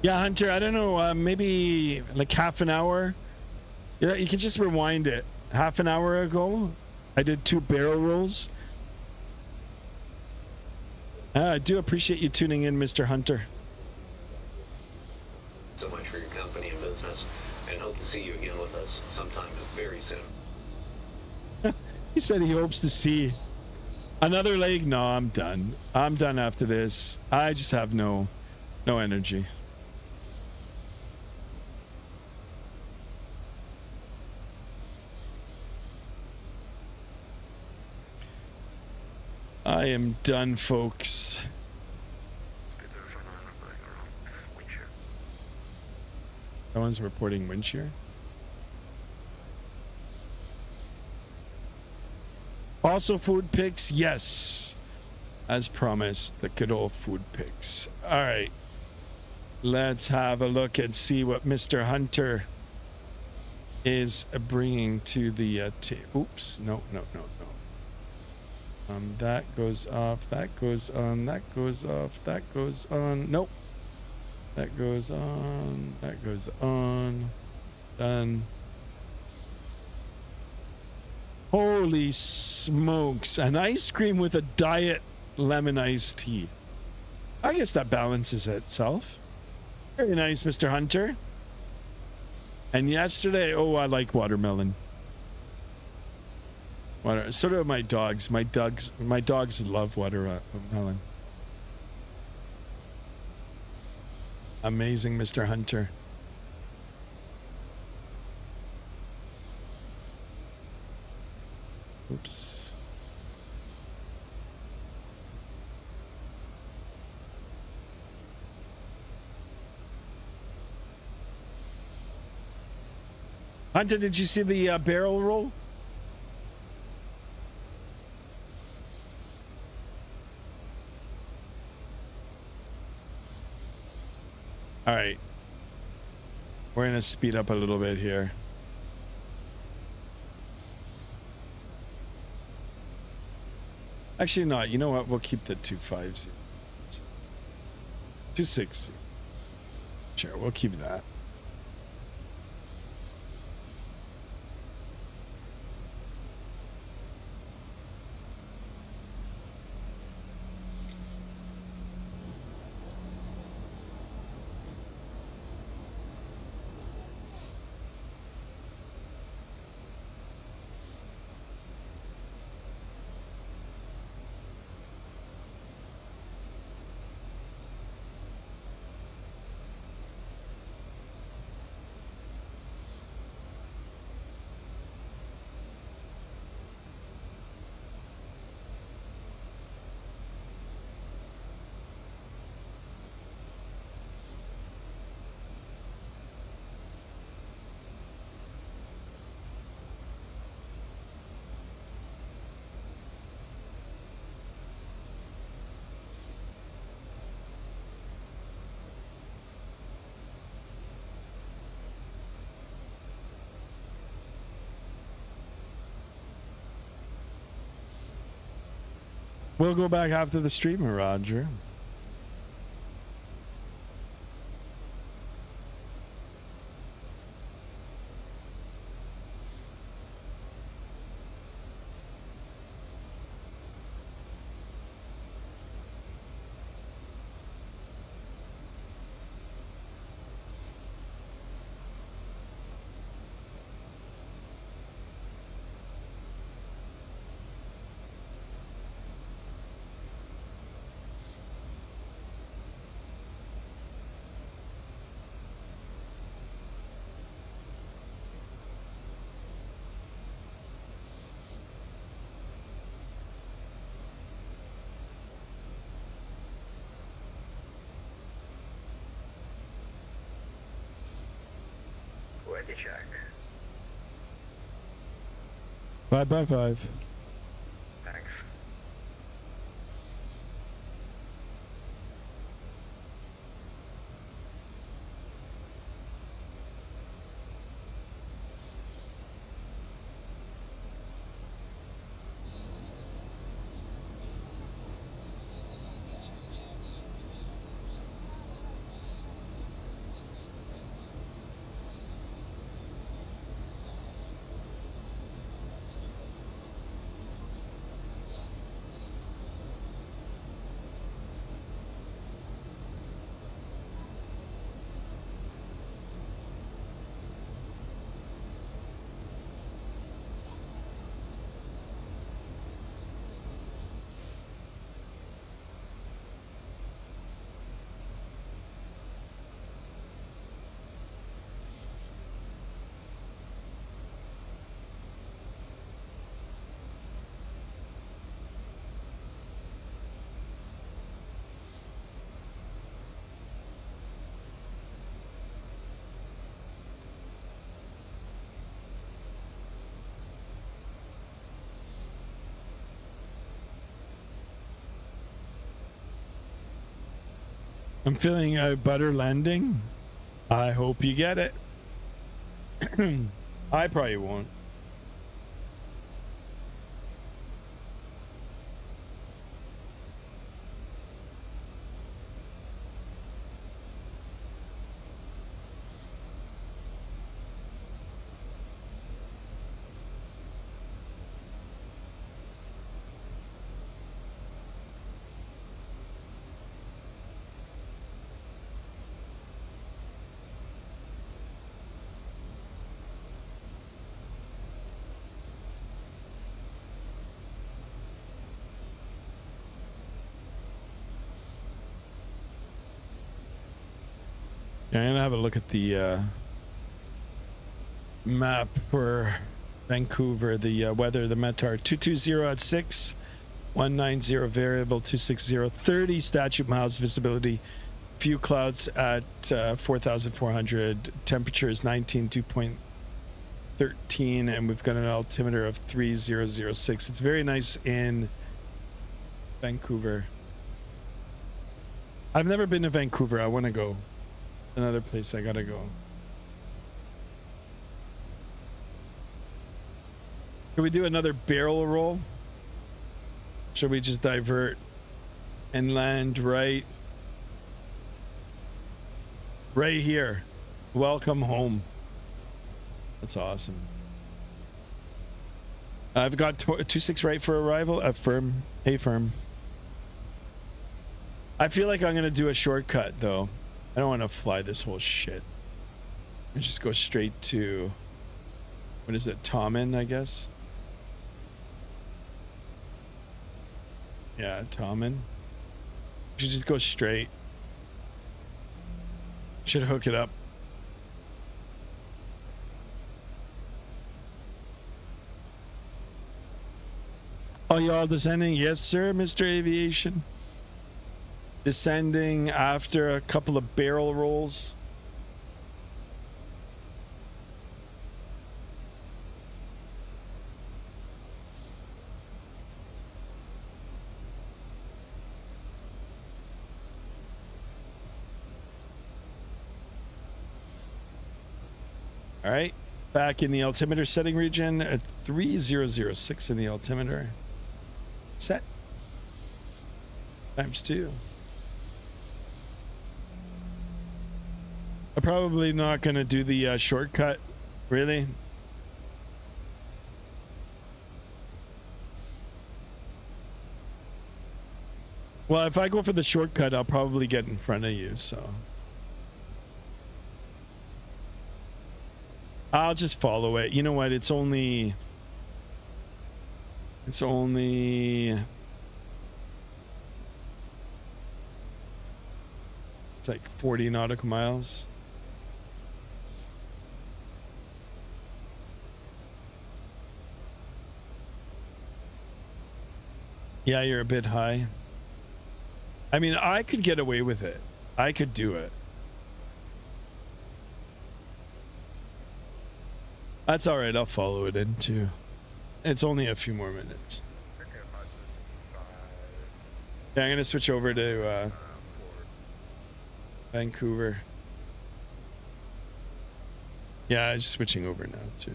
Yeah, Hunter, I don't know, maybe like half an hour. Yeah, you can just rewind it. Half an hour ago, I did 2 barrel rolls. I do appreciate you tuning in, Mr. Hunter. So much for your company and business, and hope to see you again with us sometime very soon. He said he hopes to see another leg. No, I'm done. I'm done after this. I just have no energy. I am done, folks. That one's reporting wind shear. Also food picks, yes. As promised, the good old food picks. All right. Let's have a look and see what Mr. Hunter is bringing to the oops, no. That goes off, that goes on, that goes off, that goes on. Nope. That goes on, that goes on. Done. Holy smokes. An ice cream with a diet lemon iced tea. I guess that balances itself. Very nice, Mr. Hunter. And yesterday, oh, I like watermelon. So do my dogs. My dogs love watermelon. Amazing, Mr. Hunter. Oops. Hunter, did you see the barrel roll? All right. We're going to speed up a little bit here. Actually, not. You know what? We'll keep the 2.5. 2.6. Sure, we'll keep that. We'll go back after the stream, Roger. Ready check. 5x5. Thanks. I'm feeling a butter landing. I hope you get it. I probably won't. Yeah, I'm gonna have a look at the map for Vancouver, the weather, the METAR 220 at 6, 190 variable 260, 30 statute miles visibility, few clouds at 4,400, temperature is 19, 2.13, and we've got an altimeter of 3006. It's very nice in Vancouver. I've never been to Vancouver. I want to go. Another place I gotta go. Can we do another barrel roll? Should we just divert and land right here? Welcome home. That's awesome. I've got 26 right for arrival. Affirm. Hey, firm. I feel like I'm gonna do a shortcut though. I don't want to fly this whole shit. Let's just go straight to, what is it, Tommen, I guess? Yeah, Tommen. Should just go straight. Should hook it up. Oh, you all descending? Yes, sir, Mr. Aviation. Descending after a couple of barrel rolls. All right, back in the altimeter setting region at 3006 in the altimeter. Set. ×2. I'm probably not going to do the shortcut. Really? Well, if I go for the shortcut, I'll probably get in front of you, so. I'll just follow it. You know what? It's only it's like 40 nautical miles. Yeah, you're a bit high. I mean, I could get away with it. I could do it. That's all right. I'll follow it in too. It's only a few more minutes. Yeah, I'm gonna switch over to Vancouver. Yeah, I'm just switching over now too.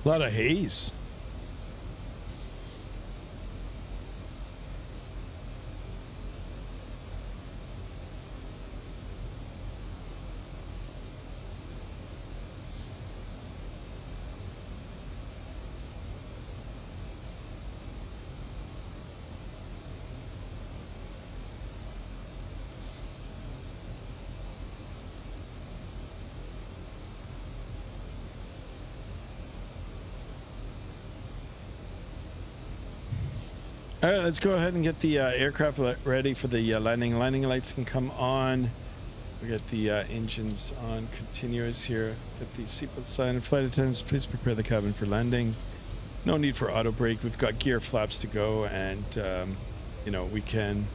A lot of haze. All right, let's go ahead and get the aircraft ready for the landing. Landing lights can come on. We get the engines on continuous here. Get the seatbelt sign. Flight attendants, please prepare the cabin for landing. No need for auto brake. We've got gear flaps to go, and you know, we can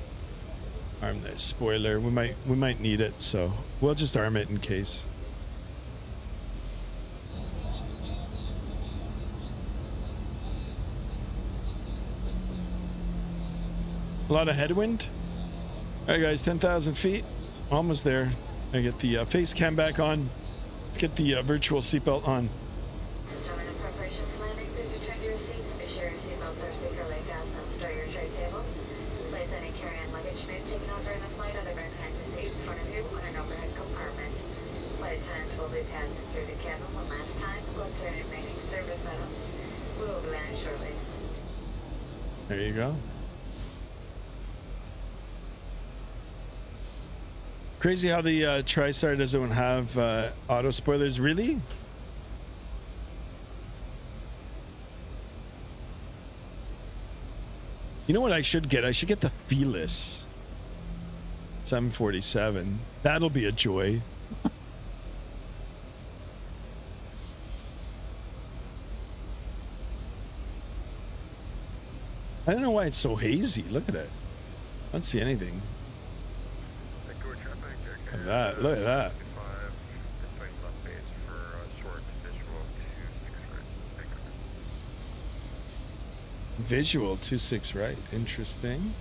arm the spoiler. We might need it, so we'll just arm it in case. A lot of headwind. All right, guys, 10,000 feet. Almost there. I get the face cam back on. Let's get the virtual seatbelt on. Gentlemen, in preparation for landing, please return to your seats. Be sure your seatbelts are securely fastened and store your tray tables. Place any carry-on luggage may be taken out during the flight other than behind the seat in front of you on an overhead compartment. Flight attendants will be passing through the cabin one last time. Collect any remaining service items. We will be landing shortly. There you go. Crazy how the TriStar doesn't have auto spoilers. Really? You know what I should get? I should get the Fearless 747. That'll be a joy. I don't know why it's so hazy. Look at it. I don't see anything. Look at that. Look at that. Visual 26 right. Interesting.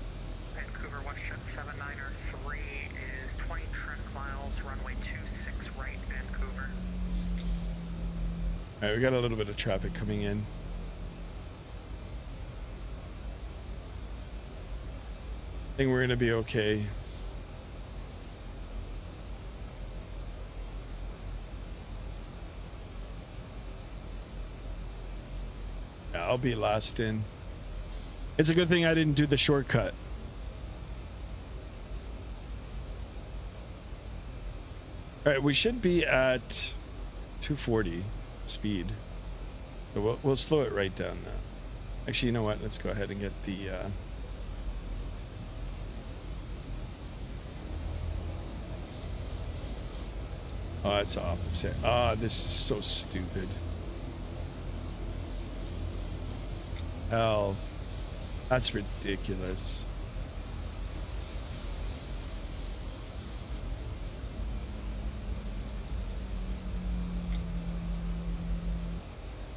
Vancouver Westjet 793 is 20 trip miles, runway 26 right, Vancouver. All right, we got a little bit of traffic coming in. I think we're gonna be okay. Yeah, I'll be last in. It's a good thing I didn't do the shortcut. All right, we should be at 240 speed. So we'll slow it right down now. Actually, you know what? Let's go ahead and get the oh, it's opposite. Ah, this is so stupid. Hell, that's ridiculous.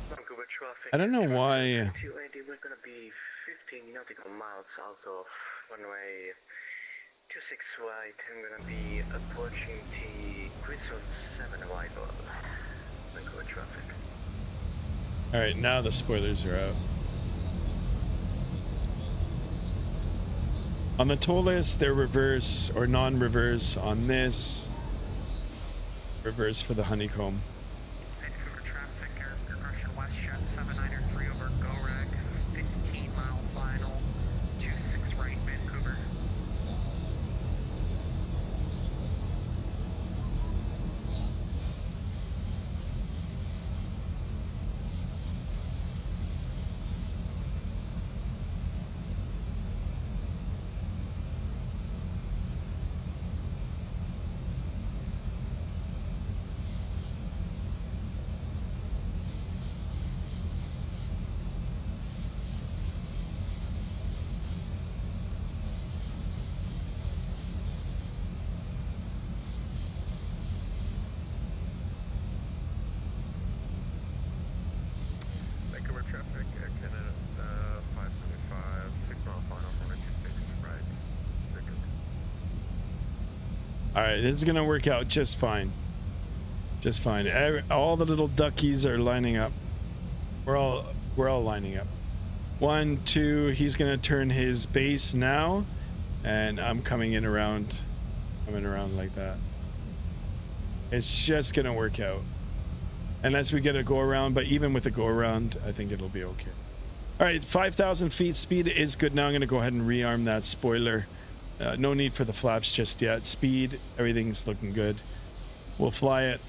Vancouver traffic. I don't know why. 280, we're gonna be 15 nautical miles out of runway 26 right, and we're gonna be approaching the Griswold 7 arrival. Vancouver traffic. All right, now the spoilers are out. On the toll list, they're reverse or non-reverse. On this, reverse for the honeycomb. Vancouver traffic, air commercial Westjet 793 over GoRag, 15 mile final, 26 right, Vancouver. Vancouver traffic, Canada 575, 6 mile final from 26 right. They're good. All right, it's gonna work out just fine. Just fine. All the little duckies are lining up. We're all lining up. 1, 2. He's gonna turn his base now, and I'm coming around like that. It's just gonna work out. Unless we get a go around, but even with a go around, I think it'll be okay. All right, 5,000 feet speed is good now. I'm gonna go ahead and rearm that spoiler. No need for the flaps just yet. Speed, everything's looking good. We'll fly it.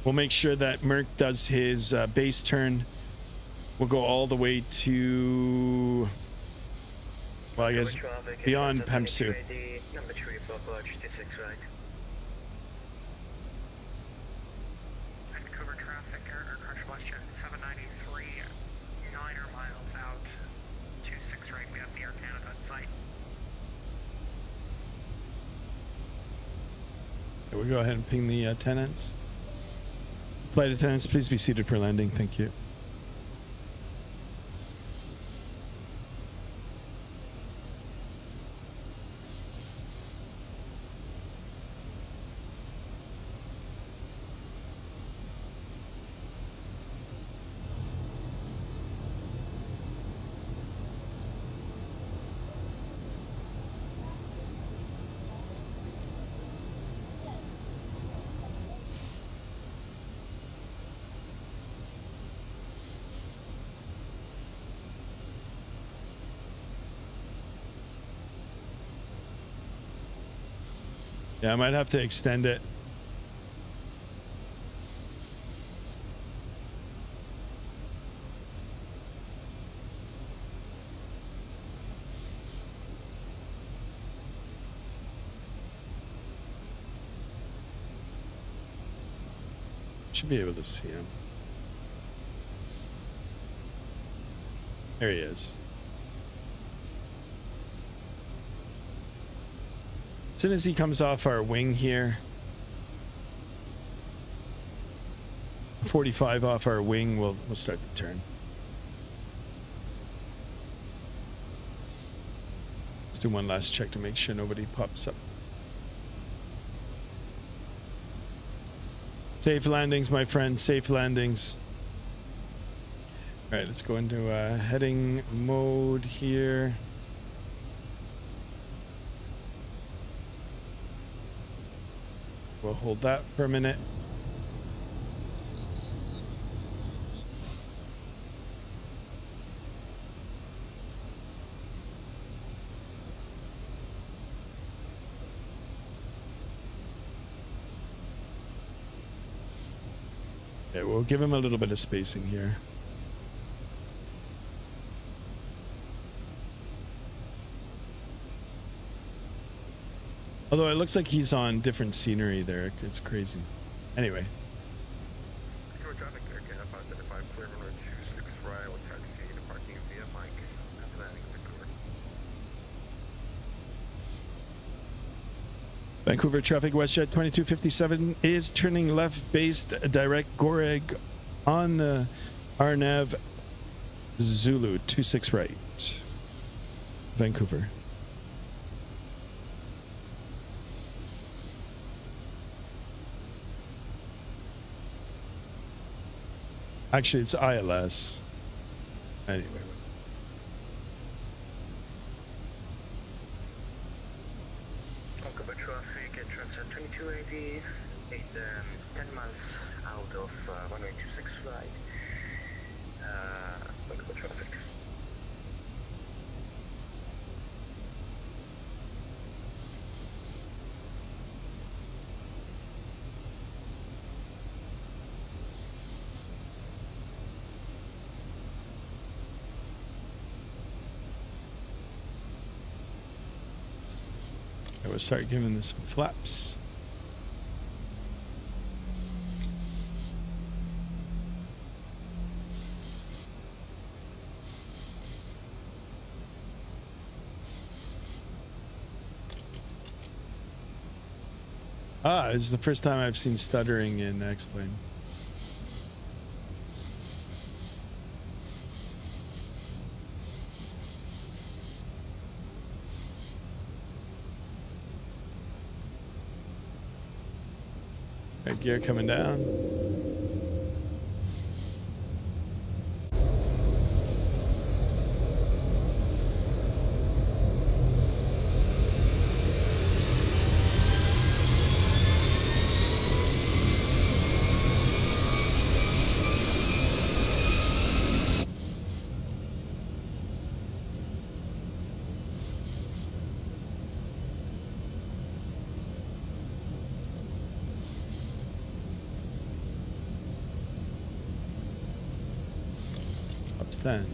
We'll make sure that Merc does his base turn. We'll go all the way to, well, I guess beyond Pemsu. Number 3 for approach 26 right. Vancouver traffic, air commercial Westjet 793, 9 miles out, 26 right. We have the Air Canada in sight. Okay, we'll go ahead and ping the attendants. Flight attendants, please be seated for landing. Thank you. Yeah, I might have to extend it. Should be able to see him. There he is. As soon as he comes off our wing here, 45 off our wing, we'll start the turn. Let's do one last check to make sure nobody pops up. Safe landings, my friend. Safe landings. All right, let's go into heading mode here. We'll hold that for a minute. Okay, we'll give him a little bit of spacing here. Although it looks like he's on different scenery there. It's crazy. Anyway. Vancouver traffic, Air Canada 575, clear runway 26 right, with taxi to parking via Mike. After landing in Vancouver. Vancouver traffic, Westjet 2257 is turning left based direct Goreg on the RNAV Zulu 26 right. Vancouver. Actually, it's ILS. Anyway. Vancouver traffic, entrance at 2280, 10 miles out of runway 26 flight. Vancouver traffic. I will start giving this some flaps. Ah, this is the first time I've seen stuttering in XPlane. Right, gear coming down. Then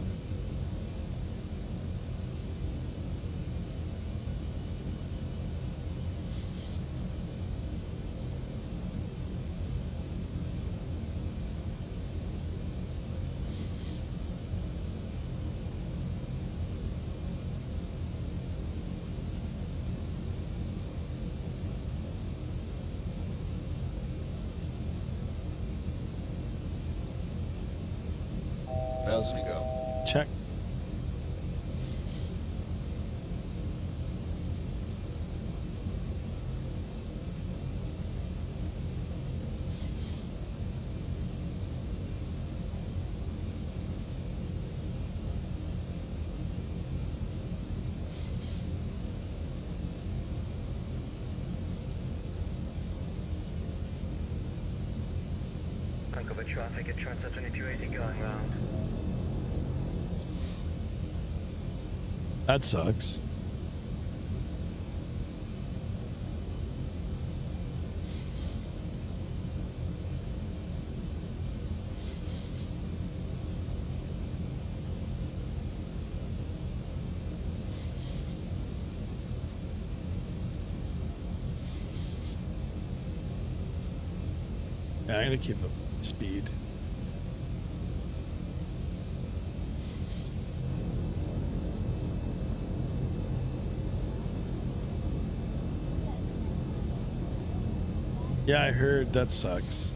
How's it go? check. Vancouver traffic, entrance at 2280 going round. That sucks. Yeah, I'm gonna keep up speed. Yeah, I heard that sucks.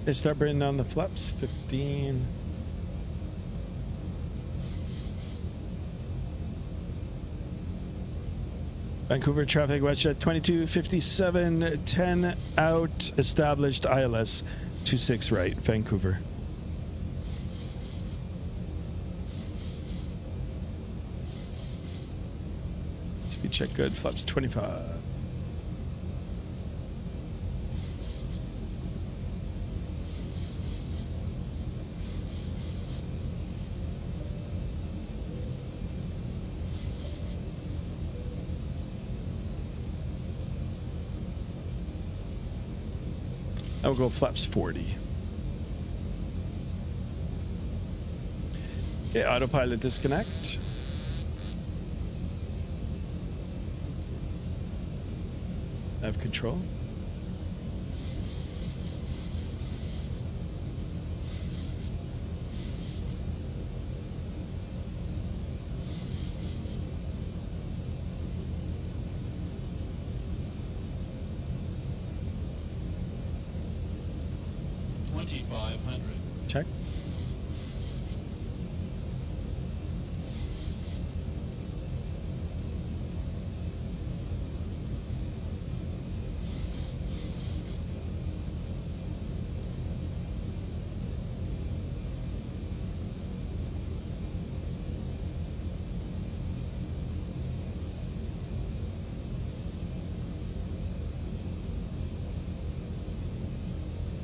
They start bringing down the flaps. 15. Vancouver traffic, Westjet 2257, 10 out, established ILS 26 right, Vancouver. Speed check good, flaps 25. I'll go flaps 40. Okay, autopilot disconnect. Have control. Check.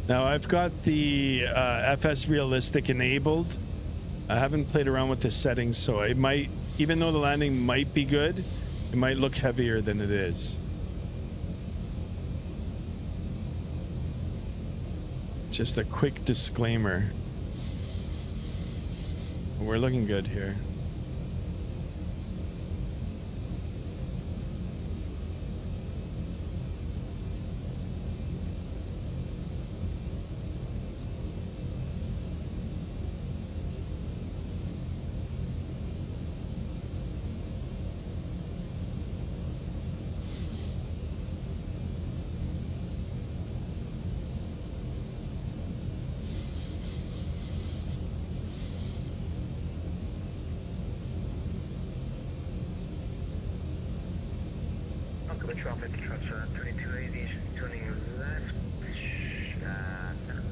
Now I've got the FS Realistic enabled. I haven't played around with the settings, so it might, even though the landing might be good, it might look heavier than it is. Just a quick disclaimer. We're looking good here. Traffic, transfer 22 Aviation, turning left,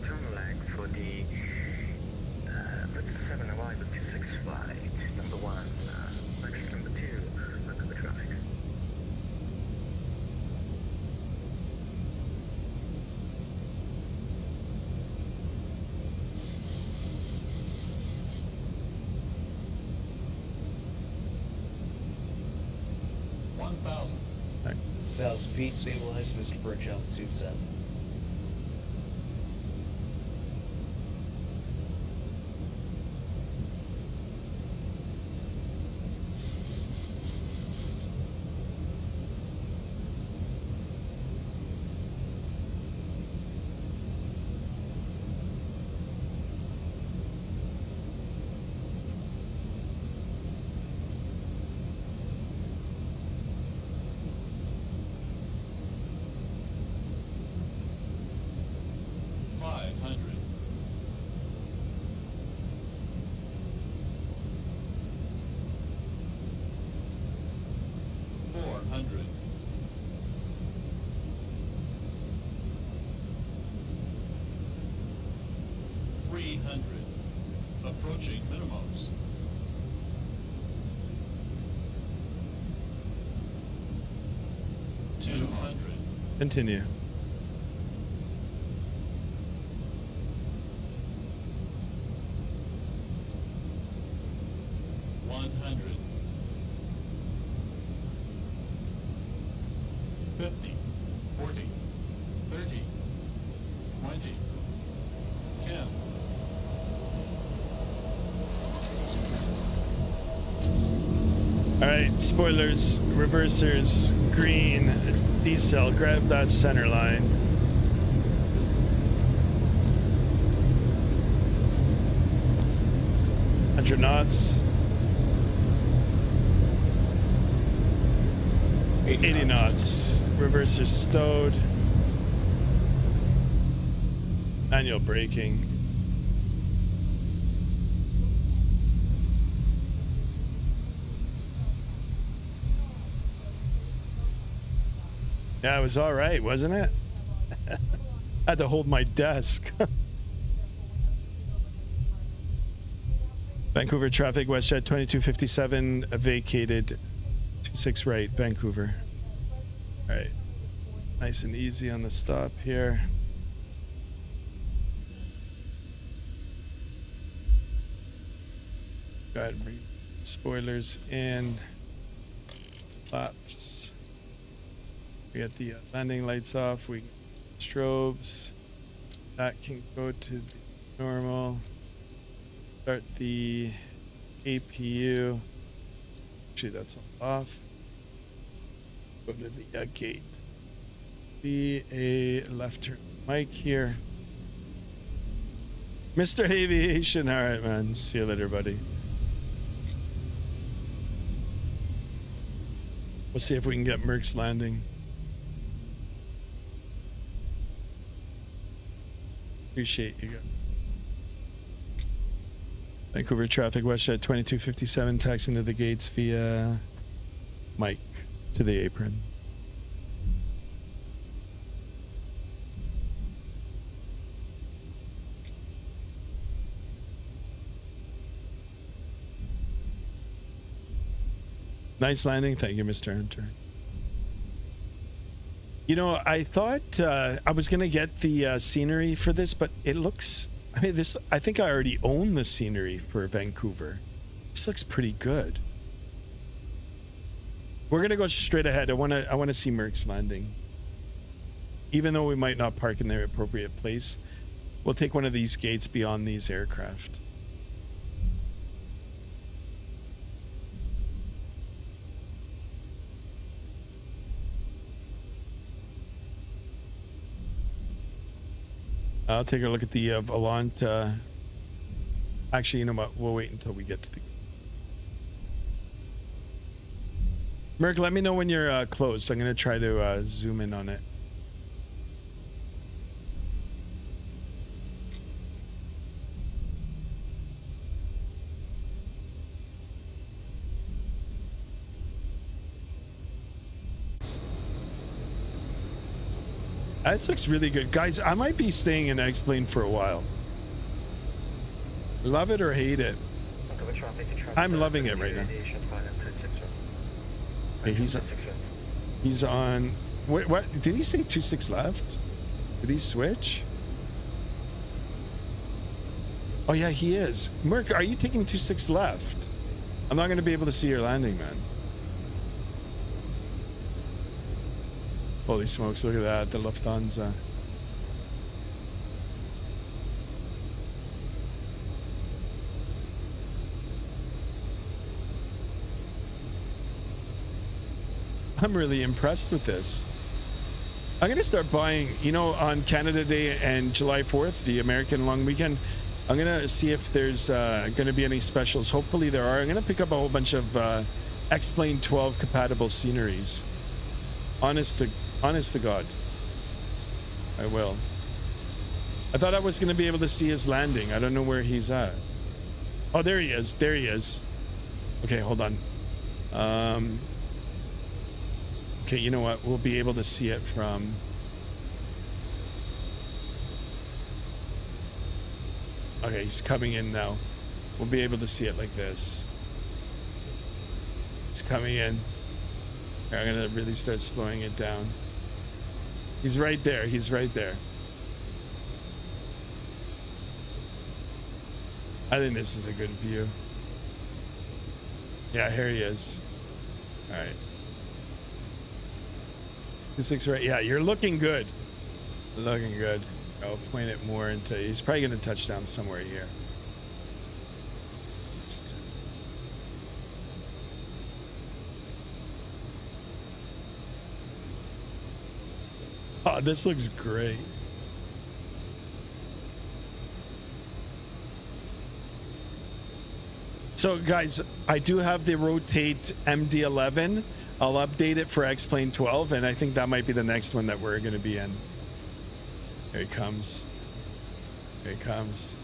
turn leg for the 7 arrival 26 flight, number 1, exit number 2, Vancouver traffic. Right. 1,000 feet, stabilized, Mr. Bridge, altitude set. 100. Approaching minimums. Continue. Alright, spoilers, reversers, green, decel, grab that center line. Hundred knots. 80 knots. Reversers stowed. Manual braking. Yeah, it was all right, wasn't it? I had to hold my desk. Vancouver traffic, Westjet 2257 vacated 26 right, Vancouver. All right, nice and easy on the stop here. Go ahead and bring spoilers in. Flaps. We got the landing lights off. We strobes. That can go to the normal. Start the APU. Actually, that's off. Go to the gate. Be a left turn mic here. Mr. Aviation. All right, man. See you later, buddy. We'll see if we can get Merck's landing. Appreciate you guys. Vancouver traffic, Westjet 2257, taxiing to the gates via Mike to the apron. Nice landing. Thank you, Mr. Hunter. You know, I thought I was going to get the scenery for this, but it looks... I mean, this... I think I already own the scenery for Vancouver. This looks pretty good. We're going to go straight ahead. I want to see Merck's landing. Even though we might not park in the appropriate place, we'll take one of these gates beyond these aircraft. I'll take a look at the Volant. Actually, you know what? We'll wait until we get to the... Merc, let me know when you're close. I'm going to try to zoom in on it. This looks really good. Guys, I might be staying in XPlane for a while. Love it or hate it. I'm loving it right now. Hey, he's on... Wait, what? Did he say 26 left? Did he switch? Oh, yeah, he is. Merc, are you taking 26 left? I'm not going to be able to see your landing, man. Holy smokes, look at that, the Lufthansa. I'm really impressed with this. I'm going to start buying, you know, on Canada Day and July 4th, the American long weekend, I'm going to see if there's going to be any specials. Hopefully there are. I'm going to pick up a whole bunch of XPlane12 compatible sceneries. Honest to God, I will. I thought I was going to be able to see his landing. I don't know where he's at. Oh, there he is. There he is. Okay, hold on. Okay, you know what? We'll be able to see it from... Okay, he's coming in now. We'll be able to see it like this. He's coming in. Here, I'm gonna really start slowing it down. He's right there. He's right there. I think this is a good view. Yeah, here he is. All right. 26 right. Yeah, you're looking good. Looking good. I'll point it more into. He's probably gonna touch down somewhere here. Oh, this looks great. So guys, I do have the Rotate MD-11. I'll update it for XPlane12, and I think that might be the next one that we're going to be in. Here he comes. Here he comes.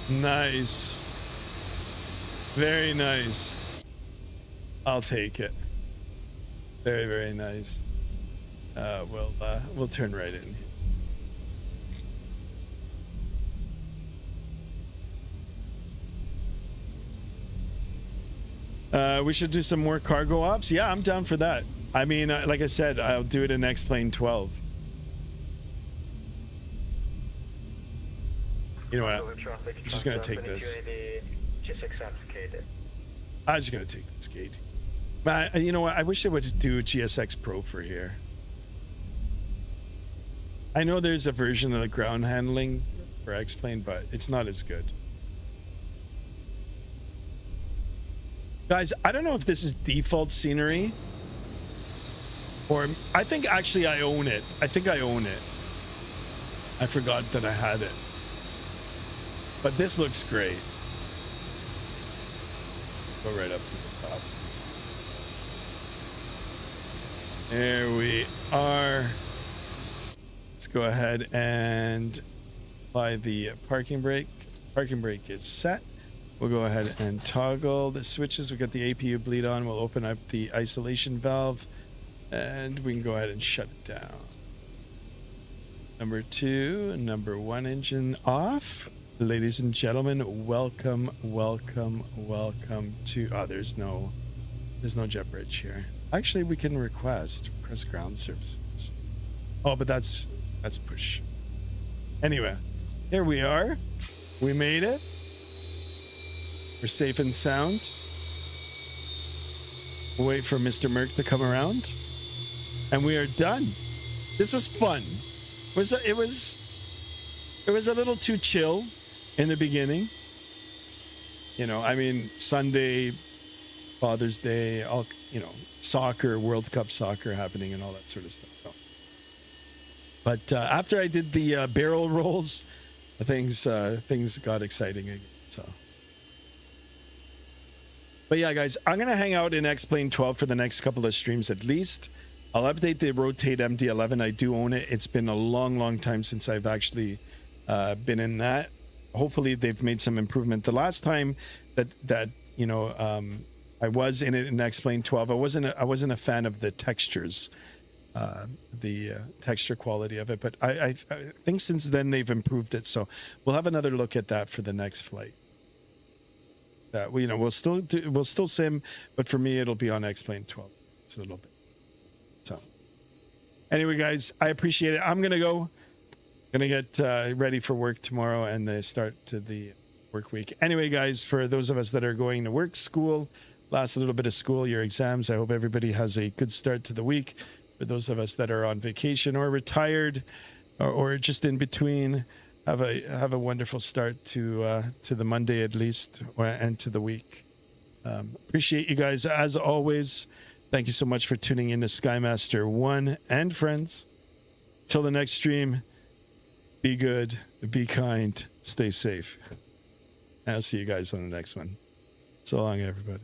Nice. Very nice. I'll take it. Very, very nice. We'll turn right in. We should do some more cargo ops. Yeah, I'm down for that. I mean, like I said, I'll do it in XPlane12. You know what? I'm just gonna take this. I'm just gonna take this gate. You know what? I wish I would do GSX Pro for here. I know there's a version of the ground handling for X-Plane, but it's not as good. Guys, I don't know if this is default scenery, or I think actually I own it. I think I own it. I forgot that I had it. But this looks great. Go right up to the top. There we are. Let's go ahead and apply the parking brake. Parking brake is set. We'll go ahead and toggle the switches. We got the APU bleed on. We'll open up the isolation valve and we can go ahead and shut it down. Number 2, number 1 engine off. Ladies and gentlemen, welcome, welcome, welcome to, oh, there's no jet bridge here. Actually, we can request ground services. Oh, but that's push. Anyway, here we are. We made it. We're safe and sound. We'll wait for Mr. Merck to come around. And we are done. This was fun. It was a little too chill in the beginning. You know, I mean, Sunday, Father's Day, all, you know, soccer, World Cup soccer happening and all that sort of stuff. So. But after I did the barrel rolls, things got exciting again. So. But yeah, guys, I'm going to hang out in XPlane12 for the next couple of streams at least. I'll update the Rotate MD-11. I do own it. It's been a long, long time since I've actually been in that. Hopefully, they've made some improvement. The last time that you know, I was in it in XPlane12, I wasn't a fan of the textures, the texture quality of it. But I think since then they've improved it. So we'll have another look at that for the next flight. You know, we'll still sim, but for me it'll be on XPlane12. It's a little bit. So anyway, guys, I appreciate it. I'm gonna get ready for work tomorrow and the start to the work week. Anyway, guys, for those of us that are going to work, school, last little bit of school, your exams, I hope everybody has a good start to the week. For those of us that are on vacation or retired or just in between, have a wonderful start to the Monday at least, and to the week. Appreciate you guys as always. Thank you so much for tuning in to Skymaster 1 and friends. Till the next stream, be good, be kind, stay safe. And I'll see you guys on the next one. So long, everybody.